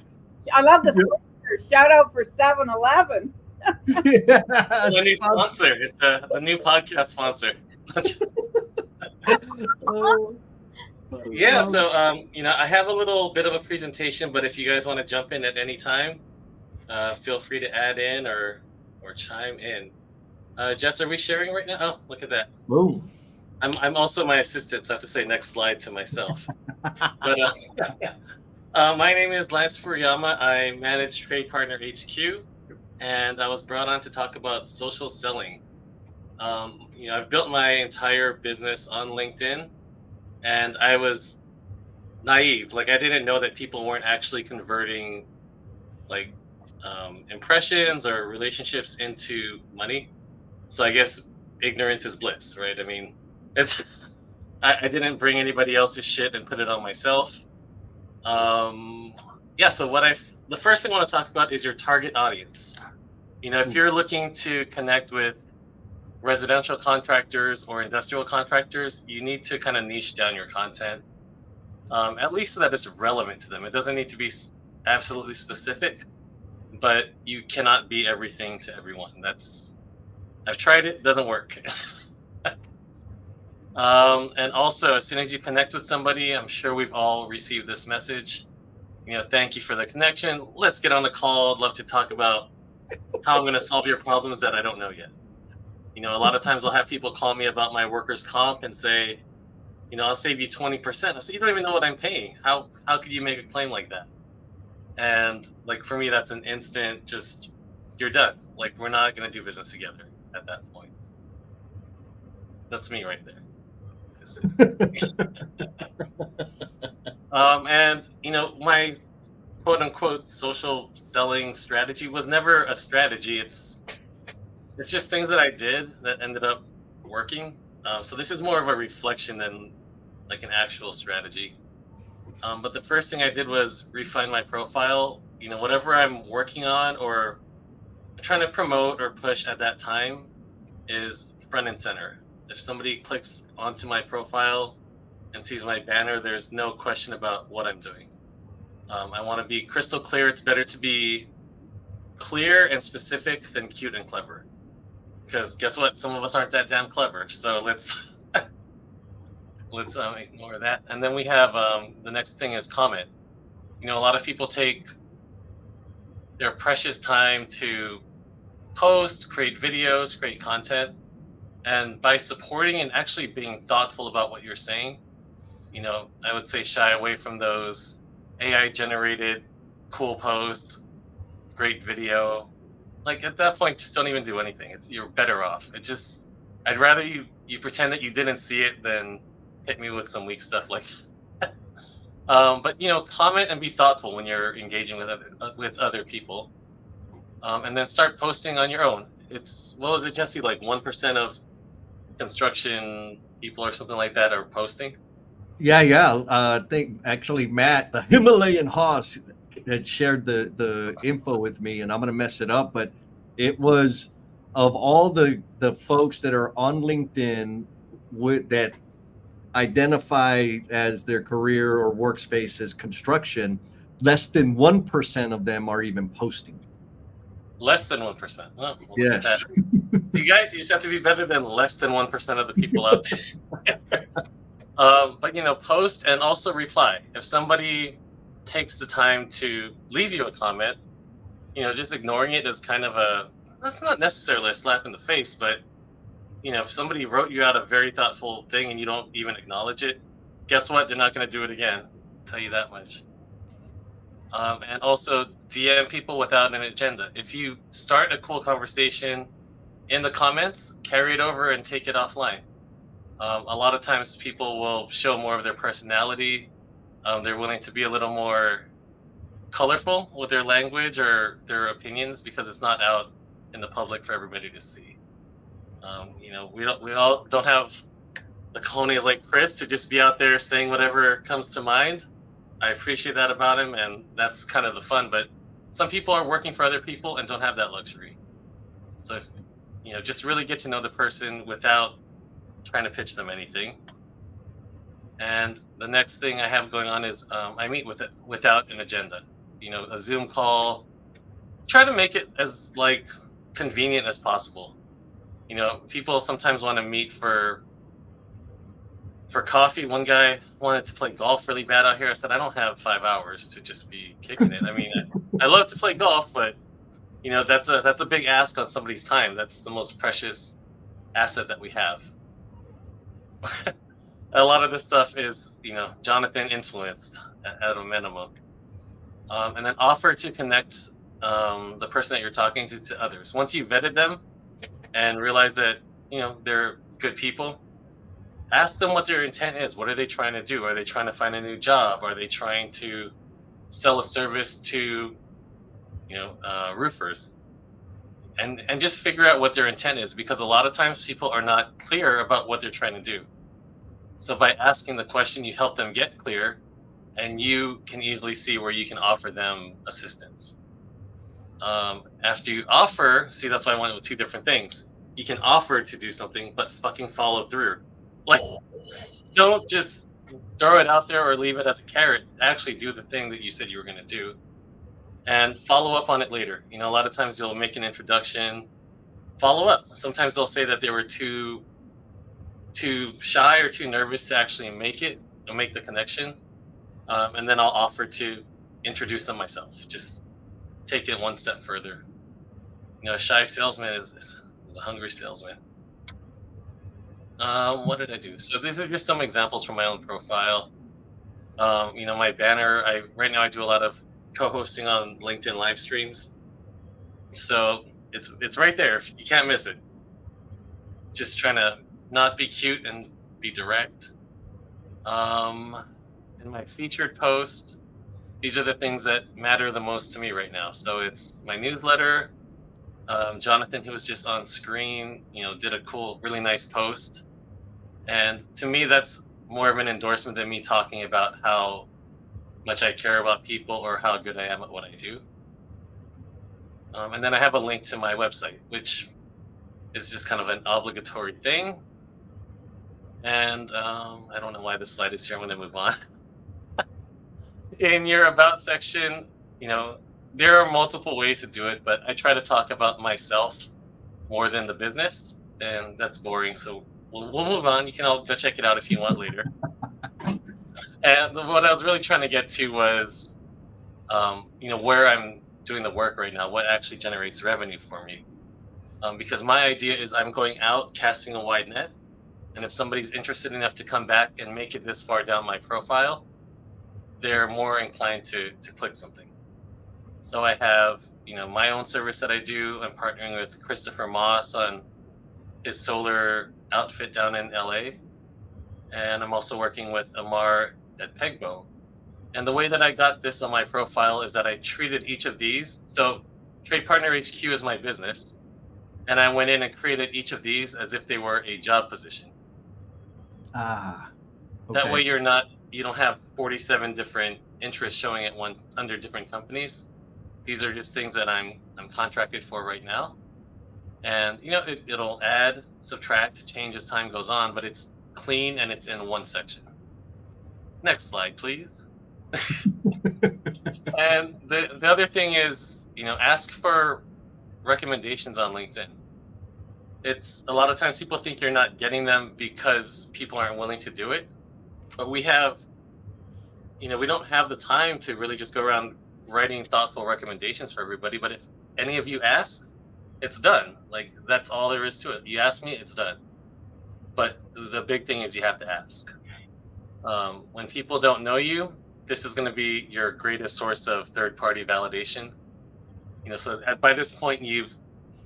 I love the sponsor. Shout out for 7-Eleven. Yeah, it's a new sponsor. It's the new podcast sponsor. Yeah, so I have a little bit of a presentation, but if you guys want to jump in at any time, feel free to add in or chime in. Jess, are we sharing right now? Oh, look at that. Boom. I'm also my assistant, so I have to say next slide to myself. But my name is Lance Furuyama. I manage Trade Partner HQ, and I was brought on to talk about social selling. I've built my entire business on LinkedIn, and I was naive. Like, I didn't know that people weren't actually converting impressions or relationships into money. So I guess ignorance is bliss, right? I mean, I didn't bring anybody else's shit and put it on myself. So the first thing I want to talk about is your target audience. If you're looking to connect with residential contractors or industrial contractors, you need to kind of niche down your content, at least so that it's relevant to them. It doesn't need to be absolutely specific, but you cannot be everything to everyone. I've tried it, doesn't work. And also, as soon as you connect with somebody, I'm sure we've all received this message. Thank you for the connection. Let's get on the call. I'd love to talk about how I'm going to solve your problems that I don't know yet. A lot of times I'll have people call me about my workers' comp and say, I'll save you 20%. I say, you don't even know what I'm paying. How could you make a claim like that? And for me, that's an instant, just, you're done. We're not going to do business together at that point. That's me right there. And my quote unquote social selling strategy was never a strategy. It's just things that I did that ended up working. So this is more of a reflection than an actual strategy. But the first thing I did was refine my profile. Whatever I'm working on or trying to promote or push at that time is front and center. if somebody clicks onto my profile and sees my banner, there's no question about what I'm doing. I want to be crystal clear. It's better to be clear and specific than cute and clever. Because guess what? Some of us aren't that damn clever. So let's ignore that. And then we have the next thing is comment. You know, a lot of people take their precious time to post, create videos, create content. And by supporting and actually being thoughtful about what you're saying, you know, I would say shy away from those AI generated cool posts, great video. Like at that point, just don't even do anything. You're better off. I'd rather you pretend that you didn't see it than hit me with some weak stuff like but you know, comment and be thoughtful when you're engaging with other people. And then start posting on your own. What was it, Jesse? Like 1% of construction people or something like that are posting. Yeah. I think actually Matt, the Himalayan Hoss, had shared the info with me, and I'm gonna mess it up, but it was of all the folks that are on LinkedIn that identify as their career or workspace as construction, less than 1% of them are even posting. Less than 1%. Oh, well, look at Yes. that. You guys, you just have to be better than less than 1% of the people out there. But you know, post and also reply. If somebody takes the time to leave you a comment, you know, just ignoring it is kind of that's not necessarily a slap in the face, but you know, if somebody wrote you out a very thoughtful thing and you don't even acknowledge it, guess what? They're not going to do it again. I'll tell you that much. And also DM people without an agenda. If you start a cool conversation in the comments, carry it over and take it offline. A lot of times people will show more of their personality. They're willing to be a little more colorful with their language or their opinions because it's not out in the public for everybody to see. You know, we all don't have the cojones like Chris to just be out there saying whatever comes to mind. I appreciate that about him, and that's kind of the fun. But some people are working for other people and don't have that luxury. So, if, you know, just really get to know the person without trying to pitch them anything. And the next thing I have going on is I meet with it without an agenda. You know, a Zoom call. Try to make it as like convenient as possible. You know, people sometimes want to meet for coffee. One guy wanted to play golf really bad out here. I said, I don't have 5 hours to just be kicking it. I mean, I love to play golf, but you know, that's a big ask on somebody's time. That's the most precious asset that we have. A lot of this stuff is, you know, Jonathan influenced at a minimum. And then offer to connect the person that you're talking to others. Once you vetted them and realize that, you know, they're good people, ask them what their intent is. What are they trying to do? Are they trying to find a new job? Are they trying to sell a service to, you know, roofers? And just figure out what their intent is, because a lot of times people are not clear about what they're trying to do. So by asking the question, you help them get clear, and you can easily see where you can offer them assistance. After you offer, see, that's why I went with two different things. You can offer to do something, but fucking follow through. Like, don't just throw it out there or leave it as a carrot. Actually do the thing that you said you were going to do, and follow up on it later. You know, a lot of times you'll make an introduction, follow up. Sometimes they'll say that they were too shy or too nervous to actually make the connection. And then I'll offer to introduce them myself. Just take it one step further. You know, a shy salesman is a hungry salesman. What did I do? So these are just some examples from my own profile. You know, my banner, right now I do a lot of co-hosting on LinkedIn live streams. So it's right there. You can't miss it. Just trying to not be cute and be direct. In my featured post, these are the things that matter the most to me right now. So it's my newsletter. Jonathan, who was just on screen, you know, did a cool, really nice post. And to me, that's more of an endorsement than me talking about how much I care about people or how good I am at what I do. And then I have a link to my website, which is just kind of an obligatory thing. And I don't know why this slide is here. I'm going to move on. In your about section, there are multiple ways to do it, but I try to talk about myself more than the business, and that's boring. So we'll move on. You can all go check it out if you want later. And what I was really trying to get to was, where I'm doing the work right now, what actually generates revenue for me. Because my idea is I'm going out casting a wide net, and if somebody's interested enough to come back and make it this far down my profile, they're more inclined to click something. So I have, my own service that I do. I'm partnering with Christopher Moss on his solar outfit down in LA. And I'm also working with Amar at Pegbo. And the way that I got this on my profile is that I treated each of these. So Trade Partner HQ is my business. And I went in and created each of these as if they were a job position. Okay. That way you don't have 47 different interests showing at one under different companies. These are just things that I'm contracted for right now. And it'll add, subtract, change as time goes on, but it's clean and it's in one section. Next slide, please. And the other thing is, ask for recommendations on LinkedIn. It's a lot of times people think you're not getting them because people aren't willing to do it. But we have, we don't have the time to really just go around writing thoughtful recommendations for everybody. But if any of you ask, it's done. Like, that's all there is to it. You ask me, it's done. But the big thing is you have to ask. When people don't know you, this is going to be your greatest source of third-party validation. So by this point, you've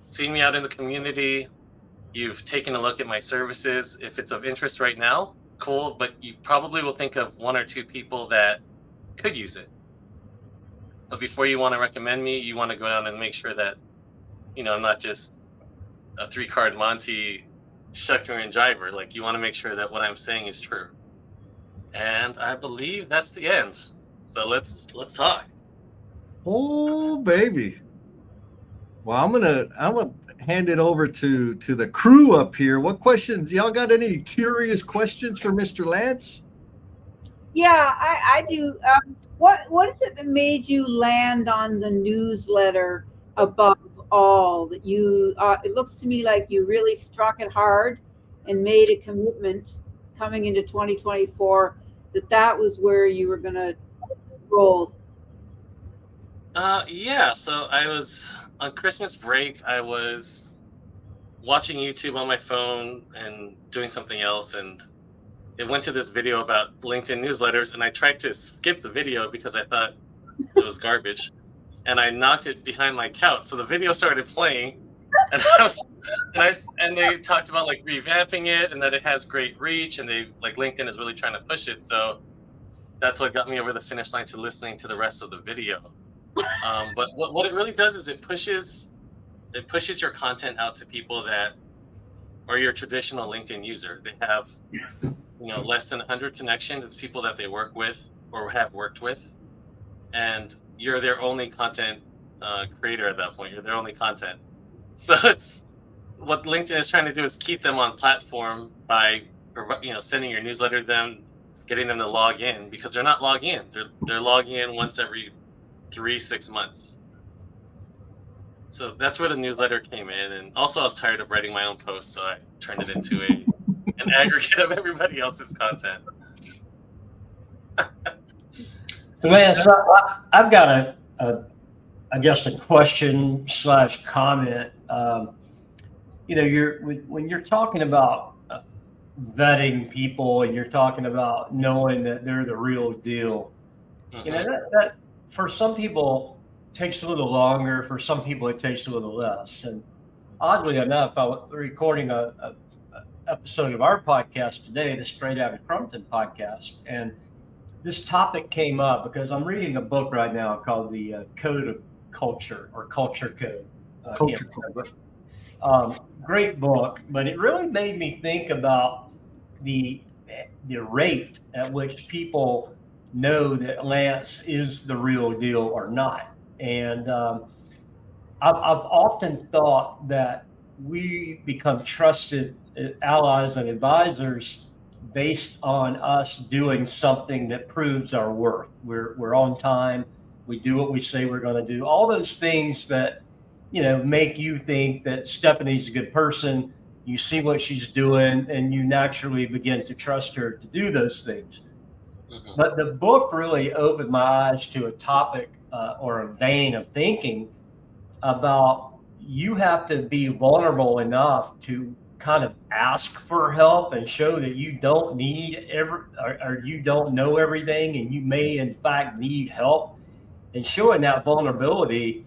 seen me out in the community. You've taken a look at my services. If it's of interest right now, cool. But you probably will think of one or two people that could use it. But before you want to recommend me, you want to go down and make sure that, I'm not just a 3-card Monty shucker and driver. Like, you want to make sure that what I'm saying is true. And I believe that's the end. So let's talk. Oh, baby. Well, I'm gonna hand it over to the crew up here. What questions? Y'all got any curious questions for Mr. Lance? Yeah, I do. What is it that made you land on the newsletter above all? That you, it looks to me like you really struck it hard and made a commitment coming into 2024 that was where you were going to roll. Yeah. So I was on Christmas break. I was watching YouTube on my phone and doing something else, and it went to this video about LinkedIn newsletters, and I tried to skip the video because I thought it was garbage, and I knocked it behind my couch. So the video started playing, and they talked about like revamping it and that it has great reach, and LinkedIn is really trying to push it. So that's what got me over the finish line to listening to the rest of the video. But what it really does is it pushes your content out to people that are your traditional LinkedIn user. They have less than 100 connections. It's people that they work with or have worked with, and you're their only content creator at that point. You're their only content. So it's what LinkedIn is trying to do is keep them on platform by sending your newsletter to them, getting them to log in, because they're not logging in. They're logging in once every 3-6 months. So that's where the newsletter came in. And also I was tired of writing my own posts, so I turned it into an aggregate of everybody else's content. So, Lance, I've got I guess a question / comment. When you're talking about vetting people and you're talking about knowing that they're the real deal, Mm-hmm. That for some people takes a little longer. For some people, it takes a little less. And oddly enough, I was recording a episode of our podcast today, the Straight Outta Crumpton podcast, and this topic came up because I'm reading a book right now called The Code of Culture, or Culture Code. Culture Code. Great book, but it really made me think about the rate at which people know that Lance is the real deal or not. And I've often thought that we become trusted allies and advisors based on us doing something that proves our worth. We're on time. We do what we say we're going to do. All those things that, make you think that Stephanie's a good person. You see what she's doing, and you naturally begin to trust her to do those things. Mhm. But the book really opened my eyes to a topic or a vein of thinking about you have to be vulnerable enough to kind of ask for help and show that you don't need or you don't know everything, and you may in fact need help. And showing that vulnerability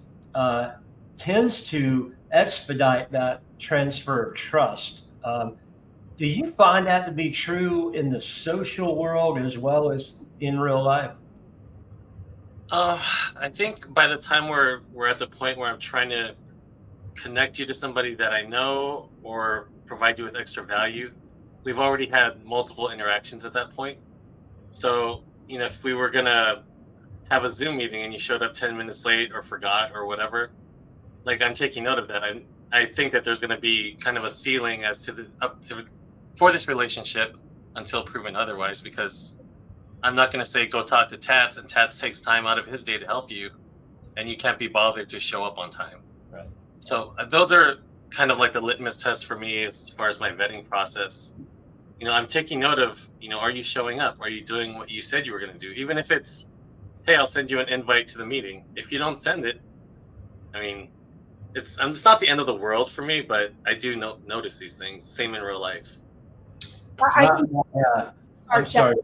tends to expedite that transfer of trust. Do you find that to be true in the social world as well as in real life? I think by the time we're at the point where I'm trying to connect you to somebody that I know or provide you with extra value, we've already had multiple interactions at that point. So, if we were gonna have a Zoom meeting and you showed up 10 minutes late or forgot or whatever, like, I'm taking note of that. I think that there's gonna be kind of a ceiling as to for this relationship until proven otherwise, because I'm not gonna say go talk to Tats, and Tats takes time out of his day to help you, and you can't be bothered to show up on time. Right. So those are kind of like the litmus test for me as far as my vetting process. I'm taking note of, are you showing up? Are you doing what you said you were going to do? Even if it's, hey, I'll send you an invite to the meeting. If you don't send it, I mean, it's not the end of the world for me, but I do notice these things. Same in real life. I think I'm sorry.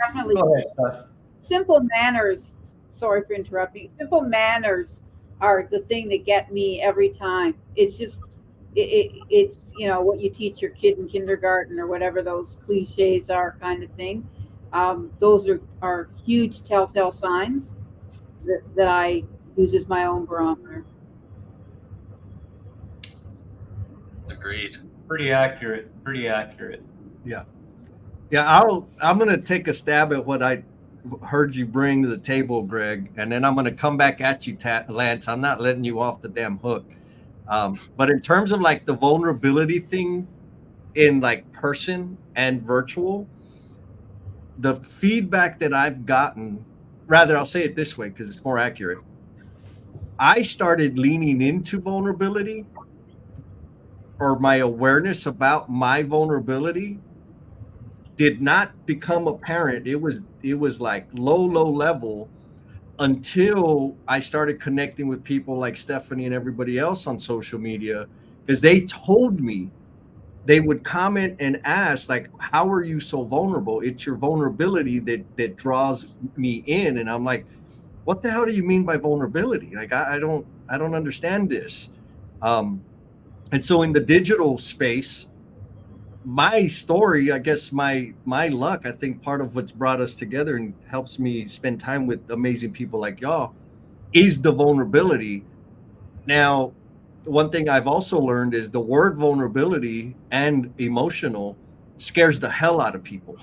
definitely Go ahead. simple manners. Sorry for interrupting. Simple manners are the thing that get me every time. It's just it's what you teach your kid in kindergarten or whatever those cliches are, kind of thing. Those are huge telltale signs that I use as my own barometer. Agreed. Pretty accurate. Yeah. I'm going to take a stab at what I heard you bring to the table, Greg, and then I'm going to come back at you, Lance. I'm not letting you off the damn hook. But in terms of like the vulnerability thing in like person and virtual, the feedback that I've gotten, rather, I'll say it this way because it's more accurate. I started leaning into vulnerability, or my awareness about my vulnerability did not become apparent. It was like low level until I started connecting with people like Stephanie and everybody else on social media, because they told me, they would comment and ask, like, how are you so vulnerable? It's your vulnerability that draws me in. And I'm like, what the hell do you mean by vulnerability? Like, I don't understand this. And so in the digital space, my story, I guess my luck, I think part of what's brought us together and helps me spend time with amazing people like y'all is the vulnerability. Now, one thing I've also learned is the word vulnerability and emotional scares the hell out of people.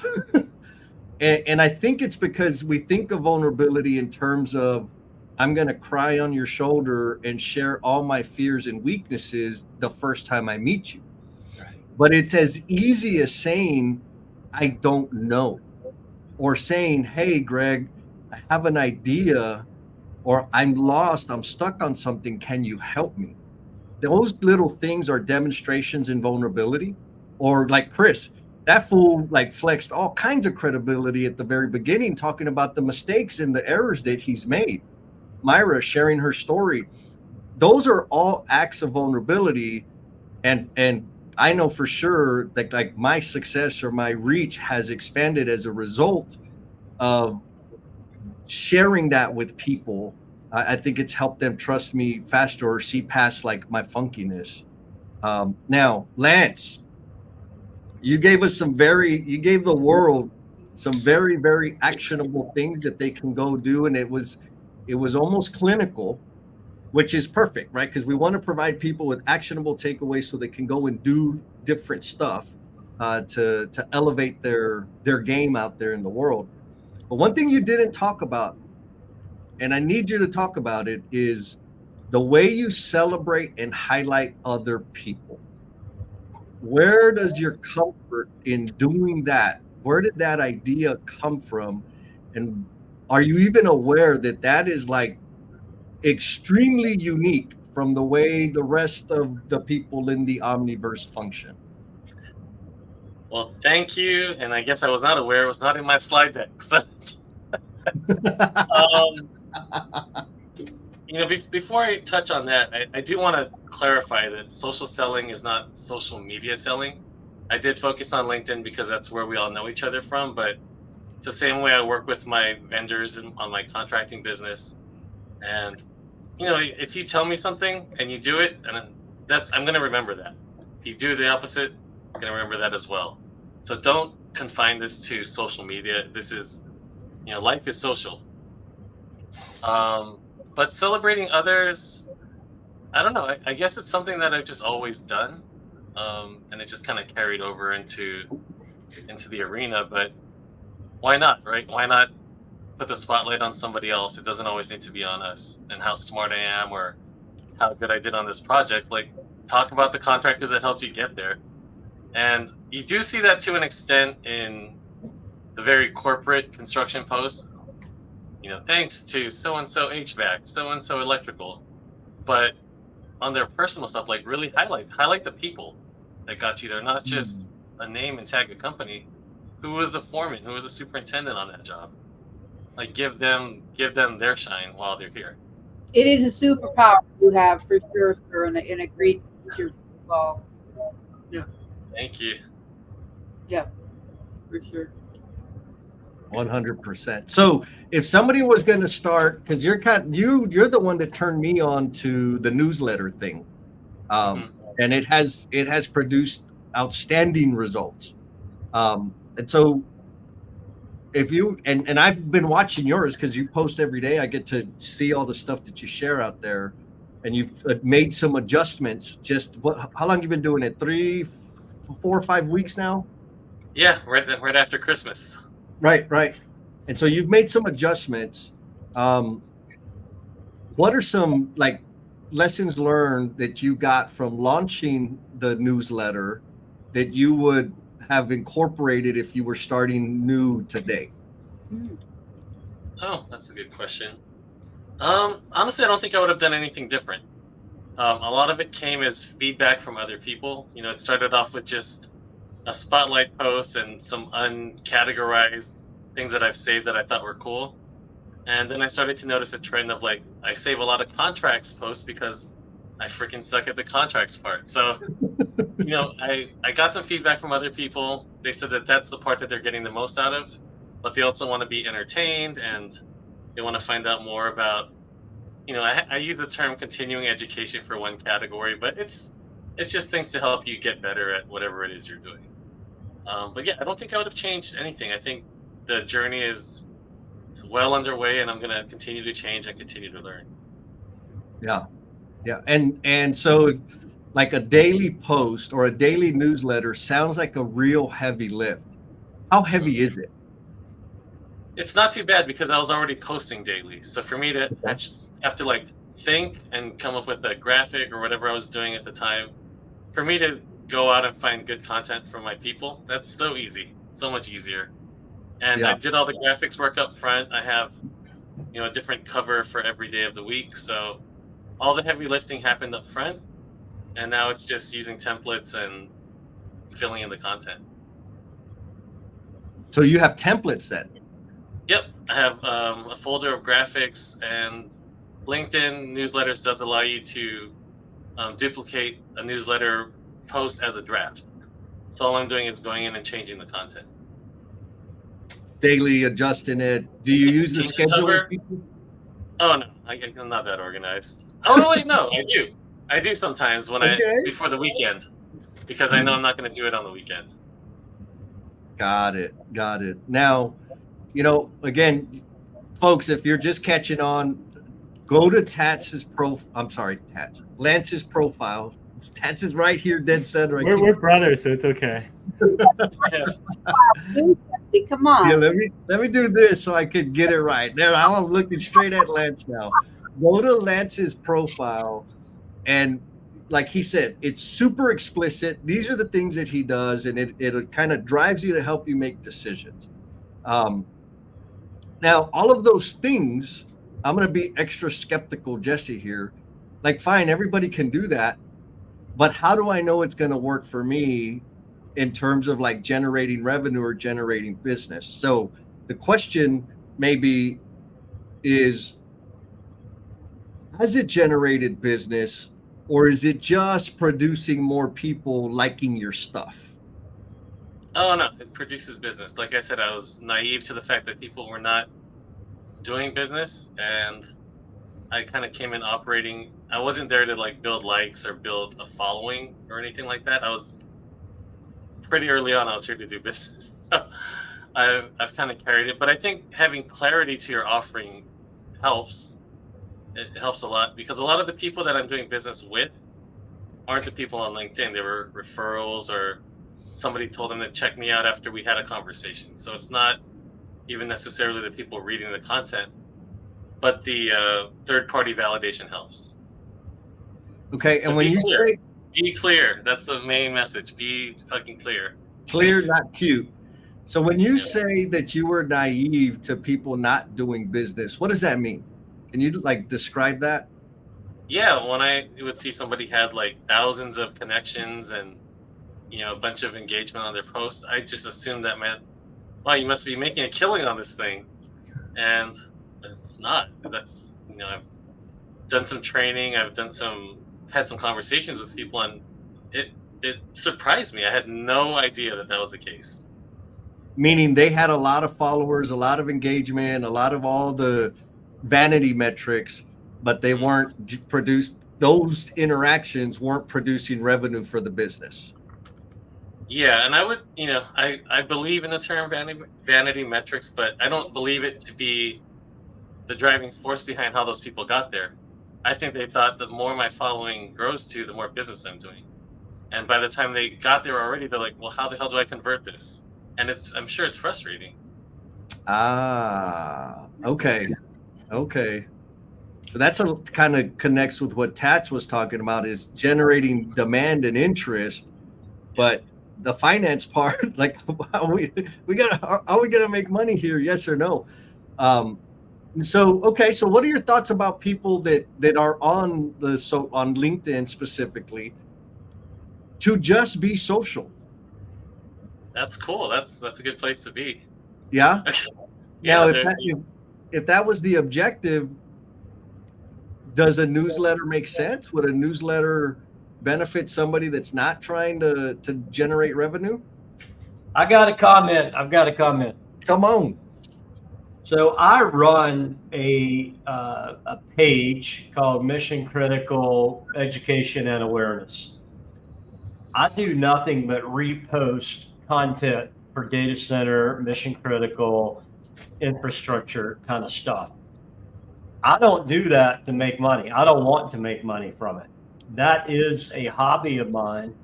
And I think it's because we think of vulnerability in terms of, I'm going to cry on your shoulder and share all my fears and weaknesses the first time I meet you. But it's as easy as saying, I don't know, or saying, hey, Greg, I have an idea, or I'm lost, I'm stuck on something. Can you help me? Those little things are demonstrations in vulnerability. Or like Chris, that fool like flexed all kinds of credibility at the very beginning, talking about the mistakes and the errors that he's made. Myra sharing her story. Those are all acts of vulnerability. And I know for sure that like my success or my reach has expanded as a result of sharing that with people. I think it's helped them trust me faster or see past like my funkiness. Now, Lance, you gave the world some very, very actionable things that they can go do. And it was almost clinical, which is perfect, right? Because we want to provide people with actionable takeaways so they can go and do different stuff to elevate their game out there in the world. But one thing you didn't talk about, and I need you to talk about it, is the way you celebrate and highlight other people. Where does your comfort in doing that Where did that idea come from? And are you even aware that that is like extremely unique from the way the rest of the people in the Omniverse function? Well, thank you. And I guess I was not aware. It was not in my slide deck. So, before I touch on that, I do want to clarify that social selling is not social media selling. I did focus on LinkedIn because that's where we all know each other from, but it's the same way I work with my vendors on my contracting business. And, if you tell me something and you do it, and I'm going to remember that. If you do the opposite, I'm going to remember that as well. So don't confine this to social media. This is, life is social. But celebrating others, I don't know. I guess it's something that I've just always done, and it just kind of carried over into the arena. But why not, right? Why not put the spotlight on somebody else? It doesn't always need to be on us and how smart I am or how good I did on this project. Like, talk about the contractors that helped you get there. And you do see that to an extent in the very corporate construction posts. Thanks to so-and-so HVAC, so-and-so electrical. But on their personal stuff, like, really highlight the people that got you there, not just a name and tag a company. Who was the foreman? Who was the superintendent on that job? Like, give them their shine while they're here. It is a superpower you have for sure, sir, and a great teacher. Well, yeah. Thank you. Yeah, for sure. 100%. So if somebody was going to start, because you're the one that turned me on to the newsletter thing, and it has produced outstanding results. And so if you and I've been watching yours because you post every day. I get to see all the stuff that you share out there, and you've made some adjustments. How long you been doing it? 3, 4, or 5 weeks now? Yeah, right after Christmas. Right. And so you've made some adjustments. What are some like lessons learned that you got from launching the newsletter that you would have incorporated if you were starting new today? Oh, that's a good question. Honestly, I don't think I would have done anything different. A lot of it came as feedback from other people. It started off with just a spotlight post and some uncategorized things that I've saved that I thought were cool. And then I started to notice a trend of, like, I save a lot of contracts posts because I freaking suck at the contracts part. So, I got some feedback from other people. They said that that's the part that they're getting the most out of, but they also want to be entertained and they want to find out more about, I use the term continuing education for one category, but it's just things to help you get better at whatever it is you're doing. But yeah, I don't think I would have changed anything. I think the journey is well underway, and I'm going to continue to change and continue to learn. Yeah. And so like a daily post or a daily newsletter sounds like a real heavy lift. How heavy is it? It's not too bad because I was already posting daily. So for me to have to like think and come up with a graphic or whatever I was doing at the time, for me to go out and find good content for my people, that's so easy, so much easier. And I did all the graphics work up front. I have, a different cover for every day of the week. So all the heavy lifting happened up front. And now it's just using templates and filling in the content. So you have templates then? Yep. I have a folder of graphics, and LinkedIn newsletters does allow you to duplicate a newsletter post as a draft. So all I'm doing is going in and changing the content. Daily adjusting it. Do you use the scheduler? Oh no, I'm not that organized. Oh no, wait, no, I do. I do sometimes before the weekend, because I know I'm not going to do it on the weekend. Got it. Now, again, folks, if you're just catching on, go to Lance's profile. Tats is right here, dead center. We're brothers, so it's okay. Yes. Come on. Yeah, let me do this so I can get it right. There, I'm looking straight at Lance now. Go to Lance's profile, and like he said, it's super explicit. These are the things that he does, and it kind of drives you to help you make decisions. Now, all of those things, I'm going to be extra skeptical, Jesse, here. Like, fine, everybody can do that, but how do I know it's going to work for me in terms of like generating revenue or generating business? So the question maybe is, has it generated business, or is it just producing more people liking your stuff? Oh no, it produces business. Like I said, I was naive to the fact that people were not doing business, and I kind of came in operating. I wasn't there to like build likes or build a following or anything like that. I was pretty early on. I was here to do business, so I've kind of carried it. But I think having clarity to your offering helps. It helps a lot, because a lot of the people that I'm doing business with aren't the people on LinkedIn. They were referrals, or somebody told them to check me out after we had a conversation. So it's not even necessarily the people reading the content, but the third-party validation helps. Okay, and But when you say be clear, that's the main message. Be fucking clear. Clear, not cute. So when you say that you were naive to people not doing business, what does that mean? Can you like describe that? Yeah, when I would see somebody had like thousands of connections and a bunch of engagement on their posts, I just assumed that meant, wow, you must be making a killing on this thing. And it's not. That's I've done some training, I've had some conversations with people, and it surprised me. I had no idea that was the case. Meaning they had a lot of followers, a lot of engagement, a lot of all the vanity metrics, but they weren't produced. Those interactions weren't producing revenue for the business. Yeah, and I would, I believe in the term vanity metrics, but I don't believe it to be the driving force behind how those people got there. I think they thought the more my following grows to, the more business I'm doing. And by the time they got there already, they're like, well, how the hell do I convert this? And I'm sure it's frustrating. Okay. So that's kind of connects with what Tatch was talking about, is generating demand and interest, but the finance part, like, are we gonna make money here? Yes or no? So what are your thoughts about people that are on LinkedIn specifically to just be social? That's cool. That's a good place to be. Yeah. Yeah. Now, if that was the objective, does a newsletter make sense? Would a newsletter benefit somebody that's not trying to generate revenue? I've got a comment. Come on. So I run a page called Mission Critical Education and Awareness. I do nothing but repost content for data center, mission critical, infrastructure kind of stuff. I don't do that to make money. I don't want to make money from it. That is a hobby of mine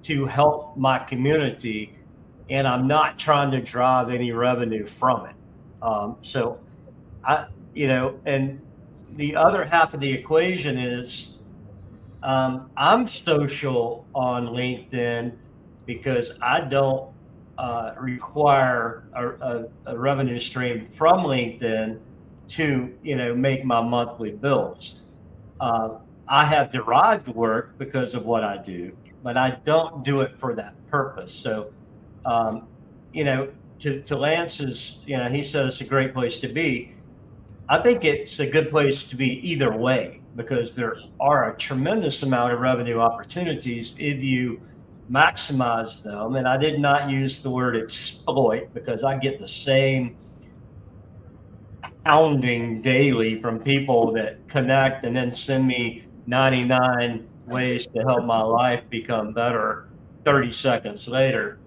to help my community, and I'm not trying to drive any revenue from it. So and the other half of the equation is I'm social on LinkedIn because I don't require a revenue stream from LinkedIn to make my monthly bills. I have derived work because of what I do, but I don't do it for that purpose. So to Lance's, he said it's a great place to be. I think it's a good place to be either way, because there are a tremendous amount of revenue opportunities if you maximize them. And I did not use the word exploit, because I get the same hounding daily from people that connect and then send me 99 ways to help my life become better 30 seconds later.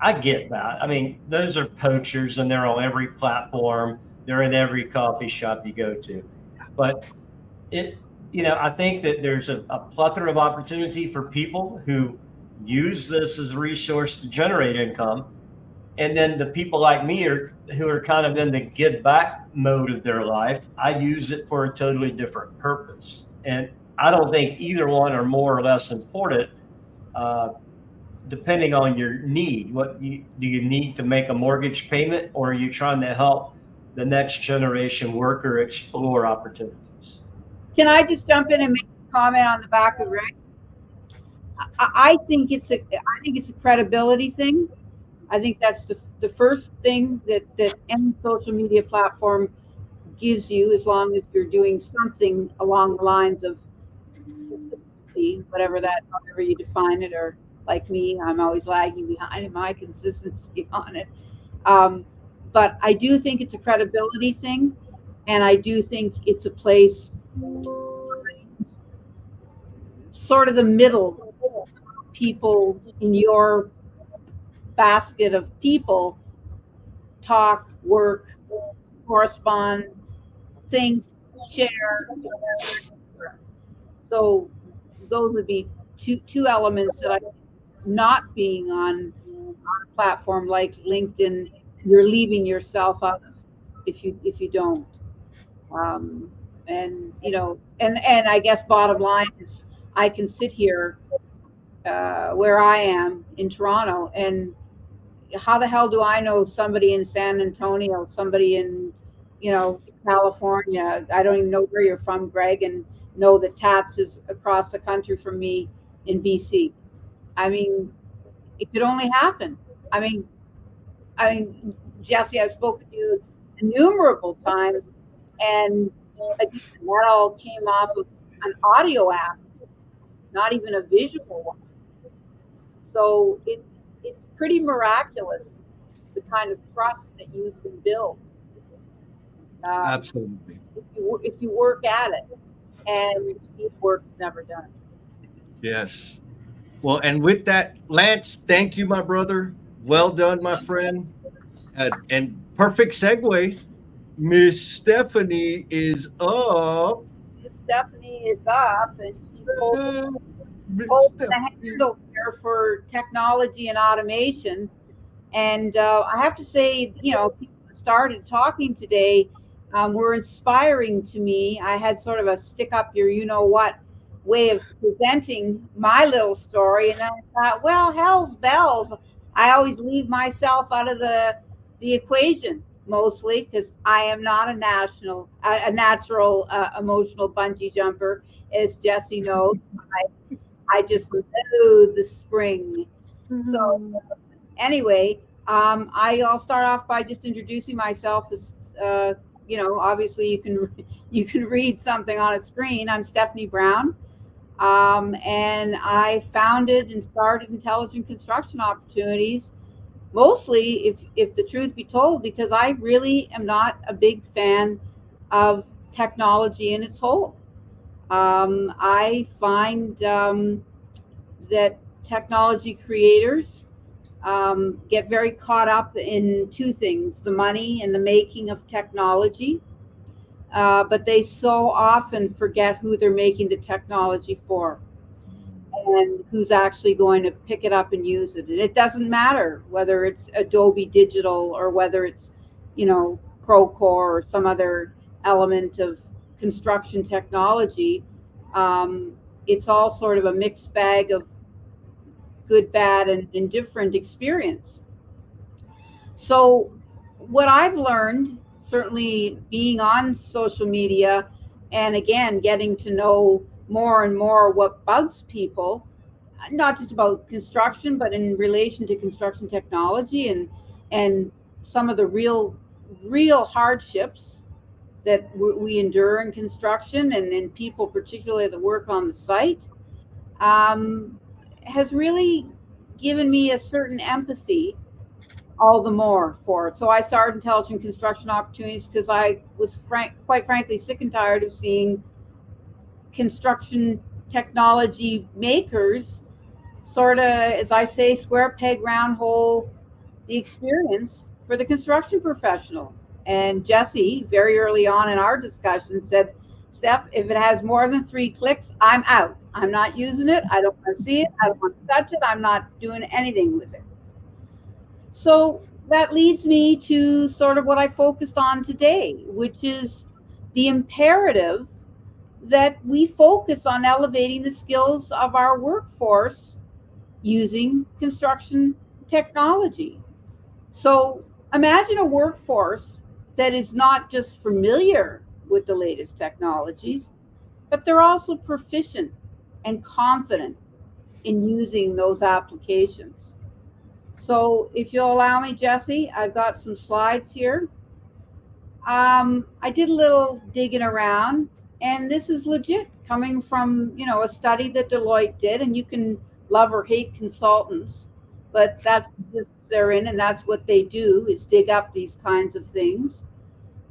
I get that. I mean, those are poachers, and they're on every platform. They're in every coffee shop you go to. But I think that there's a plethora of opportunity for people who use this as a resource to generate income. And then the people like me who are kind of in the give back mode of their life, I use it for a totally different purpose. And I don't think either one are more or less important, depending on your need. Do you need to make a mortgage payment, or are you trying to help the next generation worker explore opportunities? Can I just jump in and make a comment on the back of Greg? I think it's a credibility thing. I think that's the first thing that any social media platform gives you, as long as you're doing something along the lines of consistency, however you define it, or like me, I'm always lagging behind in my consistency on it. But I do think it's a credibility thing, and I do think it's a place, sort of the middle people in your basket of people, talk, work, correspond, think, share. So those would be two elements that I, not being on a platform like LinkedIn, you're leaving yourself out of if you don't. And and I guess bottom line is, I can sit here where I am in Toronto, and how the hell do I know somebody in San Antonio, somebody in, California? I don't even know where you're from, Greg, and know that Tats is across the country from me in BC. I mean, it could only happen. I mean, Jesse, I've spoken to you innumerable times, and again, that all came off of an audio app, not even a visual one. So it's pretty miraculous, the kind of trust that you can build. Absolutely. If you work at it, and work's never done. Yes. Well, and with that, Lance, thank you, my brother. Well done, my friend. And perfect segue. Miss Stephanie is up. Stephanie is up, and she's holding Miss the Stephanie. handle here for technology and automation. And I have to say, people that started talking today were inspiring to me. I had sort of a stick up your what way of presenting my little story, and then I thought, well, hell's bells, I always leave myself out of the equation, mostly because I am not a natural emotional bungee jumper, as Jesse knows. I just loathe the spring. So anyway, I'll start off by just introducing myself. As obviously you can read something on a screen. I'm Stephanie Brown, and I founded and started Intelligent Construction Opportunities, mostly, if the truth be told, because I really am not a big fan of technology in its whole. I find that technology creators get very caught up in two things: the money and the making of technology, but they so often forget who they're making the technology for, and who's actually going to pick it up and use it. And it doesn't matter whether it's Adobe Digital, or whether it's Procore, or some other element of construction technology. It's all sort of a mixed bag of good, bad, and indifferent experience. So what I've learned, certainly being on social media, and again getting to know more and more what bugs people, not just about construction, but in relation to construction technology, and some of the real hardships that we endure in construction, and in people particularly that work on the site, has really given me a certain empathy all the more for it. So I started Intelligent Construction Opportunities because I was quite frankly sick and tired of seeing construction technology makers sort of, as I say, square peg round hole the experience for the construction professional. And Jesse, very early on in our discussion, said, Steph, if it has more than 3 clicks, I'm out. I'm not using it. I don't want to see it. I don't want to touch it. I'm not doing anything with it. So that leads me to sort of what I focused on today, which is the imperative that we focus on elevating the skills of our workforce using construction technology. So imagine a workforce that is not just familiar with the latest technologies, but they're also proficient and confident in using those applications. So if you'll allow me, Jesse, I've got some slides here. I did a little digging around, and this is legit coming from, a study that Deloitte did, and you can love or hate consultants, but that's the business they're in, and that's what they do, is dig up these kinds of things.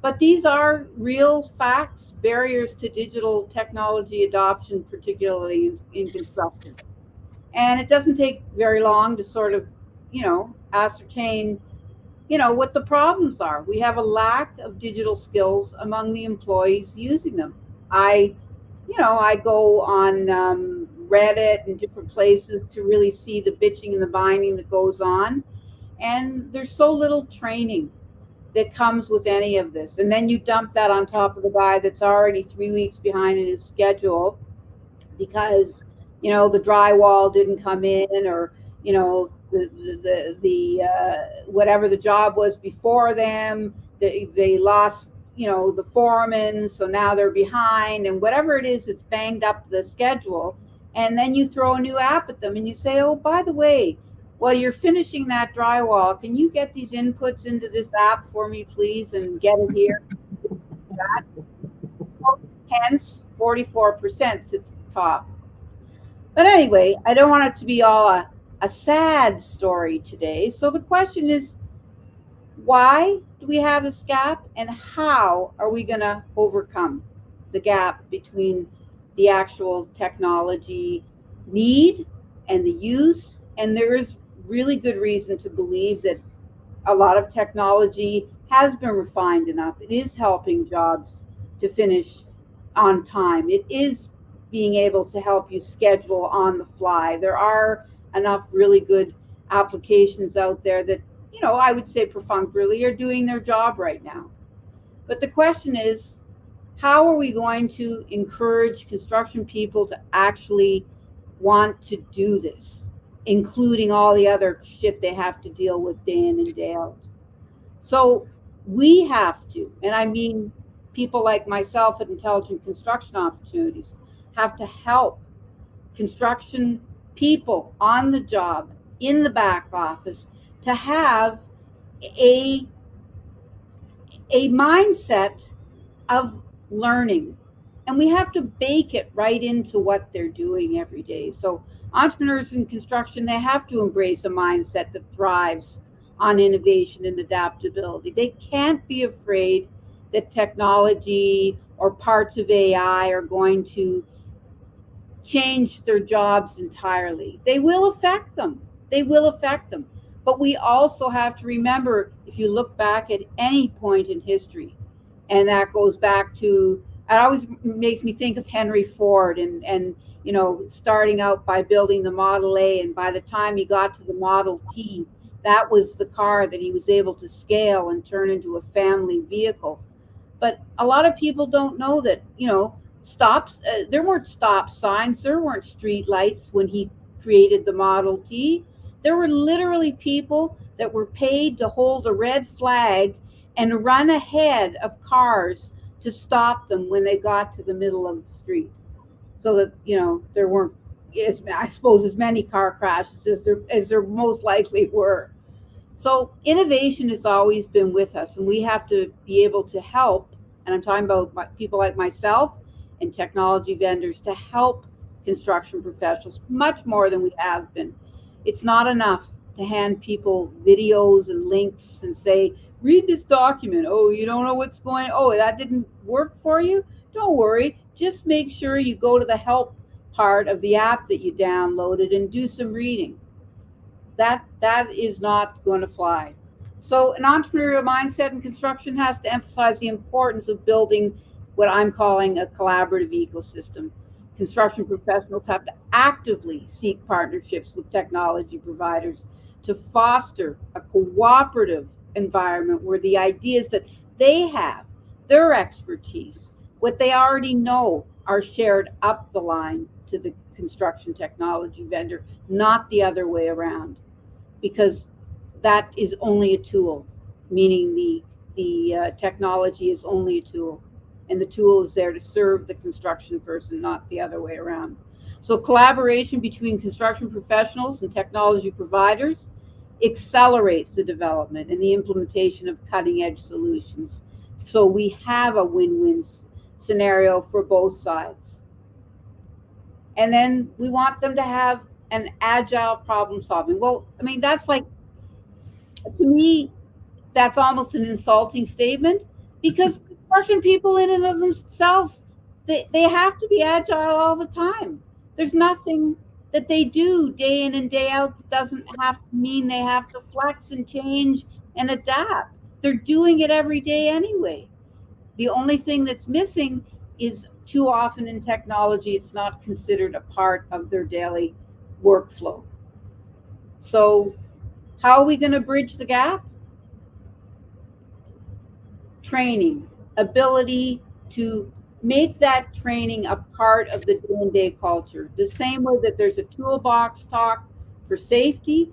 But these are real facts, barriers to digital technology adoption, particularly in construction. And it doesn't take very long to sort of, ascertain, what the problems are. We have a lack of digital skills among the employees using them. I go on Reddit and different places to really see the bitching and the binding that goes on. And there's so little training that comes with any of this. And then you dump that on top of the guy that's already 3 weeks behind in his schedule because, the drywall didn't come in, or, the whatever the job was before them, they lost, the foreman, so now they're behind, and whatever it is, it's banged up the schedule. And then you throw a new app at them and you say, oh, by the way, while you're finishing that drywall, can you get these inputs into this app for me, please, and get it here? Hence, 44% sits at the top. But anyway, I don't want it to be all a sad story today. So the question is, why do we have this gap, and how are we going to overcome the gap between the actual technology need and the use? And there is really good reason to believe that a lot of technology has been refined enough. It is helping jobs to finish on time. It is being able to help you schedule on the fly. There are enough really good applications out there that, I would say perfunctorily are doing their job right now. But the question is, how are we going to encourage construction people to actually want to do this, including all the other shit they have to deal with day in and day out? So we have to, and I mean people like myself at Intelligent Construction Opportunities, have to help construction people on the job, in the back office, to have a mindset of learning. And we have to bake it right into what they're doing every day. So entrepreneurs in construction, they have to embrace a mindset that thrives on innovation and adaptability. They can't be afraid that technology or parts of AI are going to change their jobs entirely. They will affect them. But we also have to remember, if you look back at any point in history, and that goes back to, it always makes me think of Henry Ford and starting out by building the Model A, and by the time he got to the Model T, that was the car that he was able to scale and turn into a family vehicle. But a lot of people don't know that, stops, there weren't stop signs, there weren't street lights when he created the Model T. There were literally people that were paid to hold a red flag and run ahead of cars to stop them when they got to the middle of the street, so that there weren't, I suppose, as many car crashes as there most likely were. So innovation has always been with us, and we have to be able to help, and I'm talking about people like myself and technology vendors, to help construction professionals much more than we have been. It's not enough to hand people videos and links and say, read this document. Oh, you don't know what's going on? Oh, that didn't work for you? Don't worry. Just make sure you go to the help part of the app that you downloaded and do some reading. That is not going to fly. So an entrepreneurial mindset in construction has to emphasize the importance of building what I'm calling a collaborative ecosystem. Construction professionals have to actively seek partnerships with technology providers to foster a cooperative environment where the ideas that they have, their expertise, what they already know, are shared up the line to the construction technology vendor, not the other way around, because that is only a tool, meaning the technology is only a tool, and the tool is there to serve the construction person, not the other way around. So collaboration between construction professionals and technology providers accelerates the development and the implementation of cutting-edge solutions. So we have a win-win scenario for both sides. And then we want them to have an agile problem solving. Well, I mean, that's like, to me, that's almost an insulting statement, because construction people in and of themselves, they have to be agile all the time. There's nothing that they do day in and day out that doesn't have to mean they have to flex and change and adapt. They're doing it every day anyway. The only thing that's missing is, too often in technology, it's not considered a part of their daily workflow. So how are we going to bridge the gap? Training, ability to make that training a part of the day-to-day culture. The same way that there's a toolbox talk for safety,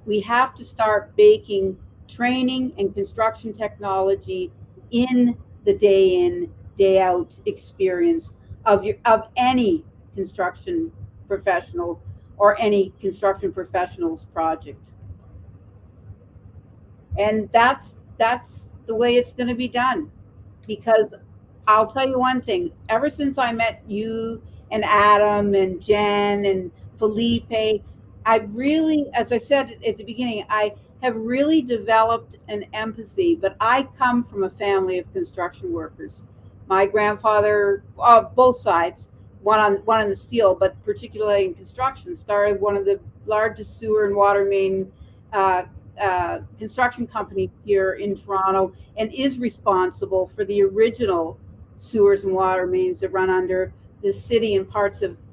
we have to start baking training and construction technology in the day in, day out experience of any construction professional or any construction professional's project. And that's the way it's going to be done. Because I'll tell you one thing, ever since I met you and Adam and Jen and Felipe, I've really, as I said at the beginning, I have really developed an empathy. But I come from a family of construction workers. My grandfather, both sides, one on the steel, but particularly in construction, started one of the largest sewer and water main construction company here in Toronto, and is responsible for the original sewers and water mains that run under the city and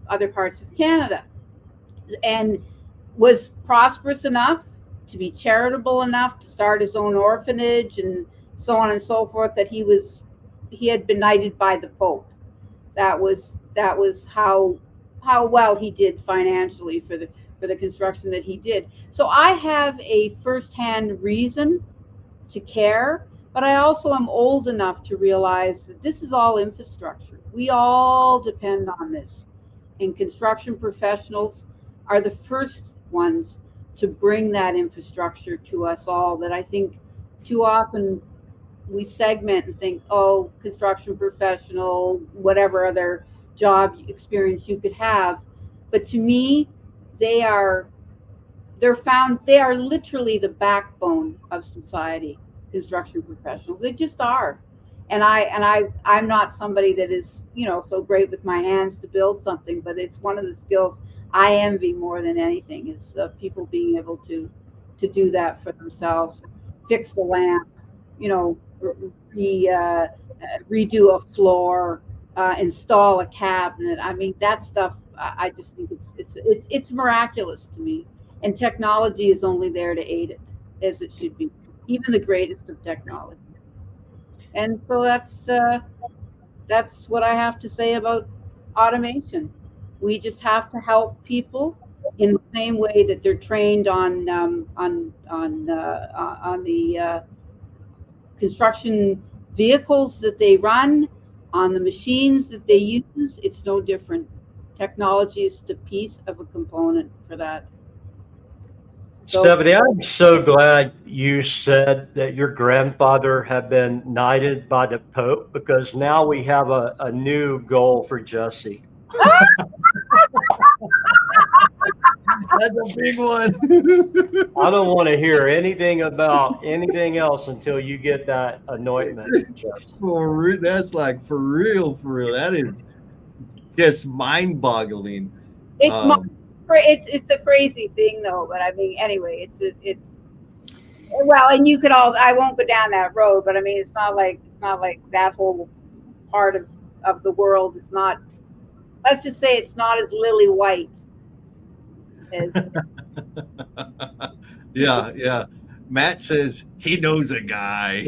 other parts of Canada, and was prosperous enough to be charitable enough to start his own orphanage and so on and so forth, that he had been knighted by the Pope. That was how well he did financially for the construction that he did. So I have a firsthand reason to care, but I also am old enough to realize that this is all infrastructure. We all depend on this. And construction professionals are the first ones to bring that infrastructure to us all, that I think too often we segment and think, oh, construction professional, whatever other job experience you could have. But to me, they are literally the backbone of society, construction professionals. They just are. And I'm not somebody that is, so great with my hands to build something, but it's one of the skills I envy more than anything, is people being able to do that for themselves, fix the lamp, redo a floor, install a cabinet. I mean, that stuff, I just think it's miraculous to me. And technology is only there to aid it, as it should be, even the greatest of technology. And so that's what I have to say about automation. We just have to help people in the same way that they're trained on the construction vehicles that they run, on the machines that they use. It's no different. Technology is just a piece of a component for that. Stephanie, I'm so glad you said that your grandfather had been knighted by the Pope, because now we have a new goal for Jesse. That's a big one. I don't want to hear anything about anything else until you get that anointment, Jesse. That's like for real. That is just mind-boggling. It's a crazy thing, though. But I mean, anyway, it's well, and you could I won't go down that road, but I mean, it's not like that whole part of the world is not. Let's just say it's not as lily white. Yeah. Matt says he knows a guy.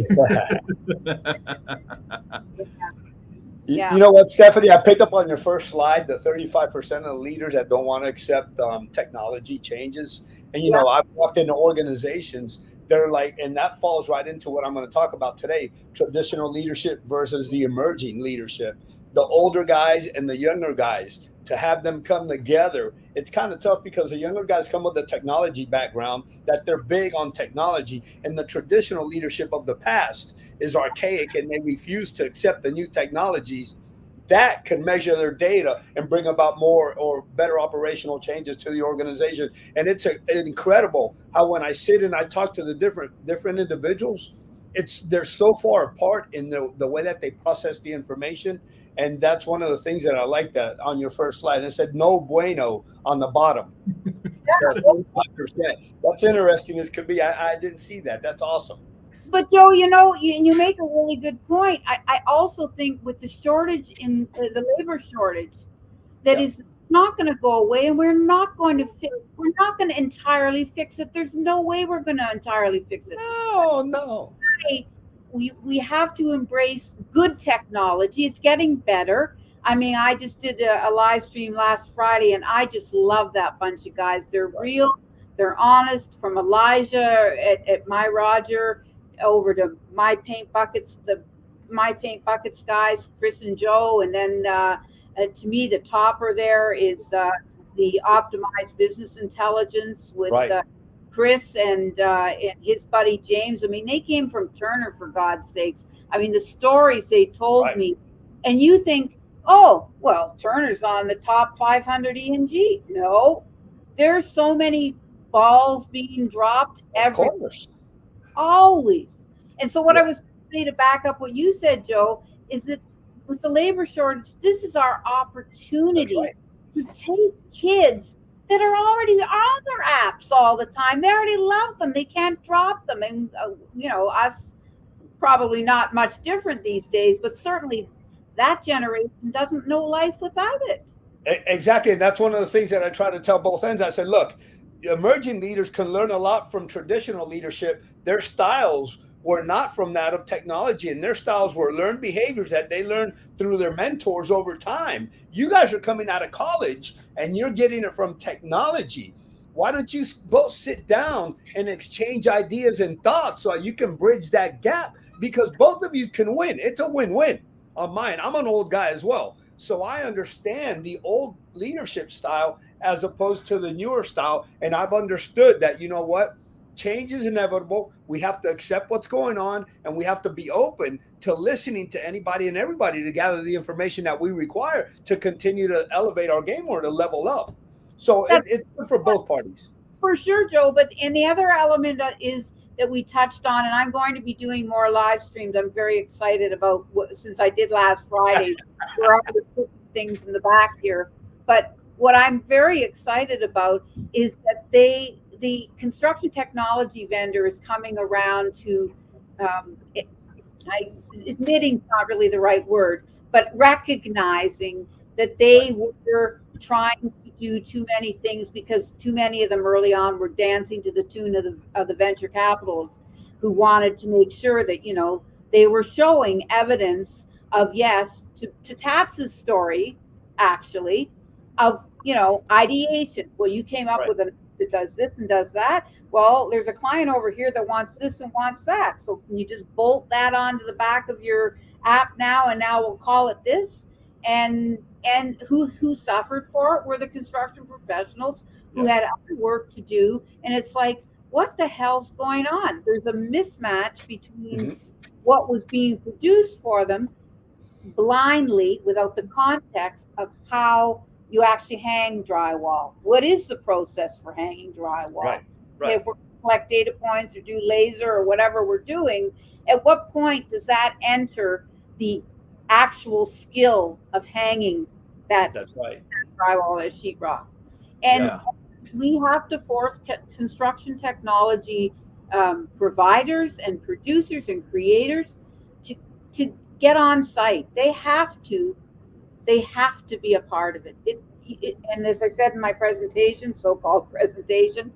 Yeah. You know what, Stephanie? I picked up on your first slide, the 35% of the leaders that don't want to accept technology changes. And, you know, I've walked into organizations that are like, and that falls right into what I'm going to talk about today, traditional leadership versus the emerging leadership. The older guys and the younger guys, to have them come together, it's kind of tough because the younger guys come with a technology background, that they're big on technology, and the traditional leadership of the past is archaic and they refuse to accept the new technologies that can measure their data and bring about more or better operational changes to the organization. And it's incredible how when I sit and I talk to the different individuals, they're so far apart in the way that they process the information. And that's one of the things that I like that on your first slide. And it said no bueno on the bottom. That's 35%. That's interesting as could be. I didn't see that. That's awesome. But Joe, you know, you make a really good point. I also think with the shortage in the labor shortage, that is not going to go away, and we're not going to entirely fix it. There's no way we're going to entirely fix it. No. We have to embrace good technology. It's getting better. I mean, I just did a live stream last Friday, and I just love that bunch of guys. They're real, they're honest. From Elijah at My Roger over to My Paint Buckets, the My Paint Buckets guys, Chris and Joe, and then to me the topper there is the Optimized Business Intelligence with Chris and his buddy James. I mean, they came from Turner, for God's sakes. I mean, the stories they told me, and you think, oh, well, Turner's on the top 500 E&G. No, there's so many balls being dropped every always. And so what I was going to say to back up what you said, Joe, is that with the labor shortage, this is our opportunity to take kids that are already on their apps all the time. They already love them. They can't drop them. And, you know, us probably not much different these days, but certainly that generation doesn't know life without it. Exactly. And that's one of the things that I try to tell both ends. I said, look, emerging leaders can learn a lot from traditional leadership. Their styles were not from that of technology, and their styles were learned behaviors that they learned through their mentors over time. You guys are coming out of college and you're getting it from technology. Why don't you both sit down and exchange ideas and thoughts so you can bridge that gap? Because both of you can win. It's a win-win on mine. I'm an old guy as well, so I understand the old leadership style as opposed to the newer style. And I've understood that, you know what? Change is inevitable. We have to accept what's going on, and we have to be open to listening to anybody and everybody to gather the information that we require to continue to elevate our game or to level up. So it's good for both parties. For sure, Joe. But and the other element is that we touched on, and I'm going to be doing more live streams. I'm very excited about since I did last Friday. We're already putting things in the back here. But what I'm very excited about is that the construction technology vendor is coming around to, admitting is not really the right word, but recognizing that they were trying to do too many things because too many of them early on were dancing to the tune of the venture capitalists who wanted to make sure that, you know, they were showing evidence of, yes, to Tats's story, actually, of, you know, ideation. Well, you came up with an that does this and does that. Well, there's a client over here that wants this and wants that. So can you just bolt that onto the back of your app now, and now we'll call it this? And who suffered for it were the construction professionals who had other work to do. And it's like, what the hell's going on? There's a mismatch between what was being produced for them blindly without the context of how you actually hang drywall. What is the process for hanging drywall? If we're going to collect data points or do laser or whatever we're doing, at what point does that enter the actual skill of hanging that drywall, that sheetrock? And we have to force construction technology providers and producers and creators to get on site. They have to be a part of it. And as I said in my presentation, so-called presentation,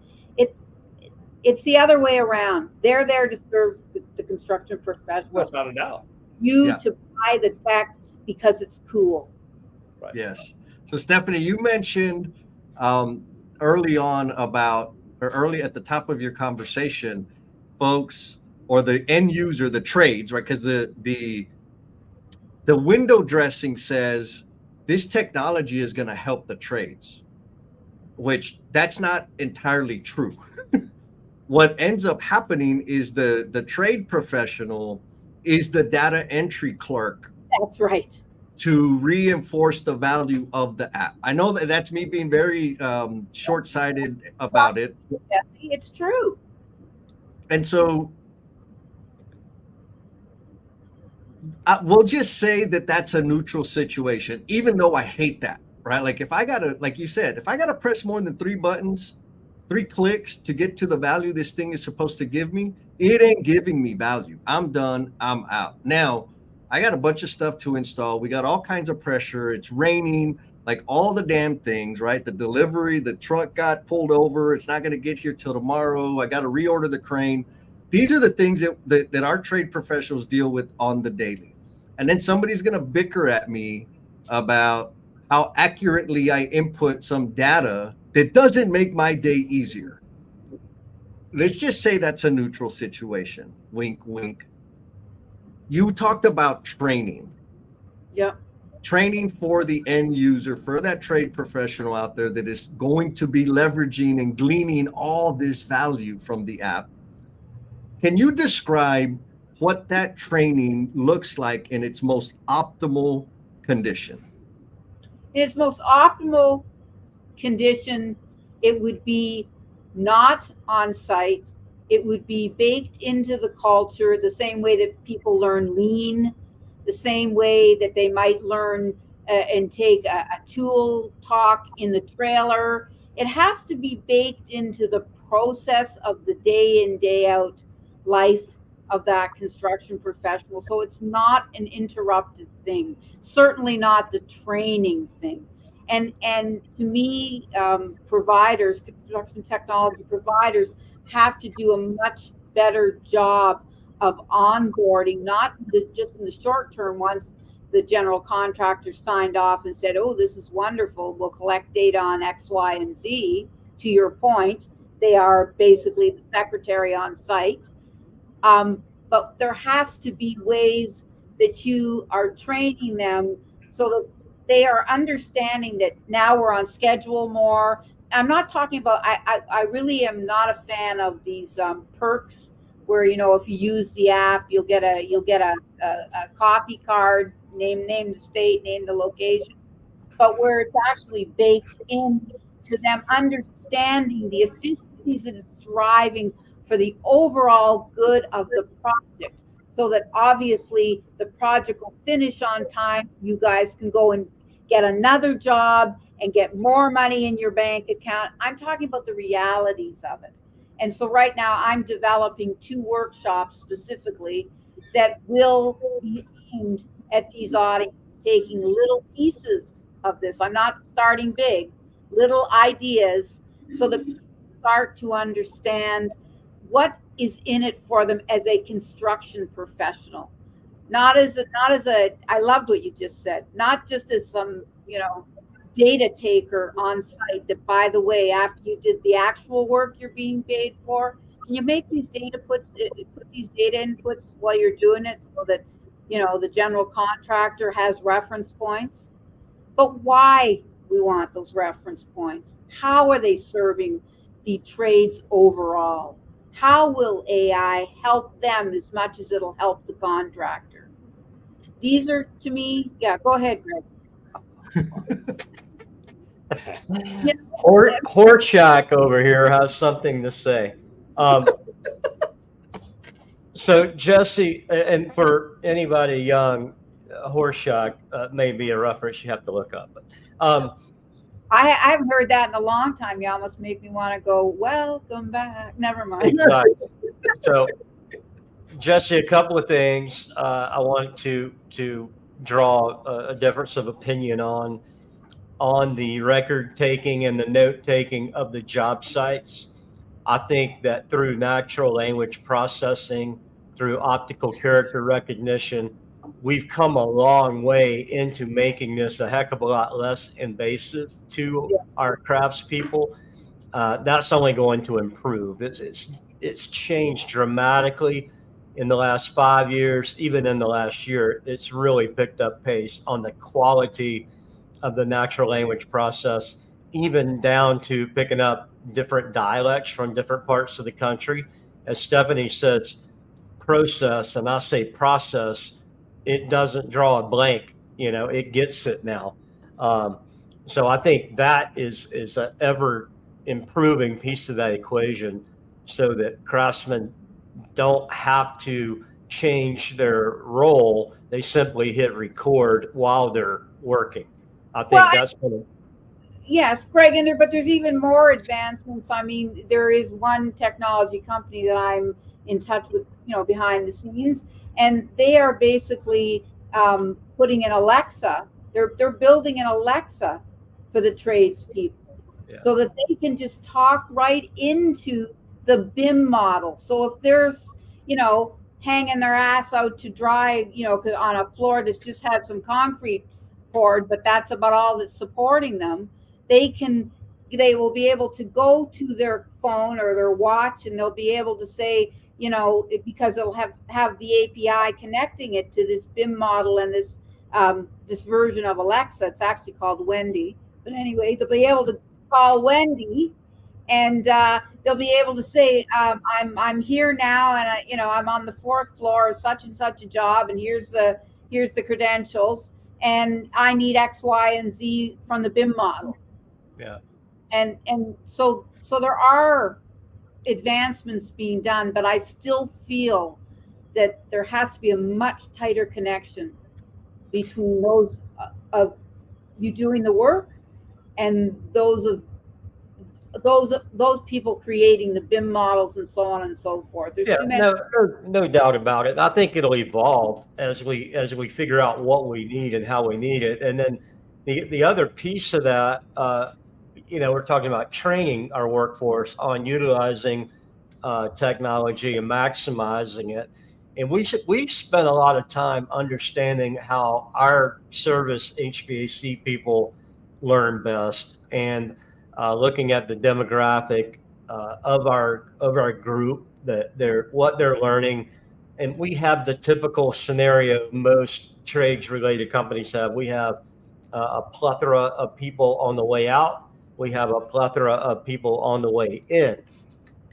it's the other way around. They're there to serve the construction professionals. Without a doubt. To buy the tech, because it's cool. Right. Yes. So Stephanie, you mentioned early on about, or early at the top of your conversation, folks, or the end user, the trades, right? Because the window dressing says this technology is going to help the trades, which that's not entirely true. What ends up happening is the trade professional is the data entry clerk That's right. to reinforce the value of the app. I know that that's me being very short-sighted about it. It's true. And so we'll just say that that's a neutral situation, even though I hate that, right? Like if I gotta, like you said, if I gotta press more than 3 buttons, 3 clicks to get to the value this thing is supposed to give me, it ain't giving me value. I'm done. I'm out. Now, I got a bunch of stuff to install. We got all kinds of pressure. It's raining, like all the damn things, right? The delivery, the truck got pulled over. It's not going to get here till tomorrow. I got to reorder the crane. These are the things that our trade professionals deal with on the daily. And then somebody's going to bicker at me about how accurately I input some data that doesn't make my day easier. Let's just say that's a neutral situation. Wink, wink. You talked about training. Yeah. Training for the end user, for that trade professional out there that is going to be leveraging and gleaning all this value from the app. Can you describe what that training looks like in its most optimal condition? In its most optimal condition, it would be not on site. It would be baked into the culture the same way that people learn lean, the same way that they might learn and take a tool talk in the trailer. It has to be baked into the process of the day in, day out life of that construction professional. So it's not an interrupted thing, certainly not the training thing. And to me, providers, construction technology providers, have to do a much better job of onboarding, not just in the short term. Once the general contractor signed off and said, "Oh, this is wonderful. We'll collect data on X, Y, and Z." To your point, they are basically the secretary on site. But there has to be ways that you are training them so that they are understanding that now we're on schedule more. I'm not talking about, I really am not a fan of these perks where, you know, if you use the app, you'll get a coffee card, name the state, name the location, but where it's actually baked in to them understanding the efficiencies that it's driving for the overall good of the project, so that obviously the project will finish on time. You guys can go and get another job and get more money in your bank account. I'm talking about the realities of it. And so right now I'm developing 2 workshops specifically that will be aimed at these audiences, taking little pieces of this. I'm not starting big, little ideas, so that people start to understand what is in it for them as a construction professional. Not as a, I loved what you just said, not just as some, you know, data taker on site that, by the way, after you did the actual work you're being paid for, can you make these put these data inputs while you're doing it so that, you know, the general contractor has reference points? But why we want those reference points? How are they serving the trades overall? How will AI help them as much as it'll help the contractor? These are, to me, yeah, go ahead, Greg. Horchak over here has something to say. So Jesse, and for anybody young, Horchak may be a reference you have to look up. But, I haven't heard that in a long time. You almost make me want to go, welcome back. Never mind. Exactly. So, Jesse, a couple of things I want to draw a difference of opinion on the record taking and the note taking of the job sites. I think that through natural language processing, through optical character recognition, we've come a long way into making this a heck of a lot less invasive to our craftspeople. That's only going to improve. It's changed dramatically in the last 5 years. Even in the last year, it's really picked up pace on the quality of the natural language process, even down to picking up different dialects from different parts of the country. As Stephanie says, process, and I say process, it doesn't draw a blank, it gets it now. So I think that is an ever improving piece of that equation, so that craftsmen don't have to change their role. They simply hit record while they're working. I think Well, that's going to. Yes, Greg, but there's even more advancements. I mean, there is one technology company that I'm in touch with, behind the scenes, and they are basically putting an Alexa. They're building an Alexa for the tradespeople, so that they can just talk right into the BIM model. So if there's, hanging their ass out to dry, on a floor that just has some concrete poured, but that's about all that's supporting them, they will be able to go to their phone or their watch, and they'll be able to say, because they'll have the API connecting it to this BIM model and this version of Alexa. It's actually called Wendy, but anyway, they'll be able to call Wendy, and they'll be able to say, I'm here now, and I'm on the 4th floor of such and such a job, and here's the credentials, and I need X, Y, and Z from the BIM model. Yeah. And so there are advancements being done, but I still feel that there has to be a much tighter connection between those of you doing the work and those people creating the BIM models and so on and so forth. There's too many. No doubt about it. I think it'll evolve as we figure out what we need and how we need it. And then the other piece of that, we're talking about training our workforce on utilizing technology and maximizing it. And we spent a lot of time understanding how our service HVAC people learn best, and looking at the demographic of our group, what they're learning. And we have the typical scenario most trades related companies have. We have a plethora of people on the way out. We have a plethora of people on the way in.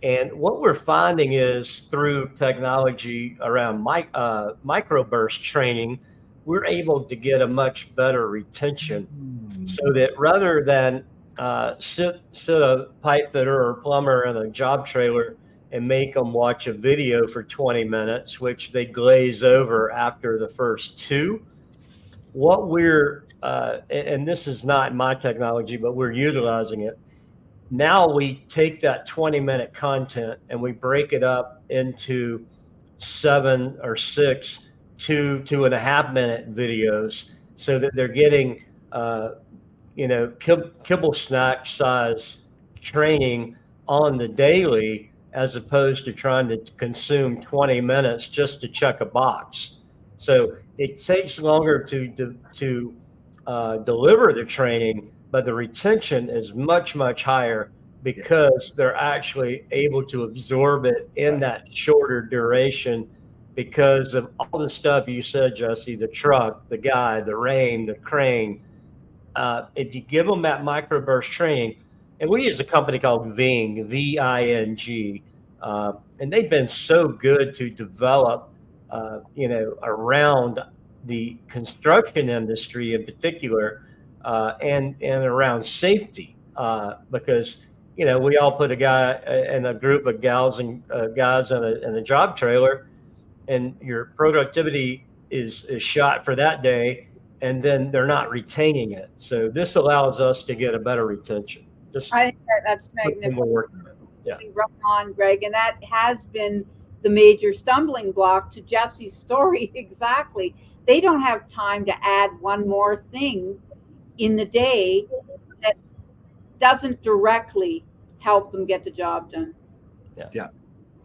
And what we're finding is, through technology around microburst training, we're able to get a much better retention, so that rather than sit a pipe fitter or plumber in a job trailer and make them watch a video for 20 minutes, which they glaze over after the first 2, what we're and this is not my technology, but we're utilizing it. Now we take that 20-minute content and we break it up into 7 or 6 2.5 minute videos, so that they're getting kibble snack size training on the daily, as opposed to trying to consume 20 minutes just to check a box. So it takes longer to deliver the training, but the retention is much, much higher, because they're actually able to absorb it in that shorter duration, because of all the stuff you said, Jesse, the truck, the guy, the rain, the crane. If you give them that microburst training, and we use a company called Ving, VING, and they've been so good to develop, around the construction industry in particular, and around safety, because we all put a guy and a group of gals and guys in a job trailer, and your productivity is shot for that day, and then they're not retaining it. So this allows us to get a better retention. I think that's magnificent. Yeah. Right on, Greg, and that has been the major stumbling block to Jesse's story. Exactly. They don't have time to add one more thing in the day that doesn't directly help them get the job done. Yeah.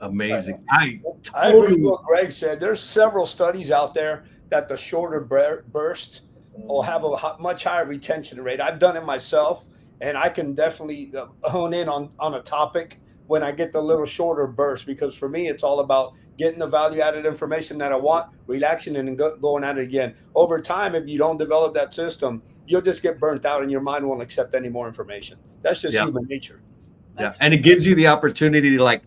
Amazing. I I agree with totally, what Greg said. There's several studies out there that the shorter burst will have a much higher retention rate. I've done it myself, and I can definitely hone in on a topic when I get the little shorter burst, because for me, it's all about getting the value added information that I want, relaxing, and going at it again. Over time, if you don't develop that system, you'll just get burnt out and your mind won't accept any more information. That's just human nature. yeah. And it gives you the opportunity to like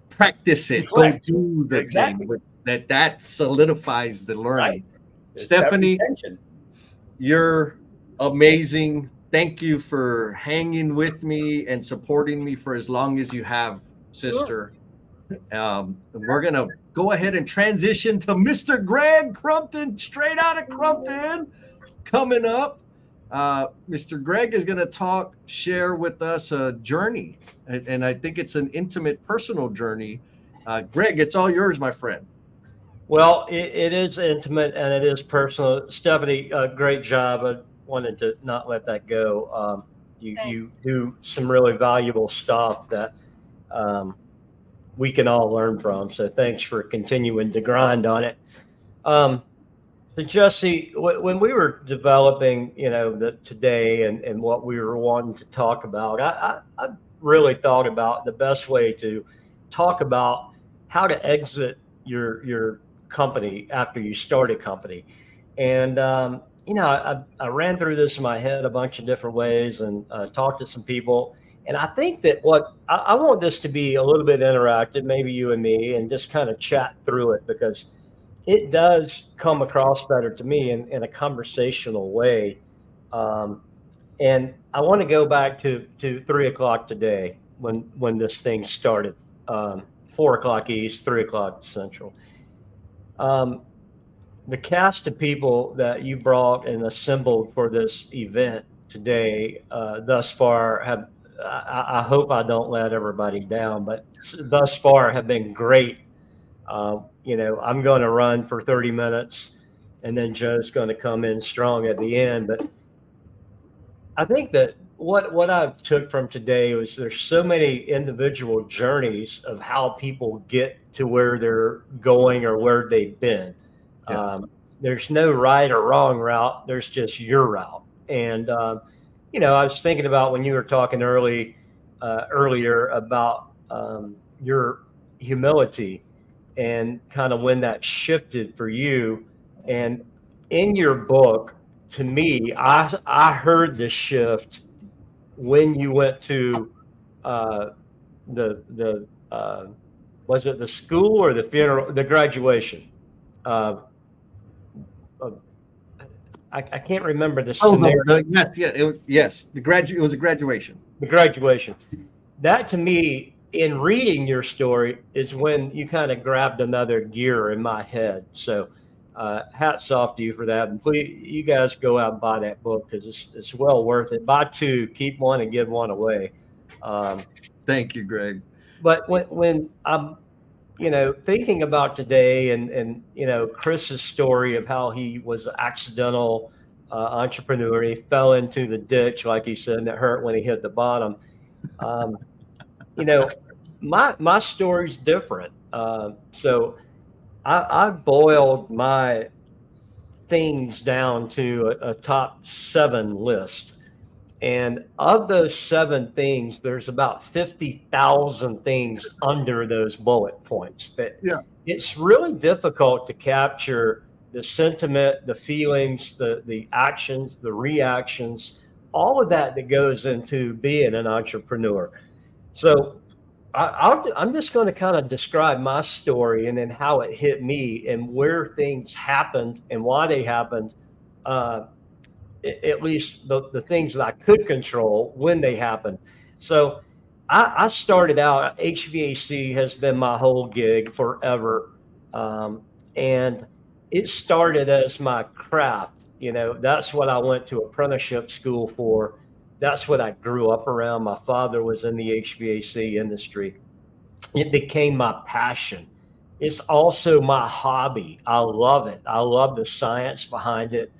practice it, go Reflect. do the Exactly. thing. That solidifies the learning. Right. It's Stephanie, that retention. you're amazing. Thank you for hanging with me and supporting me for as long as you have, sister. We're going to go ahead and transition to Mr. Greg Crumpton, straight out of Crumpton, coming up. Mr. Greg is going to share with us a journey, and I think it's an intimate, personal journey. Greg, it's all yours, my friend. Well, it is intimate and it is personal. Stephanie, great job. I wanted to not let that go. You do some really valuable stuff that we can all learn from. So thanks for continuing to grind on it. So Jesse, when we were developing, today and what we were wanting to talk about, I really thought about the best way to talk about how to exit your company after you start a company. And, I ran through this in my head a bunch of different ways and talked to some people. And I think that what I want this to be a little bit interactive, maybe you and me, and just kind of chat through it, because it does come across better to me in a conversational way. And I want to go back to 3 o'clock today when this thing started, 4 o'clock East, 3 o'clock Central. The cast of people that you brought and assembled for this event today thus far have, I hope I don't let everybody down, but thus far have been great. I'm going to run for 30 minutes and then Joe's going to come in strong at the end. But I think that what I took from today was there's so many individual journeys of how people get to where they're going or where they've been. Yeah. There's no right or wrong route. There's just your route. And, I was thinking about when you were talking earlier about your humility and kind of when that shifted for you. And in your book, to me, I heard the shift when you went to the was it the school or the funeral, the graduation? I can't remember the scenario. Yes. It was a graduation. The graduation. That to me, in reading your story, is when you kind of grabbed another gear in my head. So hats off to you for that. And please, you guys go out and buy that book because it's well worth it. Buy two, keep one, and give one away. Thank you, Greg. But when I'm thinking about today and Chris's story of how he was an accidental entrepreneur, he fell into the ditch, like he said, and it hurt when he hit the bottom. My story's different. So I boiled my things down to a top 7 list. And of those 7 things, there's about 50,000 things under those bullet points that it's really difficult to capture the sentiment, the feelings, the actions, the reactions, all of that goes into being an entrepreneur. So I'm just going to kind of describe my story and then how it hit me and where things happened and why they happened. At least the things that I could control when they happened. So I started out, HVAC has been my whole gig forever. And it started as my craft. That's what I went to apprenticeship school for. That's what I grew up around. My father was in the HVAC industry. It became my passion. It's also my hobby. I love it. I love the science behind it.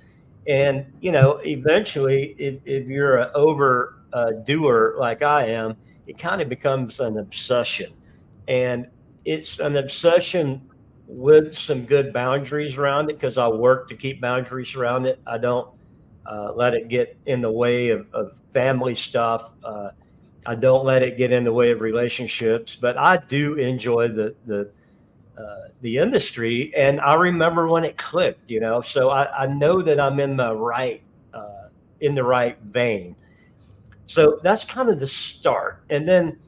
And, eventually, if you're an overdoer like I am, it kind of becomes an obsession. And it's an obsession with some good boundaries around it, because I work to keep boundaries around it. I don't let it get in the way of family stuff. I don't let it get in the way of relationships, but I do enjoy the industry. And I remember when it clicked, so I know that I'm in the right vein. So that's kind of the start. And then,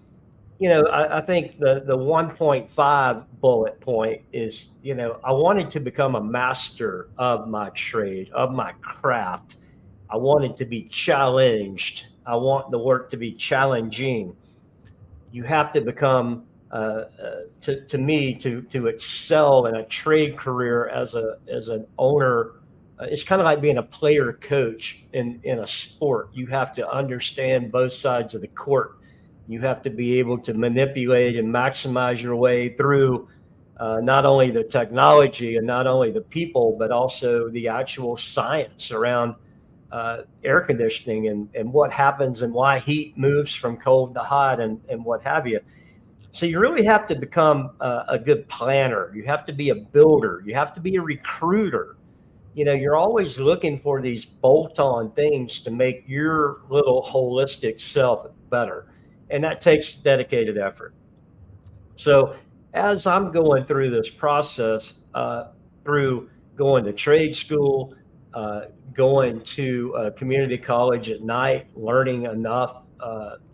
I think the 1.5 bullet point is, I wanted to become a master of my trade, of my craft. I wanted to be challenged. I want the work to be challenging. You have to become, to me, to excel in a trade career as an owner. It's kind of like being a player coach in a sport. You have to understand both sides of the court. You have to be able to manipulate and maximize your way through not only the technology and not only the people, but also the actual science around air conditioning and what happens and why heat moves from cold to hot and what have you. So you really have to become a good planner. You have to be a builder. You have to be a recruiter. You're always looking for these bolt-on things to make your little holistic self better. And that takes dedicated effort. So as I'm going through this process, through going to trade school, going to community college at night, learning enough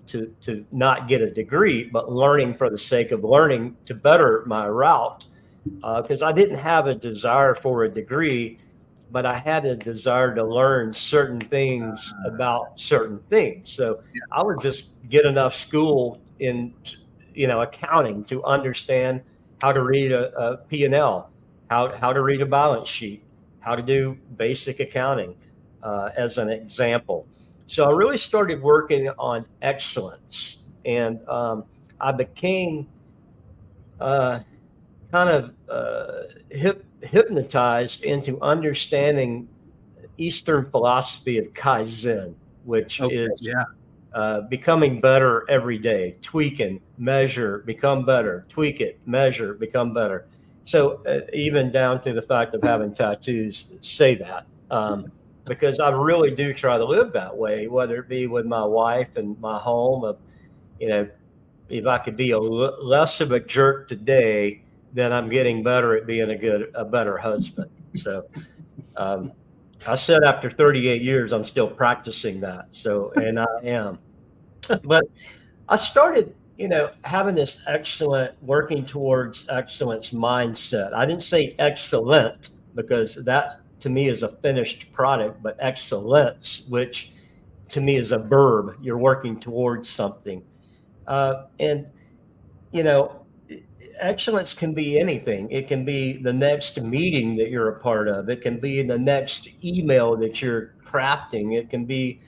to not get a degree, but learning for the sake of learning to better my route, because I didn't have a desire for a degree, but I had a desire to learn certain things about certain things. So I would just get enough school in, accounting to understand how to read a P&L, how to read a balance sheet, how to do basic accounting, as an example. So I really started working on excellence, and I became kind of hypnotized into understanding Eastern philosophy of Kaizen, which is becoming better every day, tweaking, measure, become better, tweak it, measure, become better. So even down to the fact of having tattoos that say that, because I really do try to live that way, whether it be with my wife and my home of, if I could be less of a jerk today, then I'm getting better at being a better husband. So I said after 38 years, I'm still practicing that. So, and I am. But I started, having this working towards excellence mindset. I didn't say excellent, because that to me is a finished product, but excellence, which to me is a verb. You're working towards something. And, excellence can be anything. It can be the next meeting that you're a part of. It can be the next email that you're crafting. It can be,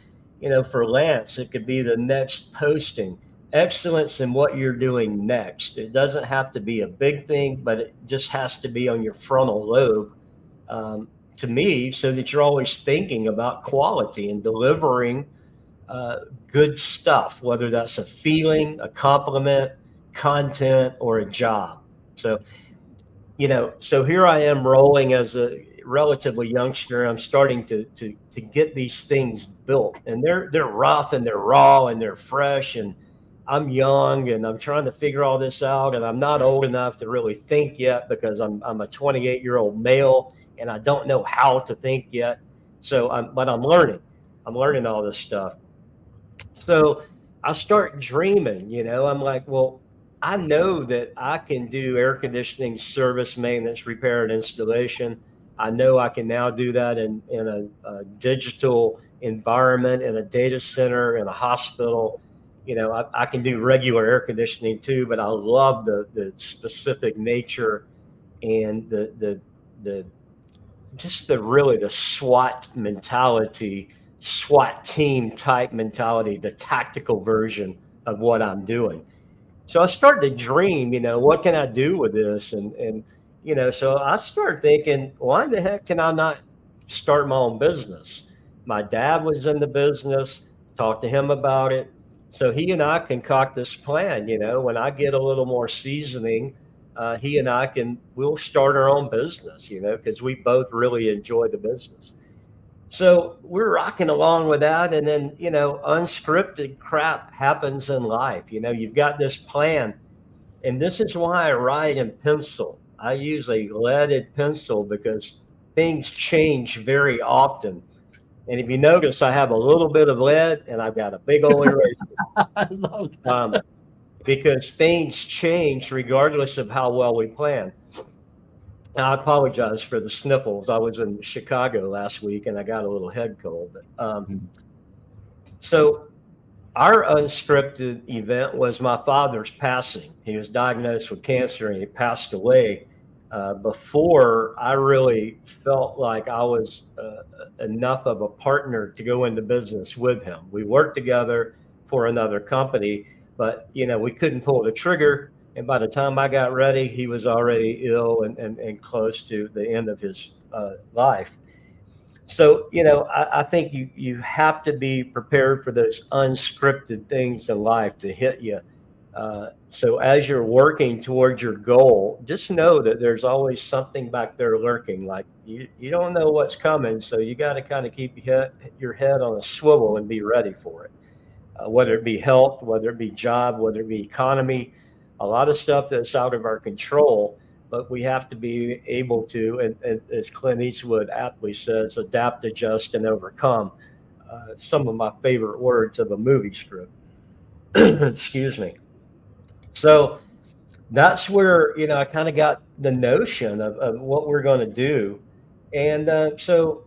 for Lance, it could be the next posting. Excellence in what you're doing next. It doesn't have to be a big thing, but it just has to be on your frontal lobe, to me, so that you're always thinking about quality and delivering good stuff, whether that's a feeling, a compliment, content, or a job. So, so here I am rolling as a relatively youngster. I'm starting to get these things built, and they're rough and they're raw and they're fresh, and I'm young and I'm trying to figure all this out, and I'm not old enough to really think yet, because I'm a 28-year-old male and I don't know how to think yet. So but I'm learning all this stuff. So I start dreaming, I'm like, well, I know that I can do air conditioning service, maintenance, repair, and installation. I know I can now do that in a digital environment, in a data center, in a hospital. I can do regular air conditioning too, but I love the specific nature and the SWAT mentality, SWAT team type mentality, the tactical version of what I'm doing. So I started to dream, what can I do with this? And so I started thinking, why the heck can I not start my own business? My dad was in the business, talked to him about it. So he and I concoct this plan, when I get a little more seasoning he and we'll start our own business, because we both really enjoy the business. So we're rocking along with that. And then, unscripted crap happens in life. You've got this plan. And this is why I write in pencil. I use a leaded pencil because things change very often. And if you notice, I have a little bit of lead and I've got a big old eraser. I love that. Because things change regardless of how well we plan. Now, I apologize for the sniffles. I was in Chicago last week and I got a little head cold. So our unscripted event was my father's passing. He was diagnosed with cancer and he passed away before I really felt like I was enough of a partner to go into business with him. We worked together for another company, but we couldn't pull the trigger. And by the time I got ready, he was already ill and close to the end of his life. So, I think you have to be prepared for those unscripted things in life to hit you. So as you're working towards your goal, just know that there's always something back there lurking. Like you don't know what's coming. So you got to kind of keep your head on a swivel and be ready for it. Whether it be health, whether it be job, whether it be economy, a lot of stuff that's out of our control, but we have to be able to, and as Clint Eastwood aptly says, adapt, adjust, and overcome. Some of my favorite words of a movie script. Excuse me. So that's where, I kind of got the notion of what we're going to do. And so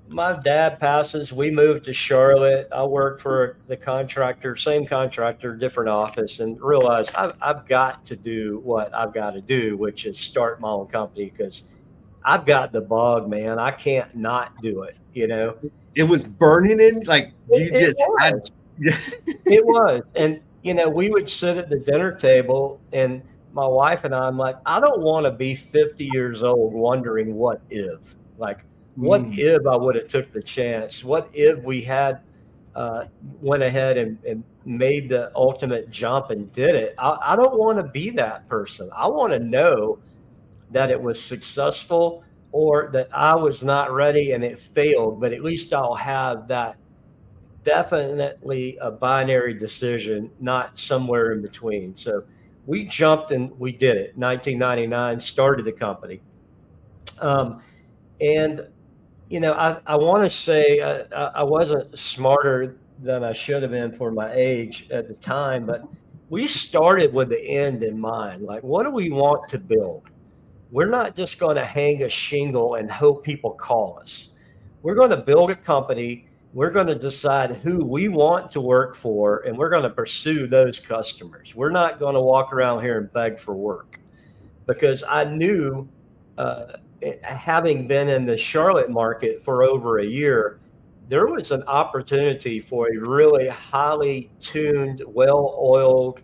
my dad passes, we moved to Charlotte. I worked for the contractor, same contractor, different office, and realized I've got to do what I've got to do, which is start my own company because I've got the bug, man. I can't not do it, It was burning in, like you just had. It was. And, we would sit at the dinner table and my wife and I'm like, I don't want to be 50 years old wondering what if, like, what if I would have took the chance? What if we had went ahead and made the ultimate jump and did it? I don't want to be that person. I want to know that it was successful or that I was not ready and it failed, but at least I'll have that definitely a binary decision, not somewhere in between. So we jumped and we did it. 1999, started the company. And I want to say I wasn't smarter than I should have been for my age at the time, but we started with the end in mind. Like, what do we want to build? We're not just going to hang a shingle and hope people call us. We're going to build a company. We're going to decide who we want to work for, and we're going to pursue those customers. We're not going to walk around here and beg for work because I knew having been in the Charlotte market for over a year, there was an opportunity for a really highly tuned, well-oiled,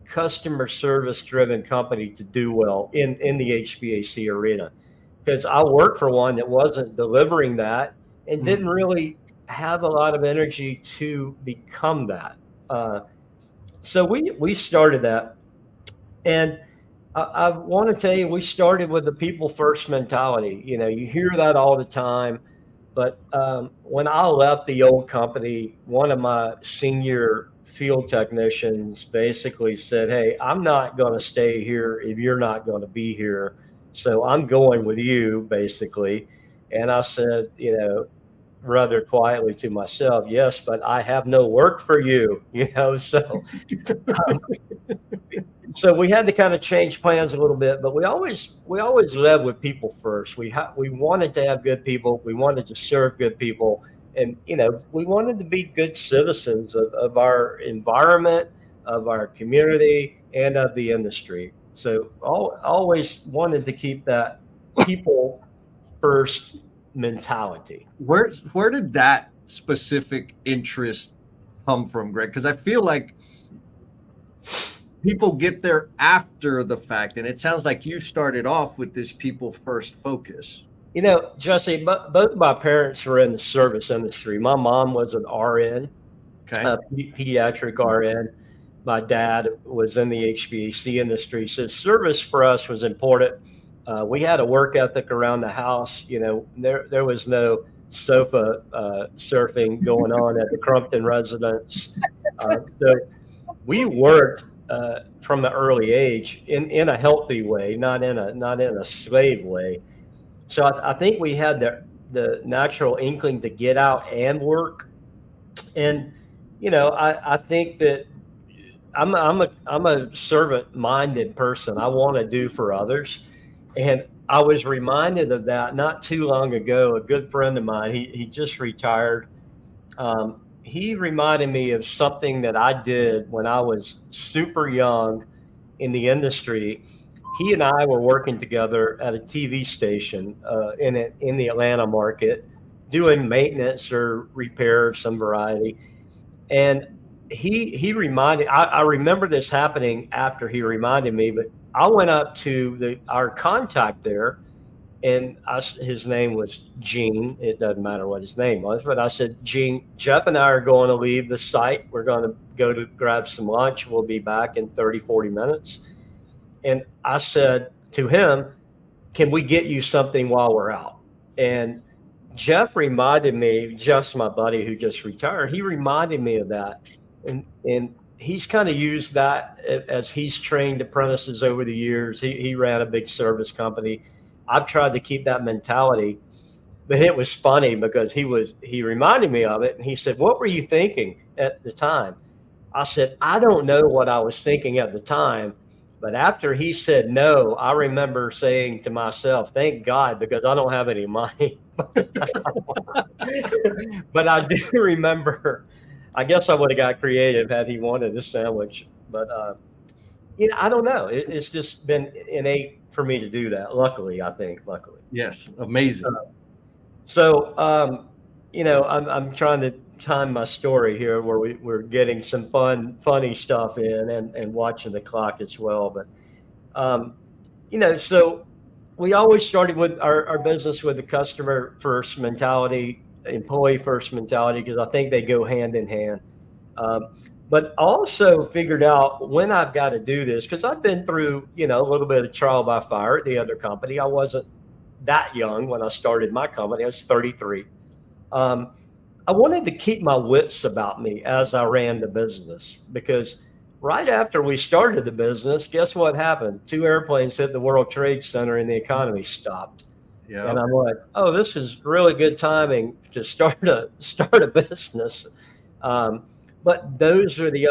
customer service-driven company to do well in the HVAC arena. Because I worked for one that wasn't delivering that and didn't really have a lot of energy to become that. So we started that. And I want to tell you, we started with the people first mentality. You hear that all the time, but when I left the old company, one of my senior field technicians basically said, "Hey, I'm not going to stay here if you're not going to be here. So I'm going with you," basically. And I said, rather quietly to myself, "Yes, but I have no work for you," so so we had to kind of change plans a little bit, but we always led with people first. We wanted to have good people. We wanted to serve good people. And, we wanted to be good citizens of our environment, of our community, and of the industry. So always wanted to keep that people first mentality. Where did that specific interest come from, Greg? Because I feel like people get there after the fact, and it sounds like you started off with this people first focus. Jesse, both my parents were in the service industry. My mom was an RN, Okay. a pediatric RN, my dad was in the HVAC industry, so service for us was important. We had a work ethic around the house. You know, there was no sofa surfing going on at the Crumpton residence. So we worked from an early age in a healthy way, not in a slave way. So I think we had the natural inkling to get out and work. And you know, I think that I'm a servant minded person. I want to do for others, and I was reminded of that not too long ago. A good friend of mine, he just retired. He reminded me of something that I did when I was super young in the industry. He and I were working together at a TV station in the Atlanta market, doing maintenance or repair of some variety. And he reminded, I remember this happening after he reminded me, but I went up to our contact there, and his name was Gene. It doesn't matter what his name was, but I said, Gene, Jeff and I are going to leave the site. We're going to go to grab some lunch. We'll be back in 30, 40 minutes. And I said to him, can we get you something while we're out? And Jeff reminded me, Jeff's my buddy who just retired. He reminded me of that. And he's kind of used that as he's trained apprentices over the years. He ran a big service company. I've tried to keep that mentality, but it was funny because he reminded me of it. And he said, what were you thinking at the time? I said, I don't know what I was thinking at the time. But after he said no, I remember saying to myself, thank God, because I don't have any money. But I do remember, I guess I would have got creative had he wanted a sandwich. But, you know, I don't know. It's just been innate for me to do that. Luckily. Yes. Amazing. So, you know, I'm trying to time my story here where we're getting some funny stuff in and watching the clock as well. But, you know, so we always started with our business with the customer first mentality, employee first mentality, because I think they go hand in hand. But also figured out when I've got to do this, because I've been through, you know, a little bit of trial by fire at the other company. I wasn't that young when I started my company. I was 33. I wanted to keep my wits about me as I ran the business, because right after we started the business, guess what happened? 2 airplanes hit the World Trade Center and the economy stopped. Yeah. And I'm like, oh, this is really good timing to start a business. But those are the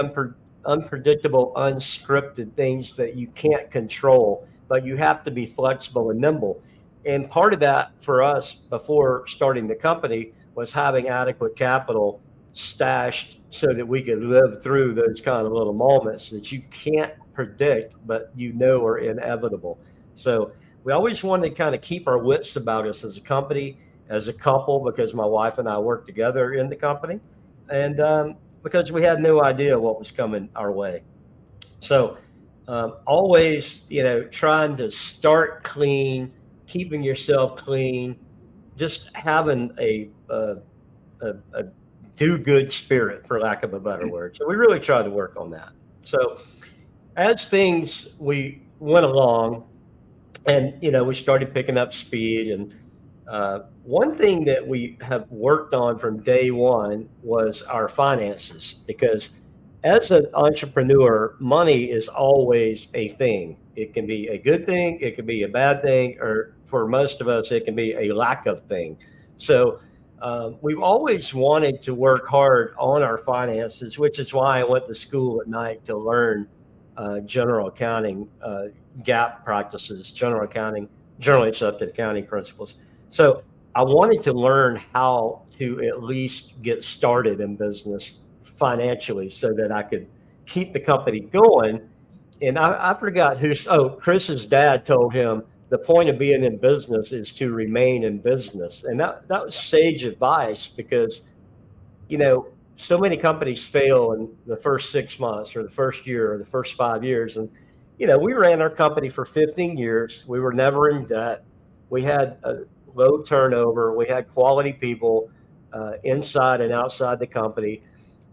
unpredictable, unscripted things that you can't control, but you have to be flexible and nimble. And part of that for us before starting the company was having adequate capital stashed so that we could live through those kind of little moments that you can't predict, but you know are inevitable. So we always wanted to kind of keep our wits about us as a company, as a couple, because my wife and I worked together in the company, and because we had no idea what was coming our way. So always, you know, trying to start clean, keeping yourself clean, just having a do-good spirit, for lack of a better word. So we really tried to work on that. So as we went along, and you know, we started picking up speed, and one thing that we have worked on from day one was our finances, because as an entrepreneur, money is always a thing. It can be a good thing, it can be a bad thing, or for most of us, it can be a lack of thing. So we've always wanted to work hard on our finances, which is why I went to school at night to learn general accounting, GAAP practices, general accounting, generally accepted accounting principles. So I wanted to learn how to at least get started in business financially so that I could keep the company going. And I forgot Chris's dad told him the point of being in business is to remain in business. And that was sage advice, because, you know, so many companies fail in the first 6 months or the first year or the first 5 years. And, you know, we ran our company for 15 years. We were never in debt. We had a low turnover. We had quality people inside and outside the company.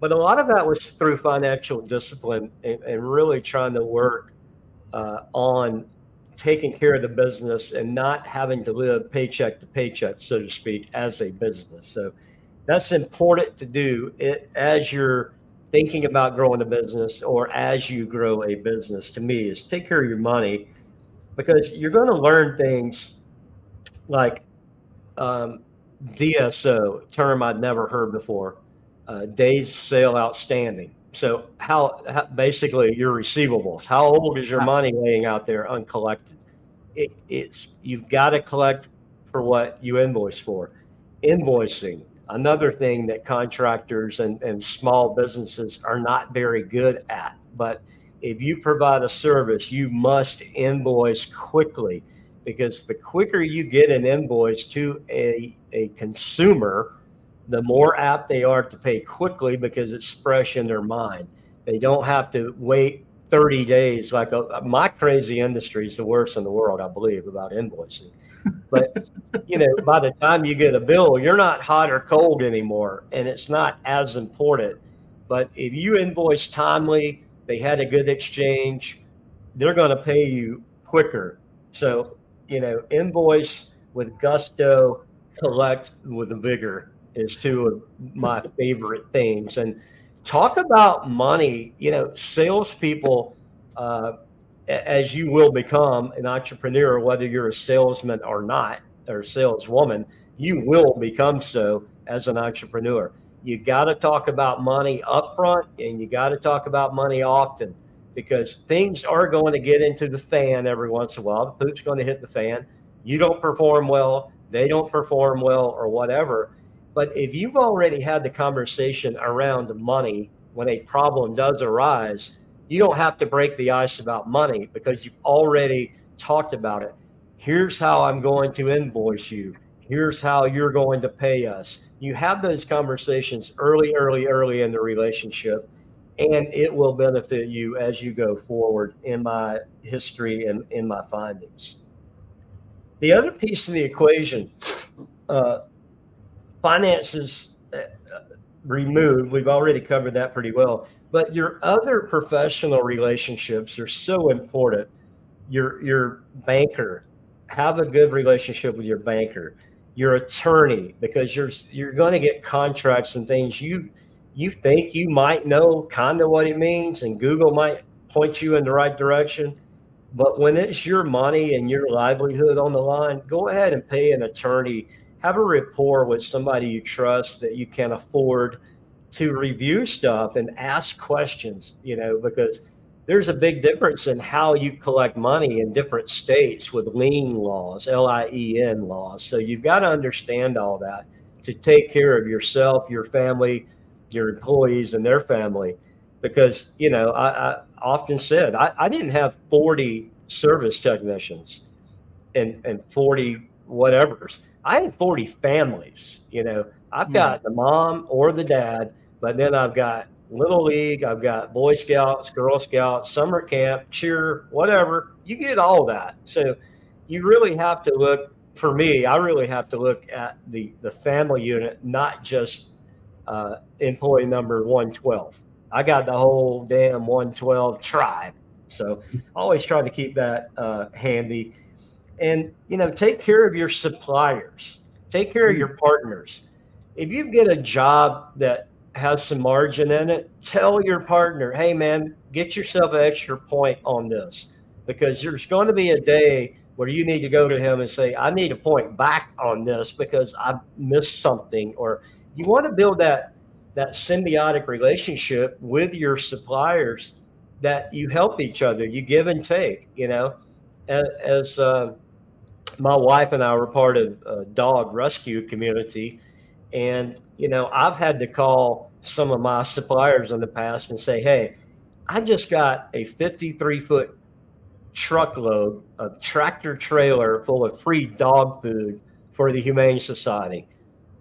But a lot of that was through financial discipline and really trying to work on taking care of the business and not having to live paycheck to paycheck, so to speak, as a business. So that's important to do it as you're thinking about growing a business or as you grow a business. To me, is take care of your money, because you're going to learn things like DSO, term I'd never heard before, days sale outstanding. So how basically your receivables, how old is your money laying out there uncollected? It's you've got to collect for what you invoice for. Invoicing, another thing that contractors and small businesses are not very good at. But if you provide a service, you must invoice quickly, because the quicker you get an invoice to a consumer, the more apt they are to pay quickly, because it's fresh in their mind. They don't have to wait 30 days. Like my crazy industry is the worst in the world, I believe, about invoicing. But, by the time you get a bill, you're not hot or cold anymore, and it's not as important. But if you invoice timely, they had a good exchange, they're going to pay you quicker. So, invoice with gusto, collect with vigor is two of my favorite things. And talk about money. Salespeople, as you will become an entrepreneur, whether you're a salesman or not, or a saleswoman, you will become so as an entrepreneur. You got to talk about money upfront, and you got to talk about money often, because things are going to get into the fan every once in a while. The poop's going to hit the fan. You don't perform well, they don't perform well, or whatever. But if you've already had the conversation around money when a problem does arise, you don't have to break the ice about money, because you've already talked about it. Here's how I'm going to invoice you. Here's how you're going to pay us. You have those conversations early in the relationship, and it will benefit you as you go forward, in my history and in my findings. The other piece of the equation, finances removed, we've already covered that pretty well, but your other professional relationships are so important. Your banker, have a good relationship with your banker. Your attorney, because you're going to get contracts and things you think you might know kind of what it means, and Google might point you in the right direction. But when it's your money and your livelihood on the line, go ahead and pay an attorney. Have a rapport with somebody you trust that you can afford to review stuff and ask questions, because there's a big difference in how you collect money in different states with lien laws, LIEN laws. So you've got to understand all that to take care of yourself, your family, your employees, and their family. Because, I often said, I didn't have 40 service technicians and 40 whatevers. I had 40 families. I've got the mom or the dad, but then I've got Little League, I've got Boy Scouts, Girl Scouts, summer camp, cheer, whatever. You get all that. So you really have to look, for me, I really have to look at the family unit, not just employee number 112. I got the whole damn 112 tribe. So always trying to keep that handy. And, take care of your suppliers. Take care of your partners. If you get a job that has some margin in it, tell your partner, hey, man, get yourself an extra point on this, because there's going to be a day where you need to go to him and say, I need a point back on this because I missed something. Or you want to build that symbiotic relationship with your suppliers, that you help each other, you give and take. As my wife and I were part of a dog rescue community, and I've had to call some of my suppliers in the past and say, hey, I just got a 53-foot truckload of tractor trailer full of free dog food for the Humane Society.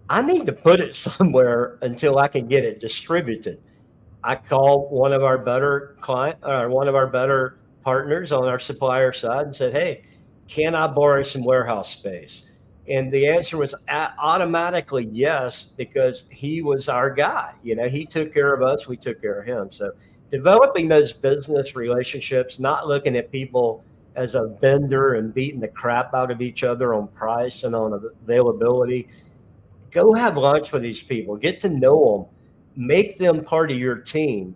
I need to put it somewhere until I can get it distributed. I called one of our better partners on our supplier side and said, hey, can I borrow some warehouse space? And the answer was automatically yes, because he was our guy. He took care of us, we took care of him. So developing those business relationships, not looking at people as a vendor and beating the crap out of each other on price and on availability. Go have lunch with these people, get to know them, make them part of your team.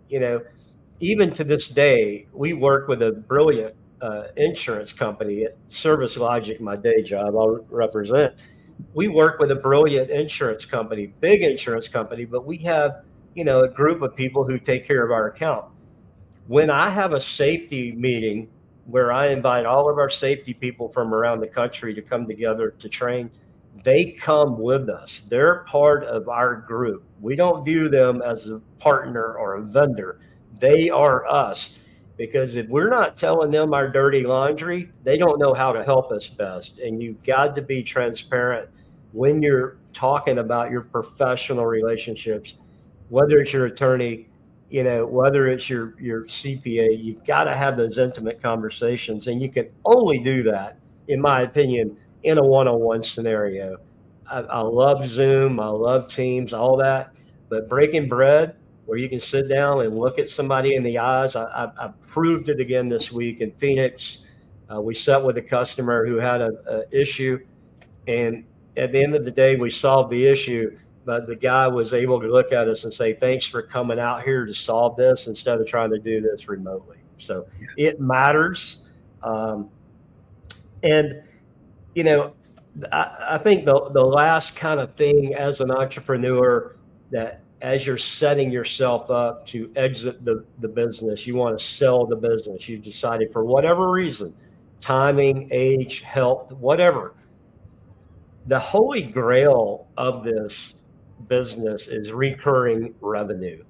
Even to this day, we work with a brilliant insurance company at Service Logic, my day job I'll represent. We work with a brilliant insurance company, big insurance company, but we have, a group of people who take care of our account. When I have a safety meeting where I invite all of our safety people from around the country to come together to train, they come with us. They're part of our group. We don't view them as a partner or a vendor. They are us. Because if we're not telling them our dirty laundry, they don't know how to help us best. And you've got to be transparent when you're talking about your professional relationships, whether it's your attorney, whether it's your CPA. You've got to have those intimate conversations. And you can only do that, in my opinion, in a one-on-one scenario. I love Zoom, I love Teams, all that, but breaking bread where you can sit down and look at somebody in the eyes. I proved it again this week in Phoenix. We sat with a customer who had a issue, and at the end of the day, we solved the issue, but the guy was able to look at us and say, thanks for coming out here to solve this instead of trying to do this remotely. So it matters. And I think the last kind of thing as an entrepreneur, that as you're setting yourself up to exit the business, you want to sell the business, you've decided for whatever reason, timing, age, health, whatever. The holy grail of this business is recurring revenue.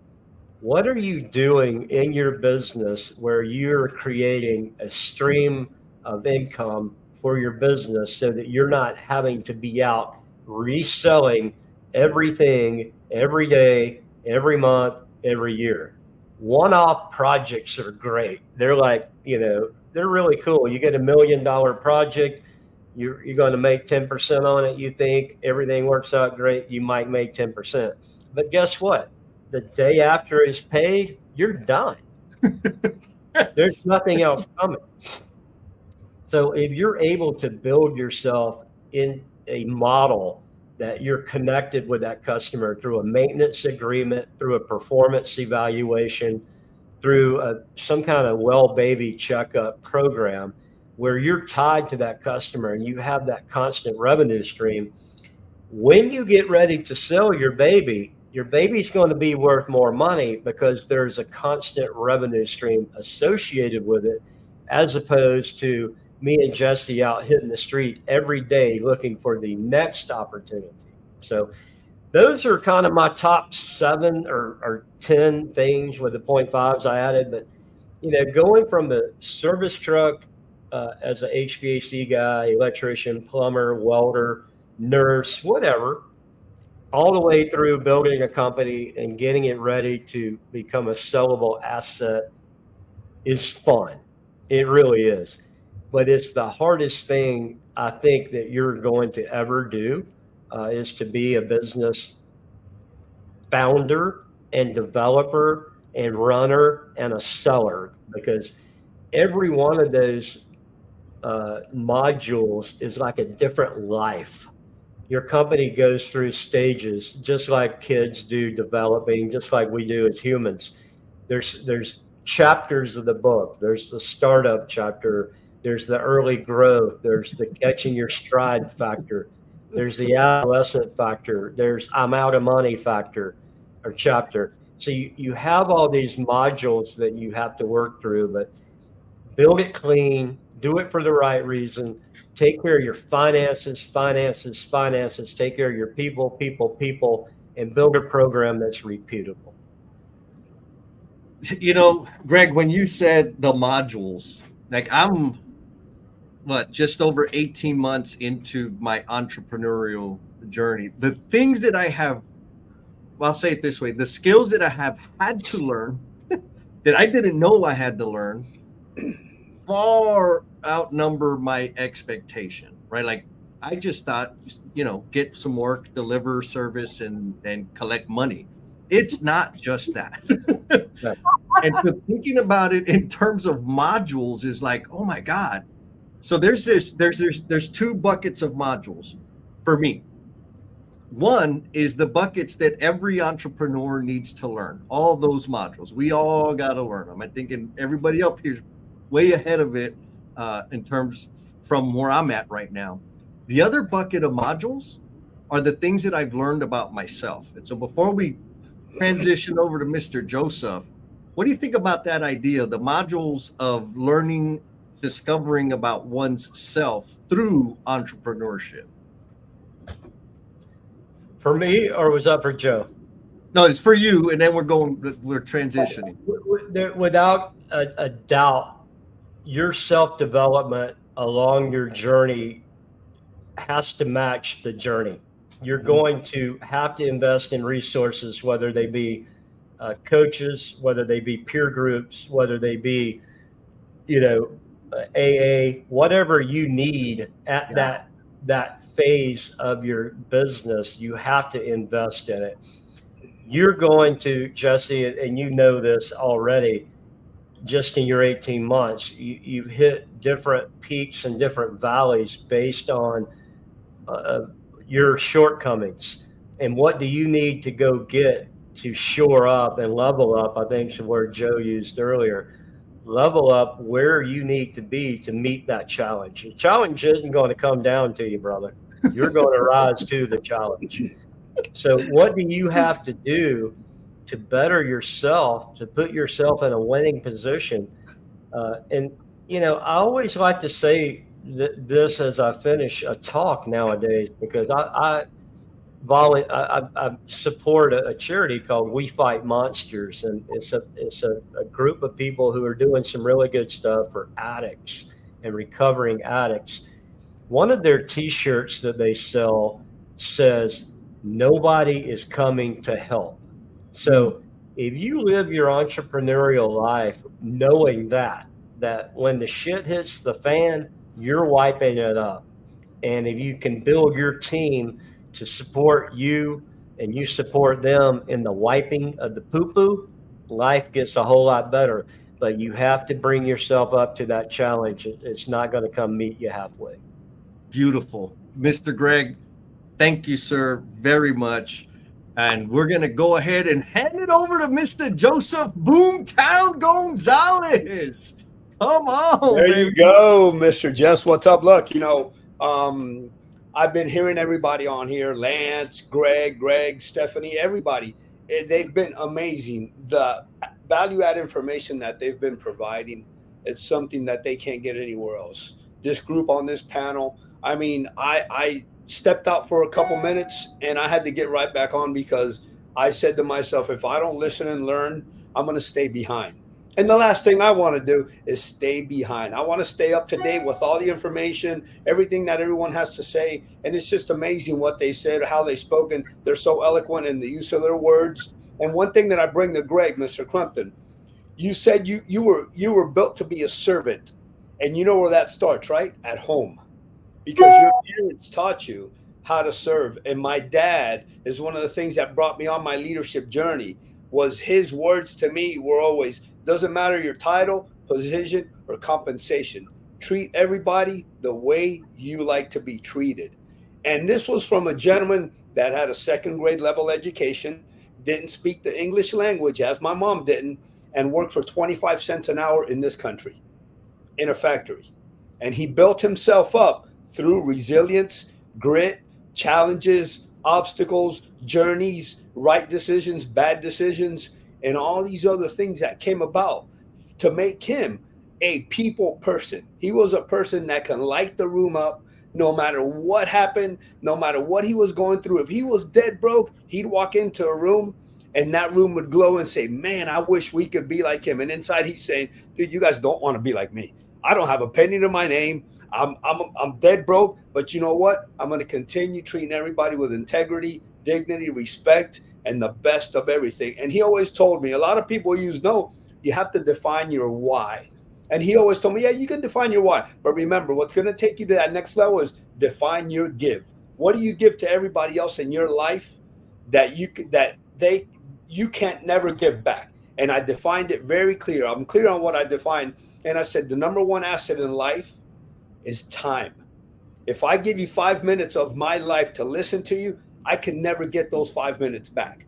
What are you doing in your business where you're creating a stream of income for your business so that you're not having to be out reselling everything every day, every month, every year? One-off projects are great. They're like, they're really cool. You get $1 million project, you're going to make 10% on it. You think everything works out great, you might make 10%. But guess what? The day after it's paid, you're done. There's nothing else coming. So if you're able to build yourself in a model that you're connected with that customer through a maintenance agreement, through a performance evaluation, through some kind of well baby checkup program where you're tied to that customer and you have that constant revenue stream, when you get ready to sell your baby's going to be worth more money because there's a constant revenue stream associated with it, as opposed to me and Jesse out hitting the street every day looking for the next opportunity. So those are kind of my top 7 or 10 things with the 0.5s I added. But, going from the service truck as a HVAC guy, electrician, plumber, welder, nurse, whatever, all the way through building a company and getting it ready to become a sellable asset is fun. It really is. But it's the hardest thing I think that you're going to ever do is to be a business founder and developer and runner and a seller, because every one of those modules is like a different life. Your company goes through stages, just like kids do developing, just like we do as humans. There's chapters of the book. There's the startup chapter. There's the early growth. There's the catching your stride factor. There's the adolescent factor. There's I'm out of money factor or chapter. So you have all these modules that you have to work through, but build it clean, do it for the right reason, take care of your finances, take care of your people, and build a program that's repeatable. Greg, when you said the modules, like I'm just over 18 months into my entrepreneurial journey. The things that I have, I'll say it this way, the skills that I have had to learn that I didn't know I had to learn far outnumber my expectation, right? Like I just thought, get some work, deliver service, and collect money. It's not just that. And so thinking about it in terms of modules is like, oh my God. So there's two buckets of modules for me. One is the buckets that every entrepreneur needs to learn. All those modules, we all got to learn them. I think everybody up here's way ahead of it in terms from where I'm at right now. The other bucket of modules are the things that I've learned about myself. And so before we transition over to Mr. Joseph, what do you think about that idea, the modules of learning, discovering about one's self through entrepreneurship? For me, or was that for Joe? No, it's for you, and then we're transitioning. Without a doubt, your self-development along your journey has to match the journey. You're going to have to invest in resources, whether they be coaches, whether they be peer groups, whether they be, AA, whatever you need at that phase of your business, you have to invest in it. You're going to, Jesse, and you know this already, just in your 18 months, you hit different peaks and different valleys based on your shortcomings. And what do you need to go get to shore up and level up? I think is the word Joe used earlier. Level up where you need to be to meet that challenge. The challenge isn't going to come down to you, brother. You're going to rise to the challenge. So what do you have to do to better yourself, to put yourself in a winning position? And I always like to say this as I finish a talk nowadays, because I support a charity called We Fight Monsters, and it's a group of people who are doing some really good stuff for addicts and recovering addicts. One of their T-shirts that they sell says, "Nobody is coming to help." So if you live your entrepreneurial life knowing that when the shit hits the fan, you're wiping it up. And if you can build your team to support you and you support them in the wiping of the poo-poo, life gets a whole lot better. But you have to bring yourself up to that challenge. It's not going to come meet you halfway. Beautiful. Mr. Greg, thank you, sir, very much. And we're going to go ahead and hand it over to Mr. Joseph Boomtown Gonzalez. Come on. There baby. you go, Mr. Jess. What's up? Look, I've been hearing everybody on here, Lance, Greg, Stephanie, everybody. They've been amazing. The value add information that they've been providing, it's something that they can't get anywhere else. This group on this panel, I stepped out for a couple minutes and I had to get right back on, because I said to myself, if I don't listen and learn, I'm going to stay behind. And the last thing I want to do is stay behind. I want to stay up to date with all the information, everything that everyone has to say. And it's just amazing what they said, how they spoken. They're so eloquent in the use of their words. And one thing that I bring to Greg, Mr. Crumpton, you said you were built to be a servant. And you know where that starts, right? At home. Because your parents taught you how to serve. And my dad is one of the things that brought me on my leadership journey, was his words to me were always, doesn't matter your title, position, or compensation. Treat everybody the way you like to be treated. And this was from a gentleman that had a second grade level education, didn't speak the English language as my mom didn't, and worked for 25 cents an hour in this country in a factory. And he built himself up through resilience, grit, challenges, obstacles, journeys, right decisions, bad decisions, and all these other things that came about to make him a people person. He was a person that can light the room up no matter what happened, no matter what he was going through. If he was dead broke, he'd walk into a room and that room would glow and say, man, I wish we could be like him. And inside he's saying, dude, you guys don't want to be like me. I don't have a penny to my name. I'm dead broke, but you know what? I'm going to continue treating everybody with integrity, dignity, respect, and the best of everything. And he always told me, a lot of people use, no, you have to define your why. And he always told me, yeah, you can define your why. But remember, what's going to take you to that next level is define your give. What do you give to everybody else in your life that you can't never give back? And I defined it very clear. I'm clear on what I defined. And I said, the number one asset in life is time. If I give you 5 minutes of my life to listen to you, I can never get those 5 minutes back.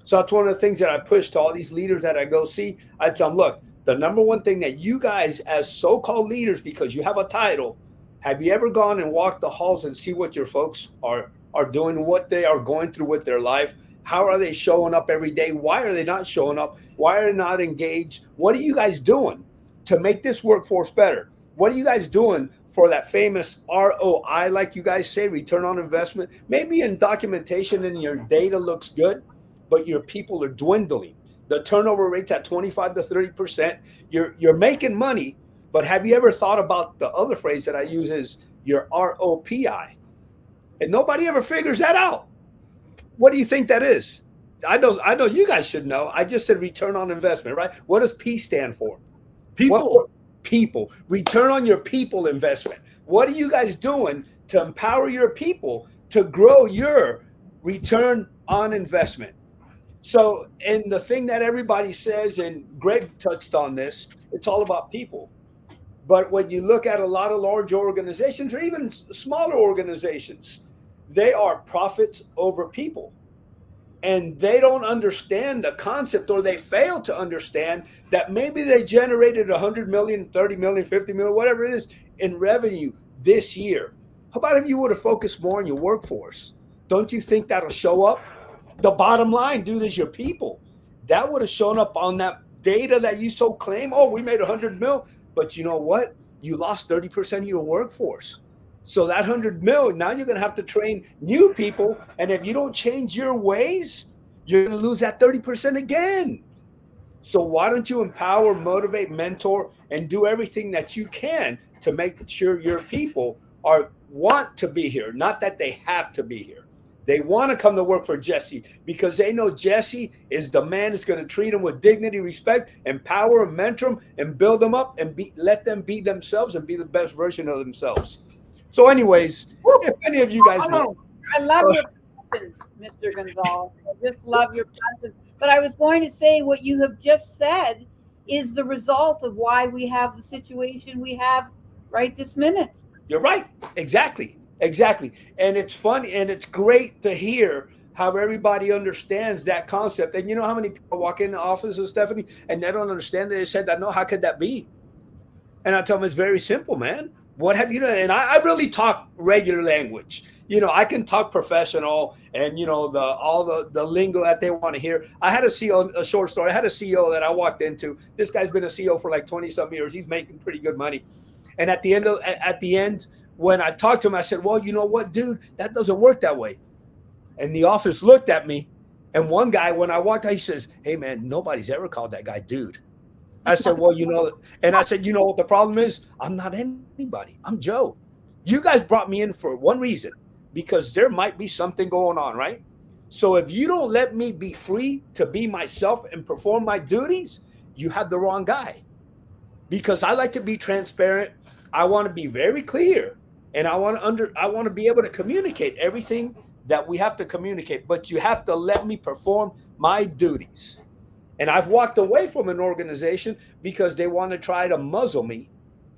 So that's one of the things that I push to all these leaders that I go see. I tell them, look, the number one thing that you guys as so-called leaders, because you have a title, have you ever gone and walked the halls and see what your folks are doing, what they are going through with their life? How are they showing up every day? Why are they not showing up? Why are they not engaged? What are you guys doing to make this workforce better? What are you guys doing for that famous ROI, like you guys say, return on investment? Maybe in documentation and your data looks good, but your people are dwindling. The turnover rate's at 25 to 30%. You're making money, but have you ever thought about the other phrase that I use is your ROPI? And nobody ever figures that out. What do you think that is? I know you guys should know. I just said return on investment, right? What does P stand for? People. People. Return on your people investment. What are you guys doing to empower your people to grow your return on investment? So, and the thing that everybody says, and Greg touched on this, it's all about people. But when you look at a lot of large organizations or even smaller organizations, they are profits over people. And they don't understand the concept, or they fail to understand that maybe they generated 100 million, 30 million, 50 million, whatever it is in revenue this year. How about if you would have focused more on your workforce? Don't you think that'll show up? The bottom line, dude, is your people. That would have shown up on that data that you so claim. Oh, we made 100 mil, but you know what? You lost 30% of your workforce. So that 100 mil, now you're going to have to train new people. And if you don't change your ways, you're going to lose that 30% again. So why don't you empower, motivate, mentor, and do everything that you can to make sure your people want to be here, not that they have to be here. They want to come to work for Jesse because they know Jesse is the man that's going to treat them with dignity, respect, empower them, mentor them, and build them up and let them be themselves and be the best version of themselves. So anyways, if any of you guys know. I love your passion, Mr. Gonzalez. I just love your passion. But I was going to say what you have just said is the result of why we have the situation we have right this minute. You're right. Exactly. And it's funny and it's great to hear how everybody understands that concept. And you know how many people walk in the office of Stephanie and they don't understand it? They said, no, how could that be? And I tell them, it's very simple, man. What have you done? And I really talk regular language. You know, I can talk professional and, you know, all the lingo that they want to hear. I had a CEO, a short story. I had a CEO that I walked into. This guy's been a CEO for like 20-something years. He's making pretty good money. And at the end, when I talked to him, I said, well, you know what, dude, that doesn't work that way. And the office looked at me. And one guy, when I walked out, he says, hey, man, nobody's ever called that guy dude. I said, well, you know, and I said, you know what the problem is? I'm not anybody. I'm Joe. You guys brought me in for one reason, because there might be something going on, right? So if you don't let me be free to be myself and perform my duties, you have the wrong guy. Because I like to be transparent. I want to be very clear. And I want to be able to communicate everything that we have to communicate. But you have to let me perform my duties. And I've walked away from an organization because they want to try to muzzle me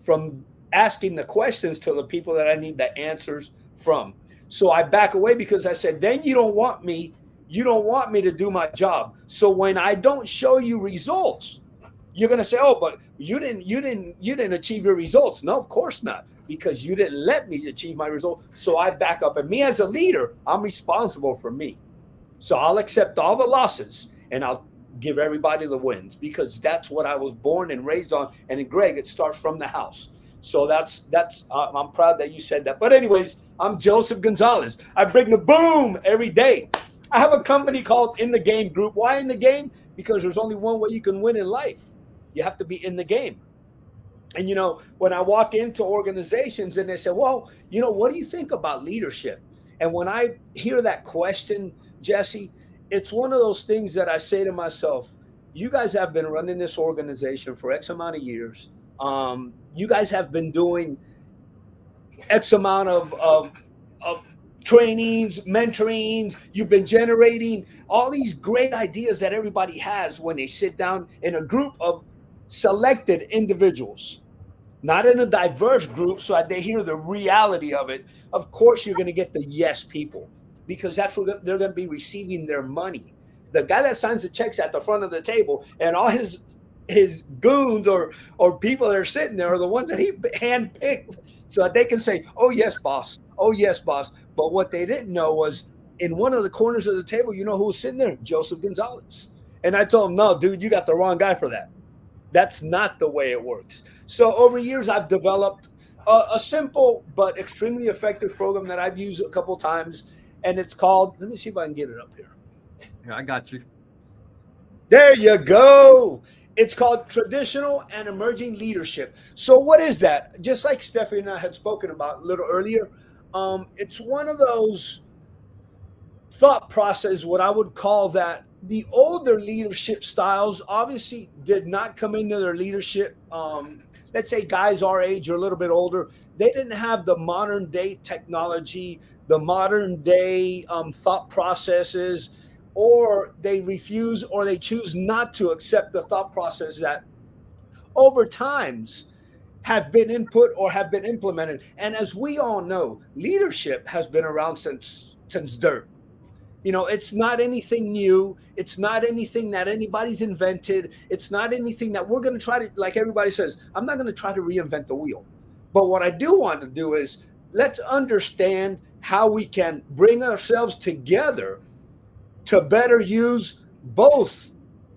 from asking the questions to the people that I need the answers from. So I back away because I said, then you don't want me to do my job. So when I don't show you results, you're going to say, oh, but you didn't achieve your results. No, of course not, because you didn't let me achieve my result. So I back up. And me as a leader, I'm responsible for me. So I'll accept all the losses and I'll give everybody the wins, because that's what I was born and raised on. And in Greg, it starts from the house. So that's I'm proud that you said that. But anyways, I'm Joseph Gonzalez. I bring the boom every day. I have a company called In the Game Group. Why in the game? Because there's only one way you can win in life. You have to be in the game. And, you know, when I walk into organizations and they say, well, you know, what do you think about leadership? And when I hear that question, Jesse, it's one of those things that I say to myself, you guys have been running this organization for X amount of years. You guys have been doing X amount of trainings, mentorings. You've been generating all these great ideas that everybody has when they sit down in a group of selected individuals, not in a diverse group, so that they hear the reality of it. Of course, you're going to get the yes people, because that's where they're going to be receiving their money. The guy that signs the checks at the front of the table, and all his goons or people that are sitting there are the ones that he handpicked, so that they can say, "Oh yes, boss. Oh yes, boss." But what they didn't know was, in one of the corners of the table, you know who was sitting there? Joseph Gonzalez. And I told him, "No, dude, you got the wrong guy for that. That's not the way it works." So over years, I've developed a simple but extremely effective program that I've used a couple times, and it's called, let me see if I can get it up here. Yeah, I got you. There you go. It's called Traditional and Emerging Leadership. So what is that? Just like Stephanie and I had spoken about a little earlier, it's one of those thought process, what I would call that the older leadership styles obviously did not come into their leadership. Let's say guys our age or a little bit older, they didn't have the modern day technology, the modern day thought processes, or they refuse or they choose not to accept the thought process that over times have been input or have been implemented. And as we all know, leadership has been around since dirt. You know, it's not anything new. It's not anything that anybody's invented. It's not anything that we're going to try to, like everybody says, I'm not going to try to reinvent the wheel. But what I do want to do is let's understand how we can bring ourselves together to better use both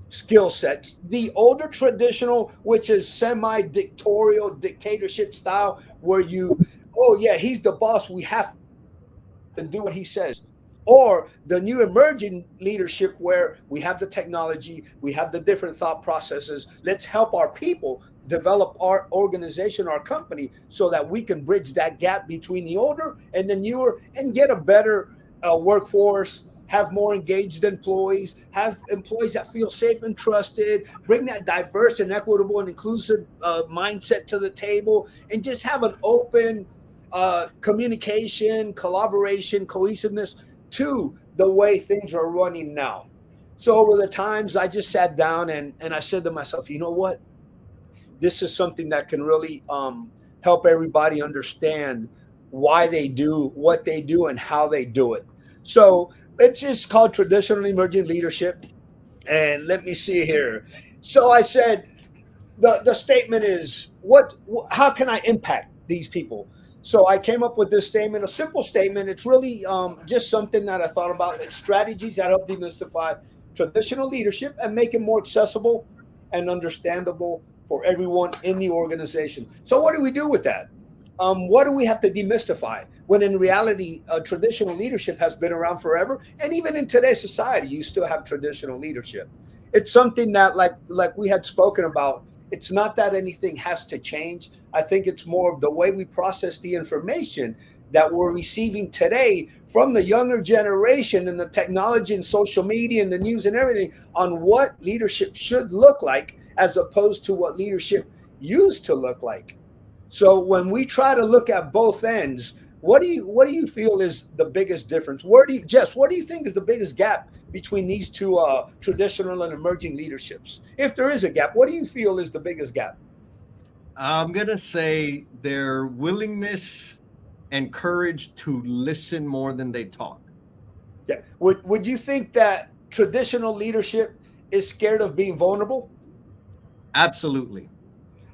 skill sets. The older traditional, which is semi-dictatorial dictatorship style, where you, oh yeah, he's the boss, we have to do what he says. Or the new emerging leadership, where we have the technology, we have the different thought processes. Let's help our people develop our organization, our company, so that we can bridge that gap between the older and the newer and get a better workforce, have more engaged employees, have employees that feel safe and trusted, bring that diverse and equitable and inclusive mindset to the table, and just have an open communication, collaboration, cohesiveness to the way things are running now. So over the times, I just sat down and I said to myself, you know what? This is something that can really help everybody understand why they do what they do and how they do it. So it's just called Traditional Emerging Leadership. And let me see here. So I said, the statement is, how can I impact these people? So I came up with this statement, a simple statement. It's really just something that I thought about. It's strategies that help demystify traditional leadership and make it more accessible and understandable for everyone in the organization. So what do we do with that? What do we have to demystify? When in reality, traditional leadership has been around forever. And even in today's society, you still have traditional leadership. It's something that, like we had spoken about, it's not that anything has to change. I think it's more of the way we process the information that we're receiving today from the younger generation and the technology and social media and the news and everything on what leadership should look like, as opposed to what leadership used to look like. So when we try to look at both ends, what do you feel is the biggest difference? Jess, what do you think is the biggest gap between these two traditional and emerging leaderships? If there is a gap, what do you feel is the biggest gap? I'm going to say their willingness and courage to listen more than they talk. Yeah. Would you think that traditional leadership is scared of being vulnerable? Absolutely.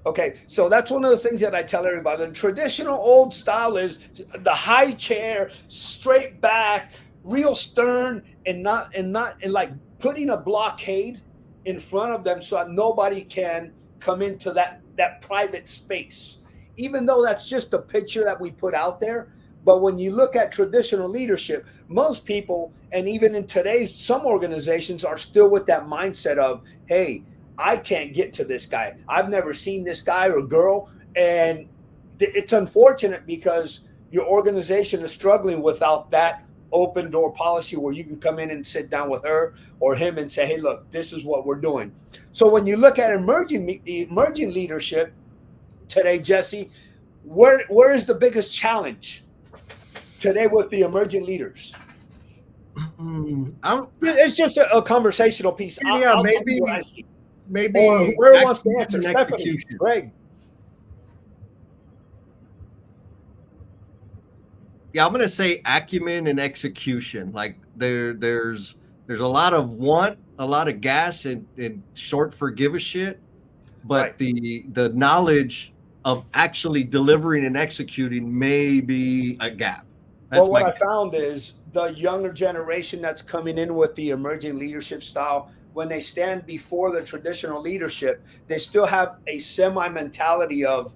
Okay, so that's one of the things that I tell everybody. The traditional old style is the high chair, straight back, real stern, and like putting a blockade in front of them so that nobody can come into that private space. Even though that's just a picture that we put out there. But when you look at traditional leadership, most people, and even in today's, some organizations are still with that mindset of, hey, I can't get to this guy. I've never seen this guy or girl. And it's unfortunate because your organization is struggling without that open door policy where you can come in and sit down with her or him and say, hey, look, this is what we're doing. So when you look at emerging leadership, today, Jesse, where is the biggest challenge today with the emerging leaders? It's just a conversational piece. Yeah, I'll tell you what I see. maybe Or whoever wants to answer. and Stephanie, execution. Greg. Yeah, I'm gonna say acumen and execution. Like there's a lot of want, a lot of gas, and short for give a shit, but the knowledge of actually delivering and executing may be a gap. Well, what I found is the younger generation that's coming in with the emerging leadership style, when they stand before the traditional leadership, they still have a semi mentality of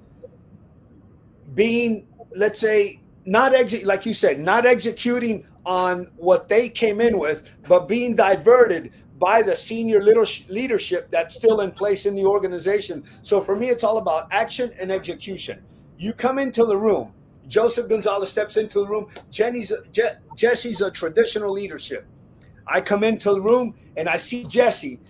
being, let's say, like you said, not executing on what they came in with, but being diverted by the senior leadership that's still in place in the organization. So for me, it's all about action and execution. You come into the room, Joseph Gonzalez steps into the room, Jesse's a traditional leadership. I come into the room and I see Jesse,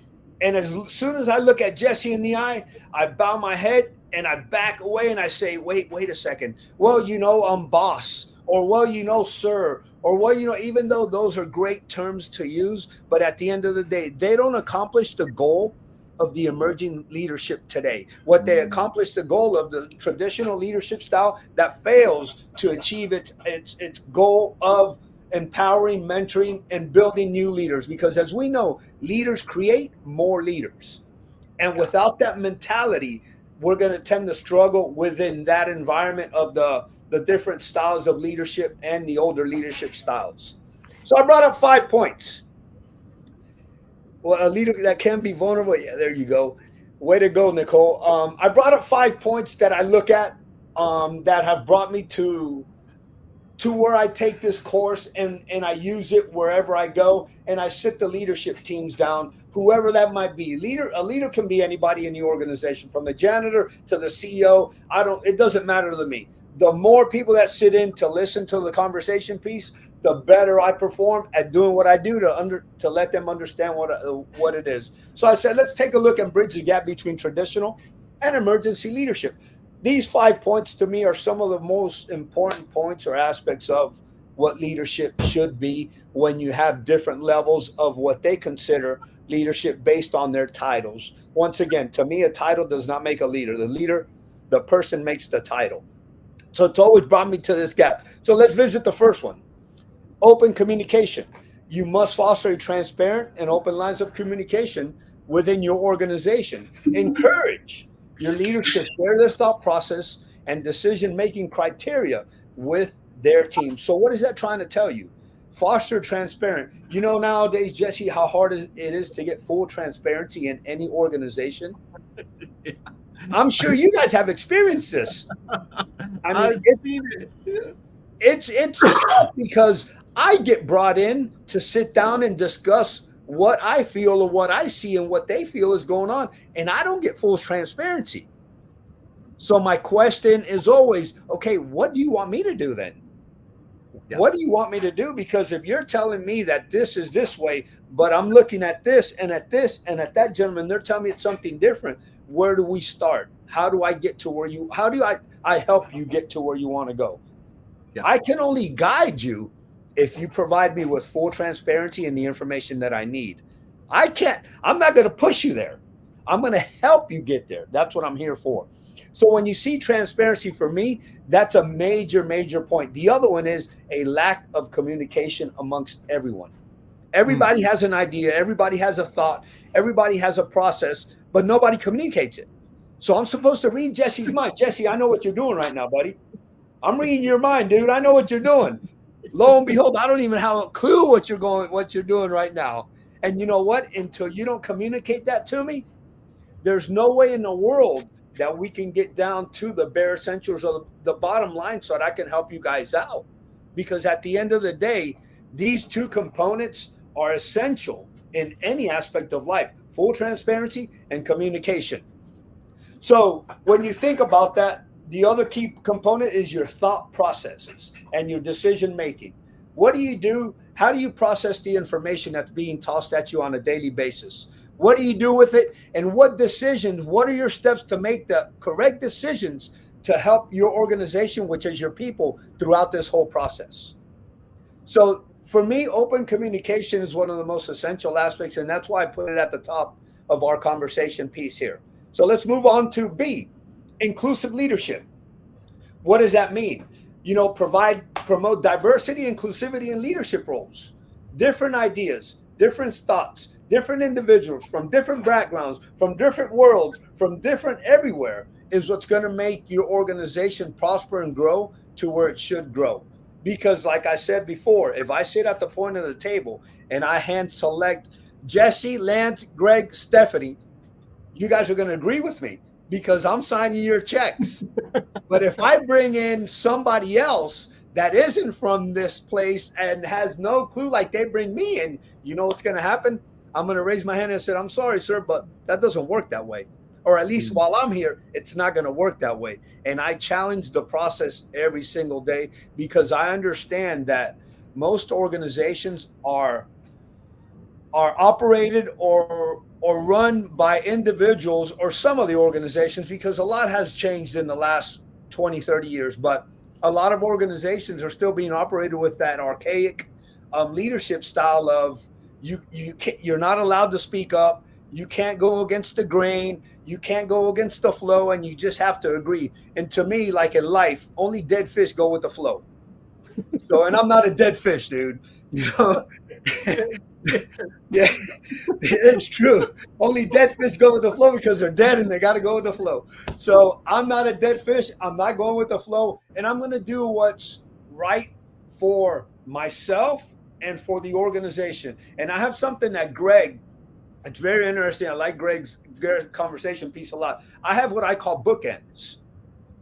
and as soon as I look at Jesse in the eye, I bow my head and I back away and I say, wait a second. Well, I'm boss, or well, sir, or well, even though those are great terms to use, but at the end of the day, they don't accomplish the goal of the emerging leadership today. What they accomplish the goal of the traditional leadership style that fails to achieve its goal of empowering, mentoring, and building new leaders. Because as we know, leaders create more leaders. And without that mentality, we're going to tend to struggle within that environment of the different styles of leadership and the older leadership styles. So I brought up 5 points. Well, a leader that can be vulnerable. Yeah, there you go. Way to go, Nicole. I brought up 5 points that I look at that have brought me to where I take this course and I use it wherever I go, and I sit the leadership teams down, whoever that might be. A leader can be anybody in the organization, from the janitor to the CEO. It doesn't matter to me. The more people that sit in to listen to the conversation piece, the better I perform at doing what I do to let them understand what it is. So I said, let's take a look and bridge the gap between traditional and emergency leadership. These 5 points to me are some of the most important points or aspects of what leadership should be when you have different levels of what they consider leadership based on their titles. Once again, to me, a title does not make a leader. The person makes the title. So it's always brought me to this gap. So let's visit the first one. Open communication. You must foster a transparent and open lines of communication within your organization. Encourage your leaders to share their thought process and decision-making criteria with their team. So what is that trying to tell you? Foster transparent. Nowadays, Jesse, how hard it is to get full transparency in any organization. I'm sure you guys have experienced this. I've seen it. It's tough because I get brought in to sit down and discuss what I feel or what I see and what they feel is going on, and I don't get full transparency. So my question is always, okay, what do you want me to do then? Yeah. What do you want me to do? Because if you're telling me that this is this way, but I'm looking at this and at this and at that, gentleman, they're telling me it's something different. Where do we start? How do I get to how do I help you get to where you want to go? Yeah. I can only guide you if you provide me with full transparency and the information that I need. I'm not going to push you there. I'm going to help you get there. That's what I'm here for. So when you see transparency, for me, that's a major, major point. The other one is a lack of communication amongst everyone. Everybody has an idea. Everybody has a thought. Everybody has a process, but nobody communicates it. So I'm supposed to read Jesse's mind. Jesse, I know what you're doing right now, buddy. I'm reading your mind, dude. I know what you're doing. Lo and behold, I don't even have a clue what you're doing right now. And you know what? Until you don't communicate that to me, there's no way in the world that we can get down to the bare essentials of the bottom line so that I can help you guys out. Because at the end of the day, these two components are essential in any aspect of life: full transparency and communication. So when you think about that, the other key component is your thought processes and your decision making. What do you do? How do you process the information that's being tossed at you on a daily basis? What do you do with it? And what are your steps to make the correct decisions to help your organization, which is your people, throughout this whole process? So for me, open communication is one of the most essential aspects, and that's why I put it at the top of our conversation piece here. So let's move on to B, inclusive leadership. What does that mean? Promote diversity, inclusivity in leadership roles, different ideas, different thoughts, different individuals from different backgrounds, from different worlds, from different everywhere is what's going to make your organization prosper and grow to where it should grow. Because like I said before, if I sit at the point of the table and I hand select Jesse, Lance, Greg, Stephanie, you guys are going to agree with me because I'm signing your checks. But if I bring in somebody else that isn't from this place and has no clue, like they bring me in, you know what's going to happen? I'm going to raise my hand and say, I'm sorry, sir, but that doesn't work that way. Or at least while I'm here, it's not going to work that way. And I challenge the process every single day because I understand that most organizations are operated or run by individuals, or some of the organizations, because a lot has changed in the last 20, 30 years. But a lot of organizations are still being operated with that archaic leadership style of you're not allowed to speak up. You can't go against the grain. You can't go against the flow, and you just have to agree. And to me, like in life, only dead fish go with the flow. So, and I'm not a dead fish, dude. Yeah, it's true. Only dead fish go with the flow because they're dead and they got to go with the flow. So I'm not a dead fish. I'm not going with the flow, and I'm going to do what's right for myself and for the organization. And I have something that Greg, it's very interesting. I like Greg's conversation piece a lot. I have what I call bookends.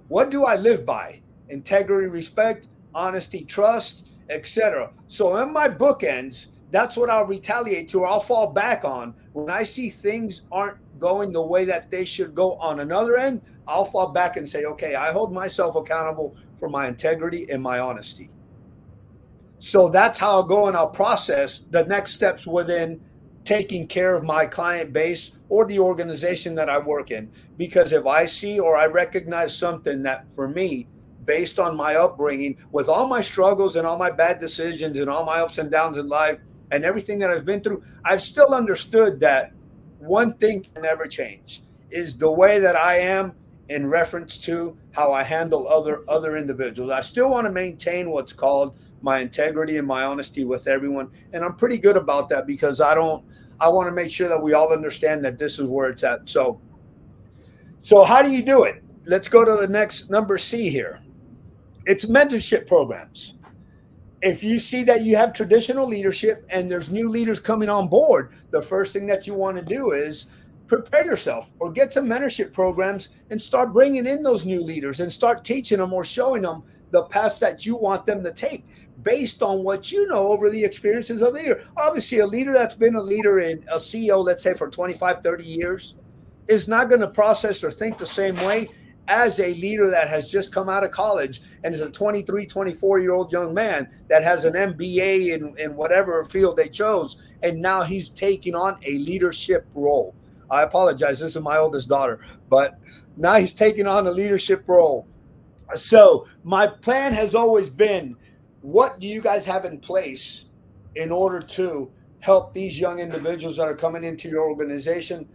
What do I live by? Integrity, respect, honesty, trust, etc. So in my bookends, that's what I'll retaliate to, or I'll fall back on. When I see things aren't going the way that they should go on another end, I'll fall back and say, okay, I hold myself accountable for my integrity and my honesty. So that's how I'll go, and I'll process the next steps within taking care of my client base or the organization that I work in. Because if I see or I recognize something that for me, based on my upbringing, with all my struggles and all my bad decisions and all my ups and downs in life and everything that I've been through, I've still understood that one thing can never change is the way that I am in reference to how I handle other individuals. I still want to maintain what's called my integrity and my honesty with everyone. And I'm pretty good about that because I want to make sure that we all understand that this is where it's at. So how do you do it? Let's go to the next number C here. It's mentorship programs. If you see that you have traditional leadership and there's new leaders coming on board, the first thing that you want to do is prepare yourself or get some mentorship programs and start bringing in those new leaders and start teaching them or showing them the path that you want them to take based on what you know over the experiences of the leader. Obviously, a leader that's been a leader in a CEO, let's say for 25, 30 years, is not going to process or think the same way as a leader that has just come out of college and is a 23, 24-year-old young man that has an MBA in whatever field they chose, and now he's taking on a leadership role. I apologize, this is my oldest daughter, but now he's taking on a leadership role. So my plan has always been, what do you guys have in place in order to help these young individuals that are coming into your organization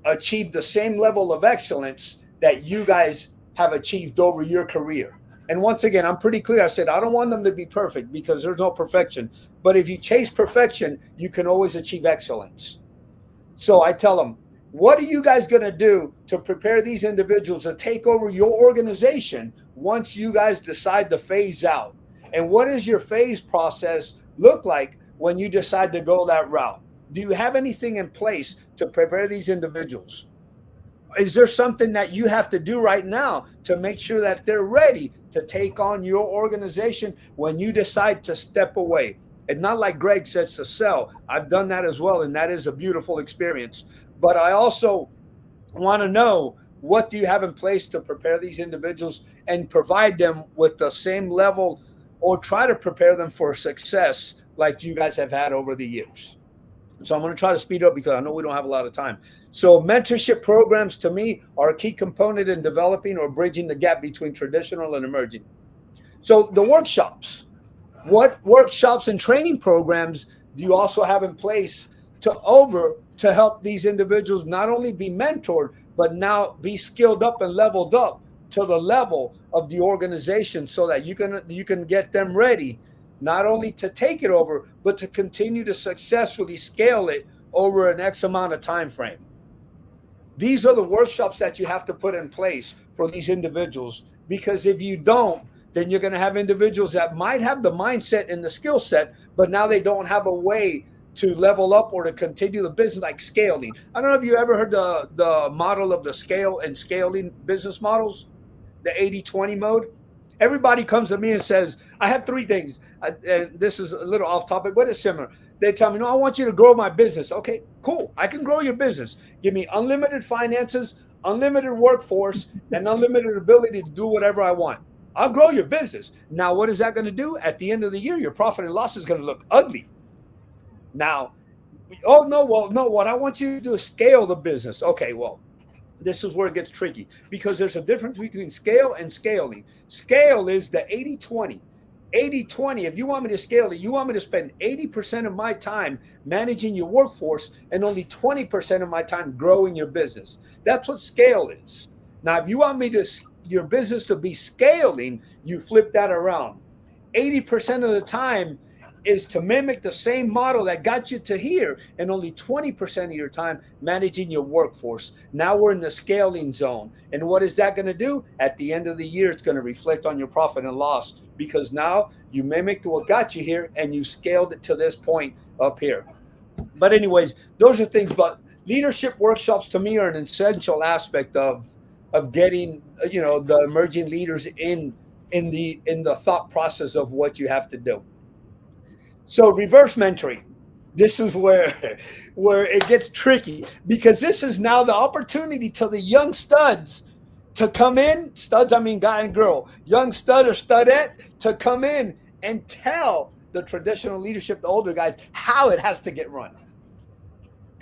achieve the same level of excellence that you guys have achieved over your career? And once again, I'm pretty clear. I said, I don't want them to be perfect because there's no perfection. But if you chase perfection, you can always achieve excellence. So I tell them, what are you guys going to do to prepare these individuals to take over your organization once you guys decide to phase out? And what does your phase process look like when you decide to go that route? Do you have anything in place to prepare these individuals? Is there something that you have to do right now to make sure that they're ready to take on your organization when you decide to step away? And not like Greg says to sell. I've done that as well, and that is a beautiful experience. But I also want to know, what do you have in place to prepare these individuals and provide them with the same level, or try to prepare them for success like you guys have had over the years? So I'm going to try to speed up because I know we don't have a lot of time. So mentorship programs to me are a key component in developing or bridging the gap between traditional and emerging. So the workshops, what workshops and training programs do you also have in place to help these individuals not only be mentored, but now be skilled up and leveled up to the level of the organization so that you can get them ready not only to take it over, but to continue to successfully scale it over an X amount of time frame. These are the workshops that you have to put in place for these individuals, because if you don't, then you're going to have individuals that might have the mindset and the skill set, but now they don't have a way to level up or to continue the business, like scaling. I don't know if you ever heard the model of the scale and scaling business models, the 80-20 mode. Everybody comes to me and says, I have three things. And this is a little off topic, but it's similar. They tell me, no, I want you to grow my business. Okay, cool. I can grow your business. Give me unlimited finances, unlimited workforce, and unlimited ability to do whatever I want. I'll grow your business. Now, what is that going to do? At the end of the year, your profit and loss is going to look ugly. Now, oh, no, well, no, what I want you to do is scale the business. Okay, well, this is where it gets tricky, because there's a difference between scale and scaling. Scale is the 80-20. 80-20, if you want me to scale it, you want me to spend 80% of my time managing your workforce and only 20% of my time growing your business. That's what scale is. Now, if you want me to your business to be scaling, you flip that around. 80% of the time is to mimic the same model that got you to here, and only 20% of your time managing your workforce. Now we're in the scaling zone. And what is that going to do? At the end of the year, it's going to reflect on your profit and loss, because now you mimicked what got you here and you scaled it to this point up here. But anyways, those are things. But leadership workshops to me are an essential aspect of getting, the emerging leaders in the thought process of what you have to do. So reverse mentoring, this is where it gets tricky, because this is now the opportunity to the young studs to come in. Studs, I mean guy and girl, young stud or studette, to come in and tell the traditional leadership, the older guys, how it has to get run.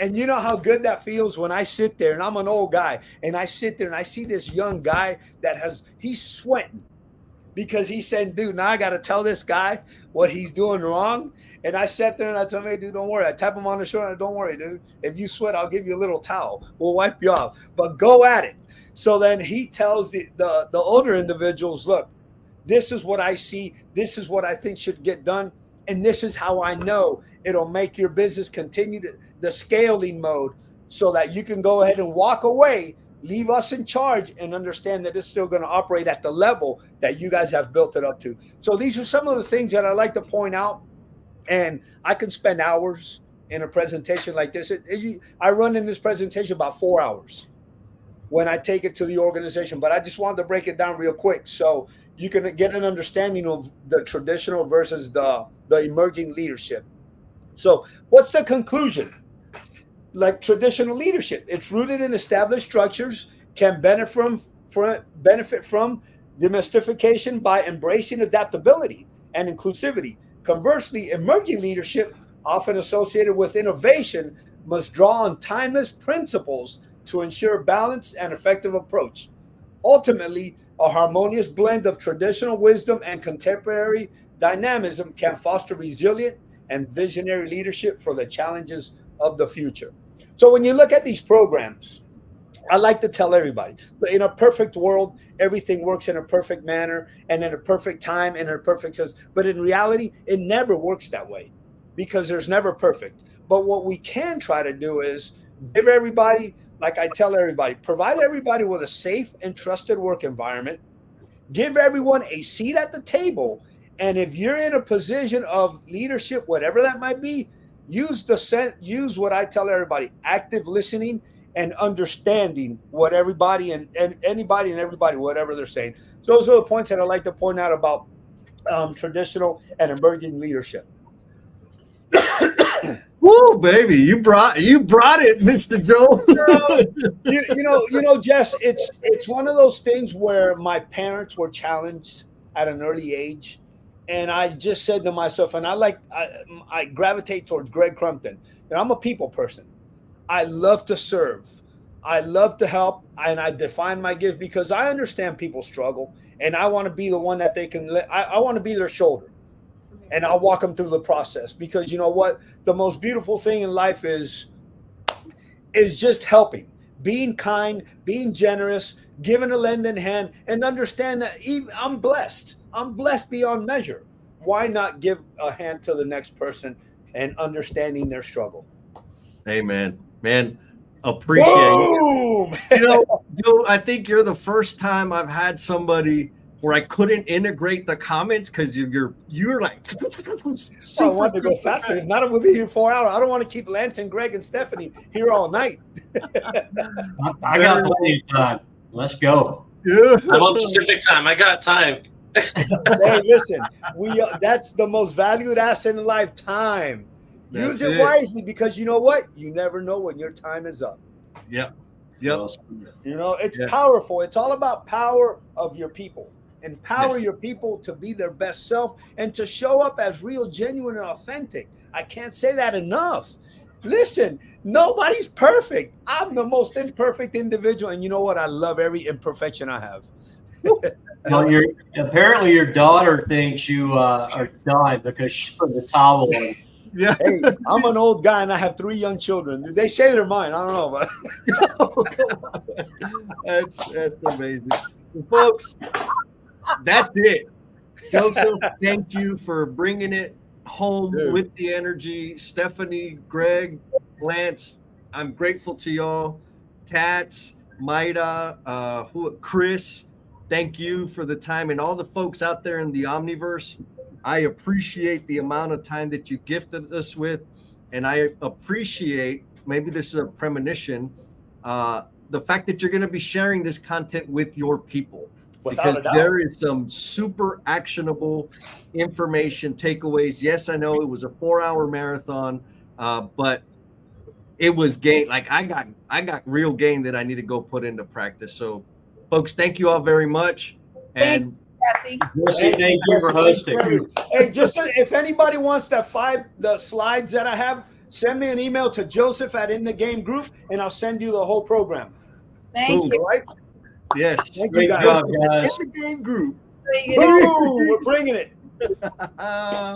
And you know how good that feels when I sit there, and I'm an old guy, and I sit there and I see this young guy he's sweating, because he said, dude, now I got to tell this guy what he's doing wrong. And I sat there and I told him, hey, dude, don't worry. I tap him on the shoulder. Don't worry, dude. If you sweat, I'll give you a little towel. We'll wipe you off. But go at it. So then he tells the older individuals, look, this is what I see. This is what I think should get done. And this is how I know it'll make your business continue the scaling mode, so that you can go ahead and walk away, leave us in charge, and understand that it's still going to operate at the level that you guys have built it up to. So these are some of the things that I like to point out. And I can spend hours in a presentation like this. I run in this presentation about 4 hours when I take it to the organization, but I just wanted to break it down real quick so you can get an understanding of the traditional versus the emerging leadership. So what's the conclusion? Like traditional leadership, it's rooted in established structures, can benefit from demystification by embracing adaptability and inclusivity. Conversely, emerging leadership, often associated with innovation, must draw on timeless principles to ensure balanced and effective approach. Ultimately, a harmonious blend of traditional wisdom and contemporary dynamism can foster resilient and visionary leadership for the challenges of the future. So when you look at these programs, I like to tell everybody, in a perfect world, everything works in a perfect manner and in a perfect time and in a perfect sense. But in reality, it never works that way, because there's never perfect. But what we can try to do is give everybody, like I tell everybody, provide everybody with a safe and trusted work environment, give everyone a seat at the table. And if you're in a position of leadership, whatever that might be, use what I tell everybody, active listening and understanding what everybody and anybody and everybody, whatever they're saying. So those are the points that I like to point out about traditional and emerging leadership. Woo, baby, you brought it, Mr. Joe. you know, Jess, it's one of those things where my parents were challenged at an early age, And I just said to myself, and I gravitate towards Greg Crumpton, and I'm a people person. I love to serve. I love to help, and I define my gift because I understand people struggle, and I want to be the one that they can. I want to be their shoulder, and I'll walk them through the process because you know what? The most beautiful thing in life is just helping, being kind, being generous, giving a lending hand, and understand that I'm blessed. I'm blessed beyond measure. Why not give a hand to the next person and understanding their struggle? Hey, man, appreciate it. Boom! You know, Joe, I think you're the first time I've had somebody where I couldn't integrate the comments because you're like. I want to go faster. If not, we'll be here 4 hours. I don't want to keep Lance and Greg and Stephanie here all night. I got plenty of time. Let's go. Yeah. I'm on Pacific time. I got time. Hey, listen, that's the most valued asset in life, time. Use it wisely because you know what? You never know when your time is up. Yep. You know, it's powerful. It's all about power of your people. Empower your people to be their best self and to show up as real, genuine, and authentic. I can't say that enough. Listen, nobody's perfect. I'm the most imperfect individual. And you know what? I love every imperfection I have. Well, apparently your daughter thinks you are done because she put the towel on. Yeah. Hey, I'm an old guy and I have 3 young children. They say they're mine. I don't know, but Oh, come on. That's amazing. Well, folks, that's it. Joseph, thank you for bringing it home with the energy. Stephanie, Greg, Lance, I'm grateful to y'all. Tats, Maida, Chris, thank you for the time, and all the folks out there in the Omniverse. I appreciate the amount of time that you gifted us with, and I appreciate, maybe this is a premonition, the fact that you're going to be sharing this content with your people. Because there is some super actionable information, takeaways. Yes, I know it was a 4-hour marathon, but it was gain. Like I got real gain that I need to go put into practice. So, folks, thank you all very much. And Jesse. Thank you for hosting. Hey, just if anybody wants the slides that I have, send me an email to Joseph at In the Game Group, and I'll send you the whole program. Thank you. All right? yes, Great job, guys. In the Game Group. Boom! We're bringing it.